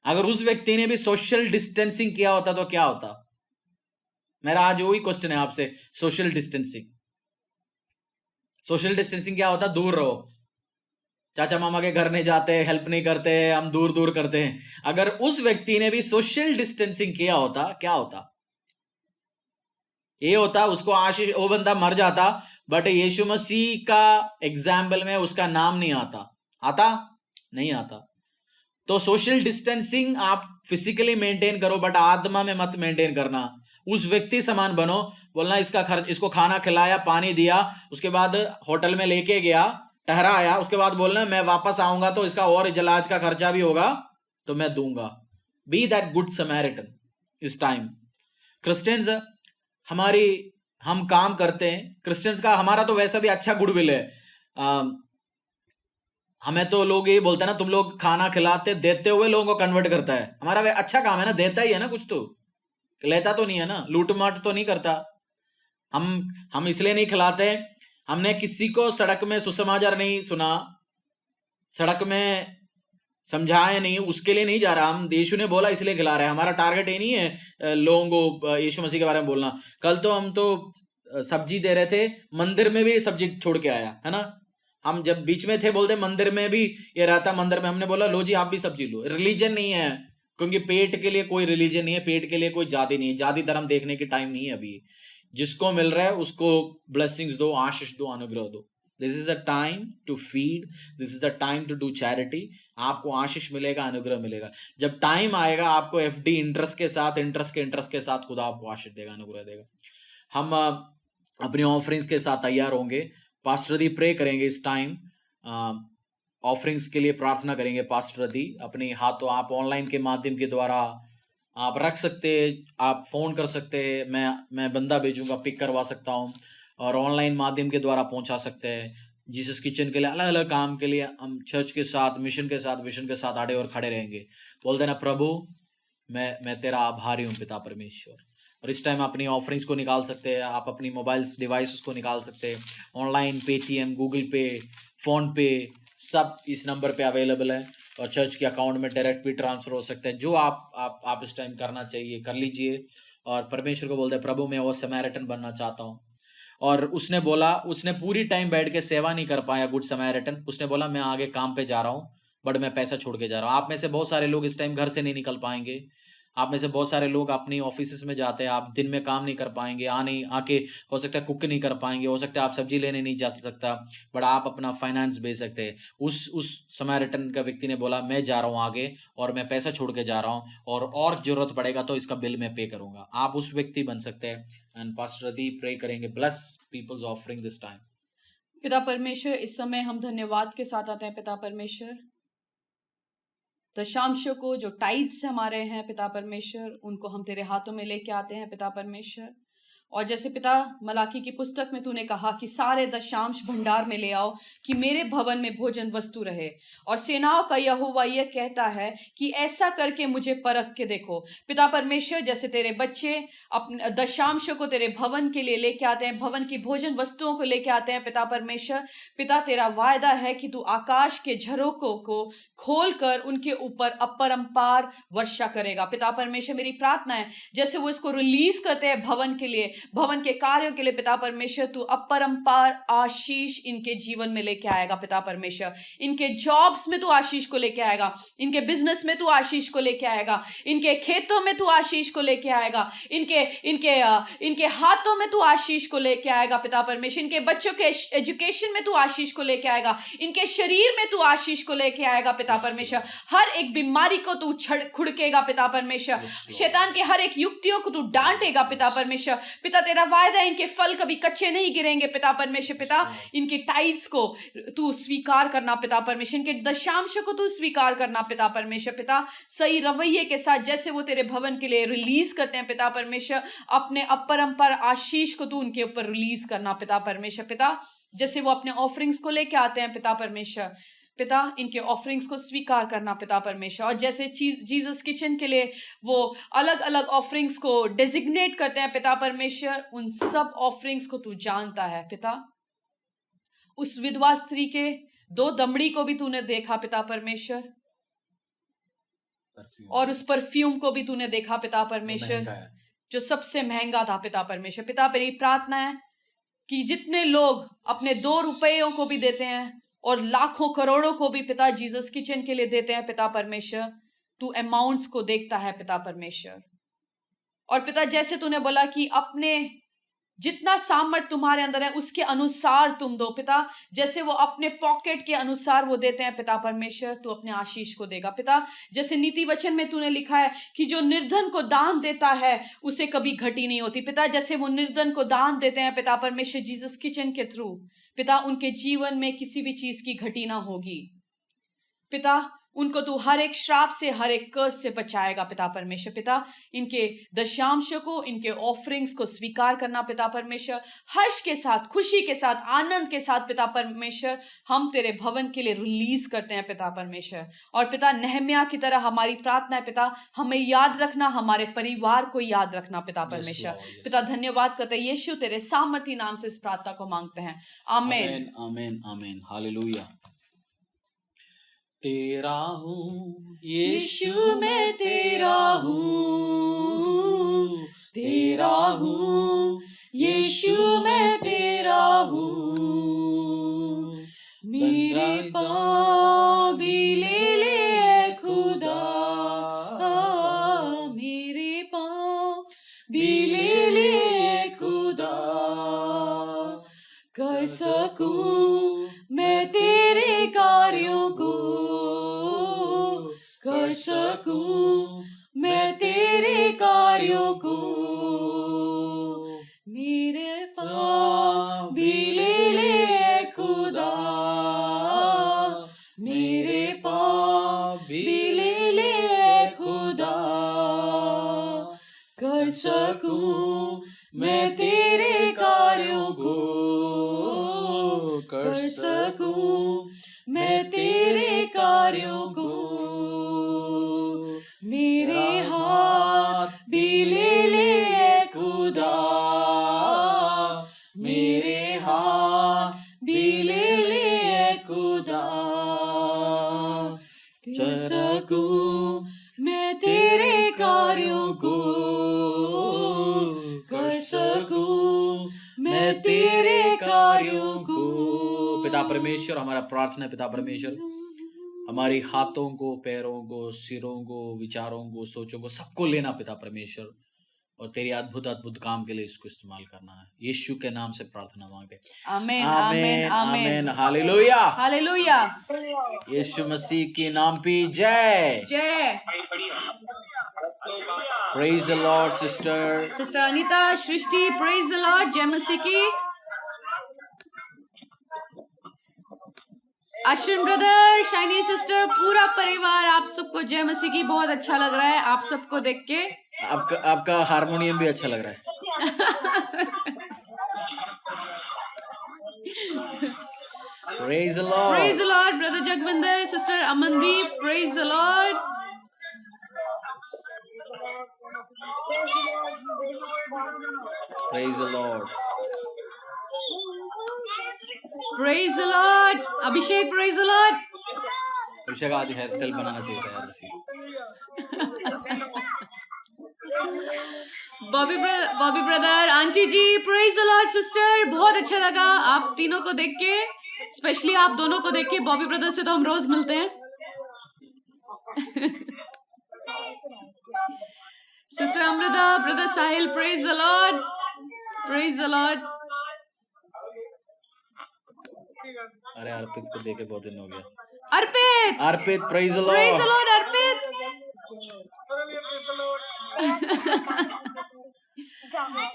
अगर उस व्यक्ति ने भी सोशल डिस्टेंसिंग किया होता तो क्या होता? मेरा आज वही क्वेश्चन है आपसे। सोशल डिस्टेंसिंग, सोशल डिस्टेंसिंग क्या होता? दूर रहो, चाचा मामा के घर नहीं जाते, हेल्प नहीं करते, हम दूर दूर करते हैं। अगर उस व्यक्ति ने भी सोशल डिस्टेंसिंग किया होता, क्या होता? ये होता, उसको आशीष, वो बंदा मर जाता, बट यीशु मसीह का एग्जाम्पल में उसका नाम नहीं आता। आता नहीं आता। तो सोशल डिस्टेंसिंग आप फिजिकली मेंटेन करो, बट आत्मा में मत मेंटेन करना। उस व्यक्ति समान बनो। बोलना इसका खर्च, इसको खाना खिलाया, पानी दिया, उसके बाद होटल में लेके गया, ठहराया, उसके बाद बोलना मैं वापस आऊंगा तो इसका और इलाज का खर्चा भी होगा तो मैं दूंगा। बी दैट गुड समैरिटन इस टाइम। क्रिश्चियंस हम काम करते हैं, क्रिश्चियंस का हमारा तो वैसा भी अच्छा गुडविल है। हमें तो लोग ये बोलते हैं ना, तुम लोग खाना खिलाते, देते हुए लोगों को कन्वर्ट करता है। हमारा वे अच्छा काम है ना, देता ही है ना, कुछ तो लेता तो नहीं है ना, लूटमाट तो नहीं करता। हम इसलिए नहीं खिलाते, हमने किसी को सड़क में सुसमाचार नहीं सुना, सड़क में समझाया नहीं, उसके लिए नहीं जा रहा। हम यीशु ने बोला इसलिए खिला रहे हैं। हमारा टारगेट ये नहीं है लोगों को यीशु मसीह के बारे में बोलना। कल तो हम तो सब्जी दे रहे थे, मंदिर में भी सब्जी छोड़ के आया है ना। हम जब बीच में थे बोलते मंदिर में भी ये रहता, मंदिर में हमने बोला लो जी आप भी सब्जी लो। रिलीजन नहीं है, क्योंकि पेट के लिए कोई रिलीजन नहीं है, पेट के लिए कोई जाति नहीं है। जाति धर्म देखने की टाइम नहीं है अभी। जिसको मिल रहा है उसको ब्लेसिंग्स दो, आशीष दो, अनुग्रह दो। This is a time to feed, this is a time to do charity. आपको आशीष मिलेगा, अनुग्रह मिलेगा। जब टाइम आएगा आपको एफडी इंटरेस्ट के साथ खुदा आपको आशीष देगा, अनुग्रह देगा। हम अपनी ऑफरिंग्स के साथ तैयार होंगे। पास्टर दी प्रे करेंगे इस टाइम, ऑफरिंग्स के लिए प्रार्थना करेंगे। पास्टर दी अपने हाथों, आप ऑनलाइन के माध्यम के द्वारा आप रख सकते, आप फोन कर सकते, मैं बंदा भेजूंगा, पिक करवा सकता हूँ, और ऑनलाइन माध्यम के द्वारा पहुंचा सकते हैं। जीसस किचन के लिए अलग अलग काम के लिए हम चर्च के साथ, मिशन के साथ, विजन के साथ आड़े और खड़े रहेंगे। बोल देना प्रभु मैं तेरा आभारी हूँ पिता परमेश्वर। और इस टाइम अपनी ऑफरिंग्स को निकाल सकते हैं, आप अपनी मोबाइल डिवाइस को निकाल सकते हैं। ऑनलाइन पेटीएम, गूगल पे, फोन पे सब इस नंबर पे अवेलेबल है, और चर्च के अकाउंट में डायरेक्ट भी ट्रांसफर हो सकते हैं। जो आप इस टाइम करना चाहिए कर लीजिए, और परमेश्वर को बोलते हैं प्रभु मैं वो समैरिटन बनना चाहता हूँ। और उसने बोला, उसने पूरी टाइम बैठ के सेवा नहीं कर पाया गुड समैरिटन। उसने बोला मैं आगे काम पे जा रहा हूँ, बट मैं पैसा छोड़ के जा रहा हूँ। आप में से बहुत सारे लोग इस टाइम घर से नहीं निकल पाएंगे, आप में से बहुत सारे लोग अपनी ऑफिस में जाते हैं, आप दिन में काम नहीं कर पाएंगे, आके हो सकता है कुक नहीं कर पाएंगे, हो सकता है आप सब्जी लेने नहीं जा सकता, बट आप अपना फाइनेंस भेज सकते हैं। उस समारिटन का व्यक्ति ने बोला, मैं जा रहा हूँ आगे और मैं पैसा छोड़ के जा रहा हूँ, और जरूरत पड़ेगा तो इसका बिल मैं पे करूंगा। आप उस व्यक्ति बन सकते हैं। एंड पास्टर रदीप प्रे करेंगे, bless peoples offering this time. पिता परमेश्वर, इस समय हम धन्यवाद के साथ आते हैं पिता परमेश्वर, दशांशों को जो टाइड्स हमारे हैं पिता परमेश्वर, उनको हम तेरे हाथों में लेके आते हैं पिता परमेश्वर। और जैसे पिता मलाकी की पुस्तक में तूने कहा कि सारे दशांश भंडार में ले आओ कि मेरे भवन में भोजन वस्तु रहे, और सेनाओं का यहोवा यह कहता है कि ऐसा करके मुझे परख के देखो। पिता परमेश्वर, जैसे तेरे बच्चे अपने दशांशों को तेरे भवन के लिए लेके आते हैं, भवन की भोजन वस्तुओं को लेके आते हैं पिता परमेश्वर, पिता तेरा वायदा है कि तू आकाश के झरोकों को खोल कर उनके ऊपर अपरंपार वर्षा करेगा। पिता परमेश्वर, मेरी प्रार्थना है जैसे वो इसको रिलीज करते हैं भवन के लिए, भवन के कार्यों के लिए, पिता परमेश्वर तू अपरंपार आशीष इनके जीवन में लेके आएगा पिता परमेश्वर। इनके जॉब्स में तू आशीष को लेके आएगा, इनके बिजनेस में तू आशीष को लेके आएगा, इनके खेतों में तू आशीष को लेके आएगा, इनके हाथों में तू आशीष को लेके आएगा पिता परमेश्वर। इनके बच्चों के एजुकेशन में तू आशीष को लेके आएगा, इनके शरीर में तू आशीष को लेके आएगा पिता परमेश्वर। हर एक बीमारी को तू खुड़केगा पिता परमेश्वर, शैतान के हर एक युक्तियों को तू डांटेगा पिता परमेश्वर। पिता तेरा वायदा है इनके फल कभी कच्चे नहीं गिरेंगे पिता परमेश्वर। पिता इनके टाइड्स को तू स्वीकार करना पिता परमेश्वर, इनके दशांश को तू स्वीकार करना पिता परमेश्वर। पिता सही रवैये के साथ जैसे वो तेरे भवन के लिए रिलीज करते हैं पिता परमेश्वर, अपने अपरंपार आशीष को तू उनके ऊपर रिलीज करना पिता परमेश्वर। पिता जैसे वो अपने ऑफरिंग्स को लेके आते हैं पिता परमेश्वर, पिता इनके ऑफरिंग्स को स्वीकार करना पिता परमेश्वर। और जैसे जीसस किचन के लिए वो अलग अलग ऑफरिंग्स को डेजिग्नेट करते हैं पिता परमेश्वर, उन सब ऑफरिंग्स को तू जानता है पिता। उस विधवा स्त्री के 2 दमड़ी को भी तूने देखा पिता परमेश्वर, और उस परफ्यूम को भी तूने देखा पिता परमेश्वर, जो सबसे महंगा था पिता परमेश्वर। पिता मेरी प्रार्थना है कि जितने लोग अपने 2 रुपयों को भी देते हैं और लाखों करोड़ों को भी पिता जीसस किचन के लिए देते हैं पिता परमेश्वर, तू अमाउंट्स को देखता है पिता परमेश्वर। और पिता जैसे तूने बोला कि अपने जितना सामर्थ तुम्हारे अंदर है उसके अनुसार तुम दो पिता, जैसे वो अपने पॉकेट के अनुसार वो देते हैं पिता परमेश्वर, तू अपने आशीष को देगा पिता। जैसे नीति वचन में तूने लिखा है कि जो निर्धन को दान देता है उसे कभी घटी नहीं होती पिता, जैसे वो निर्धन को दान देते हैं पिता परमेश्वर जीसस किचन के थ्रू, पिता उनके जीवन में किसी भी चीज की घटी ना होगी पिता। उनको तू हर एक श्राप से, हर एक कर्स से बचाएगा पिता परमेश्वर। पिता इनके दशांश को, इनके ऑफरिंग्स को स्वीकार करना पिता परमेश्वर, हर्ष के साथ, खुशी के साथ, आनंद के साथ पिता परमेश्वर हम तेरे भवन के लिए रिलीज करते हैं पिता परमेश्वर। और पिता नहम्याह की तरह हमारी प्रार्थना है पिता, हमें याद रखना, हमारे परिवार को याद रखना पिता परमेश्वर। पिता धन्यवाद करते हैं यीशु, तेरे सामर्थी नाम से इस प्रार्थना को मांगते हैं, आमीन आमीन आमीन। हालेलुया। तेरा हूँ यीशु, मैं तेरा हूँ, तेरा हूँ यीशु, मैं तेरा हूँ। मेरे पाँव भी ले खुदा, मेरे पाँव भी ले खुदा, कर सकूं मैं तेरे कार्यों को, कर सकूं मैं तेरे कार्यों को। मेरे पाँव भी ले खुदा, मेरे पाँव भी ले खुदा, कर सकूं मैं तेरे कार्यों को, कर सकूं मैं तेरे कार्यों को। मेरे हाथ भी ले खुदा, मेरे हाथ भी ले खुदा, कर सकूं मैं तेरे कार्यों को, कर सकूं मैं तेरे कार्यों को। पिता परमेश्वर, हमारा प्रार्थना है पिता परमेश्वर, हमारी हाथों को, पैरों को, सिरों को, विचारों को, सोचों को, सबको लेना पिता परमेश्वर, और तेरी अद्भुत अद्भुत काम के लिए इसको इस्तेमाल करना है। यीशु के नाम से प्रार्थना मांगते। आमीन आमीन, आमीन आमीन, आमीन हालेलुया। हालेलुया यीशु मसीह के नाम पे जय। जय। Praise the Lord sister. Sister Anita, Srishti, praise the Lord, Jai Masih की। अश्विन ब्रदर, शाइनी सिस्टर, पूरा परिवार, आप सबको जय मसीह की। बहुत अच्छा लग रहा है आप सबको देख के। आपका हारमोनियम भी अच्छा लग रहा है। Praise the Lord. Praise the Lord brother Jagvinder, sister Amandeep, praise the Lord. Praise the Lord. Praise the Lord Abhishek, praise the Lord. Abhishek आज हेयर स्टाइल बनाना चाहिए था यार इसी। Bobby brother, aunty ji, praise the Lord sister. बहुत अच्छा लगा आप तीनों को देख के, स्पेशली आप दोनों को देख के। बॉबी ब्रदर से तो हम रोज मिलते हैं। Sister Amrita, brother Sahil, praise the Lord, praise the Lord. अरे अर्पित को देखे बहुत दिन हो गया। Arpit, praise the praise the Lord. Lord Arpit.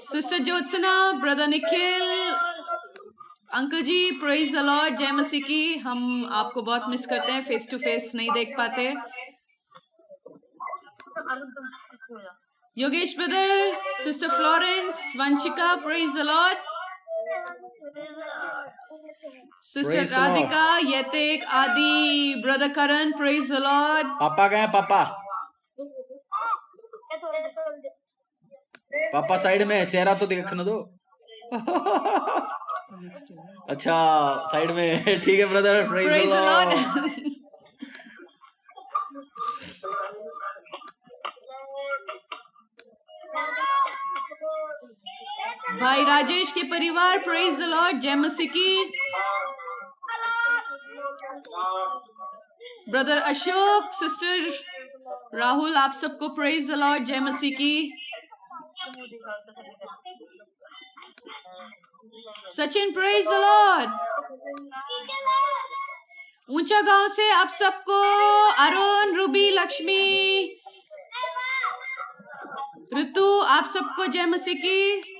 Sister Jyotsna, brother Nikhil, uncle ji, praise the Lord, Jai Masih की। हम आपको बहुत मिस करते हैं, फेस टू फेस नहीं देख पाते। Yogesh brother, sister Florence, Vanshika, praise the Lord. Sister Praise the Lord. Radhika, Yatek, Aadi, brother Karan, praise the Lord. पापा गए? पापा साइड में, चेहरा तो देखने दो। अच्छा साइड में, ठीक है brother. Praise praise the the Lord. Lord. भाई राजेश के परिवार, praise the Lord, Jai Masih की। ब्रदर अशोक, सिस्टर राहुल, आप सबको praise the Lord, Jai Masih की। Sachin, praise the Lord. ऊंचा गांव से आप सबको, अरुण, रूबी, लक्ष्मी, ऋतु, आप सबको जय मसीह की।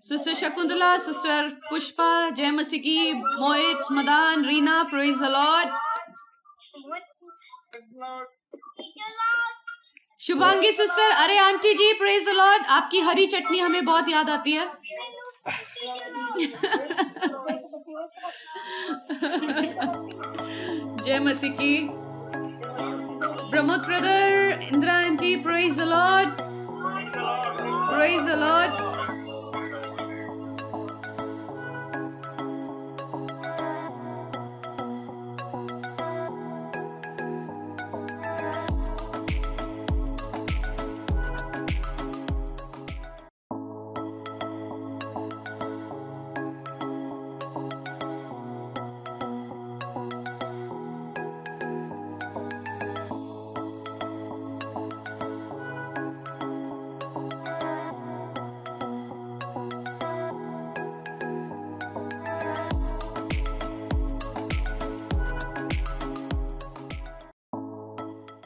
सिस्टर शकुंतला, सिस्टर पुष्पा, जय मसीह की। Mohit, Madan, Reena, praise the Lord. Shubhangi sister, अरे aunty ji, praise the Lord. आपकी हरी चटनी हमें बहुत याद आती है। जय मसीह की। Pramod brother, Indira aunty, praise the Lord, praise the Lord.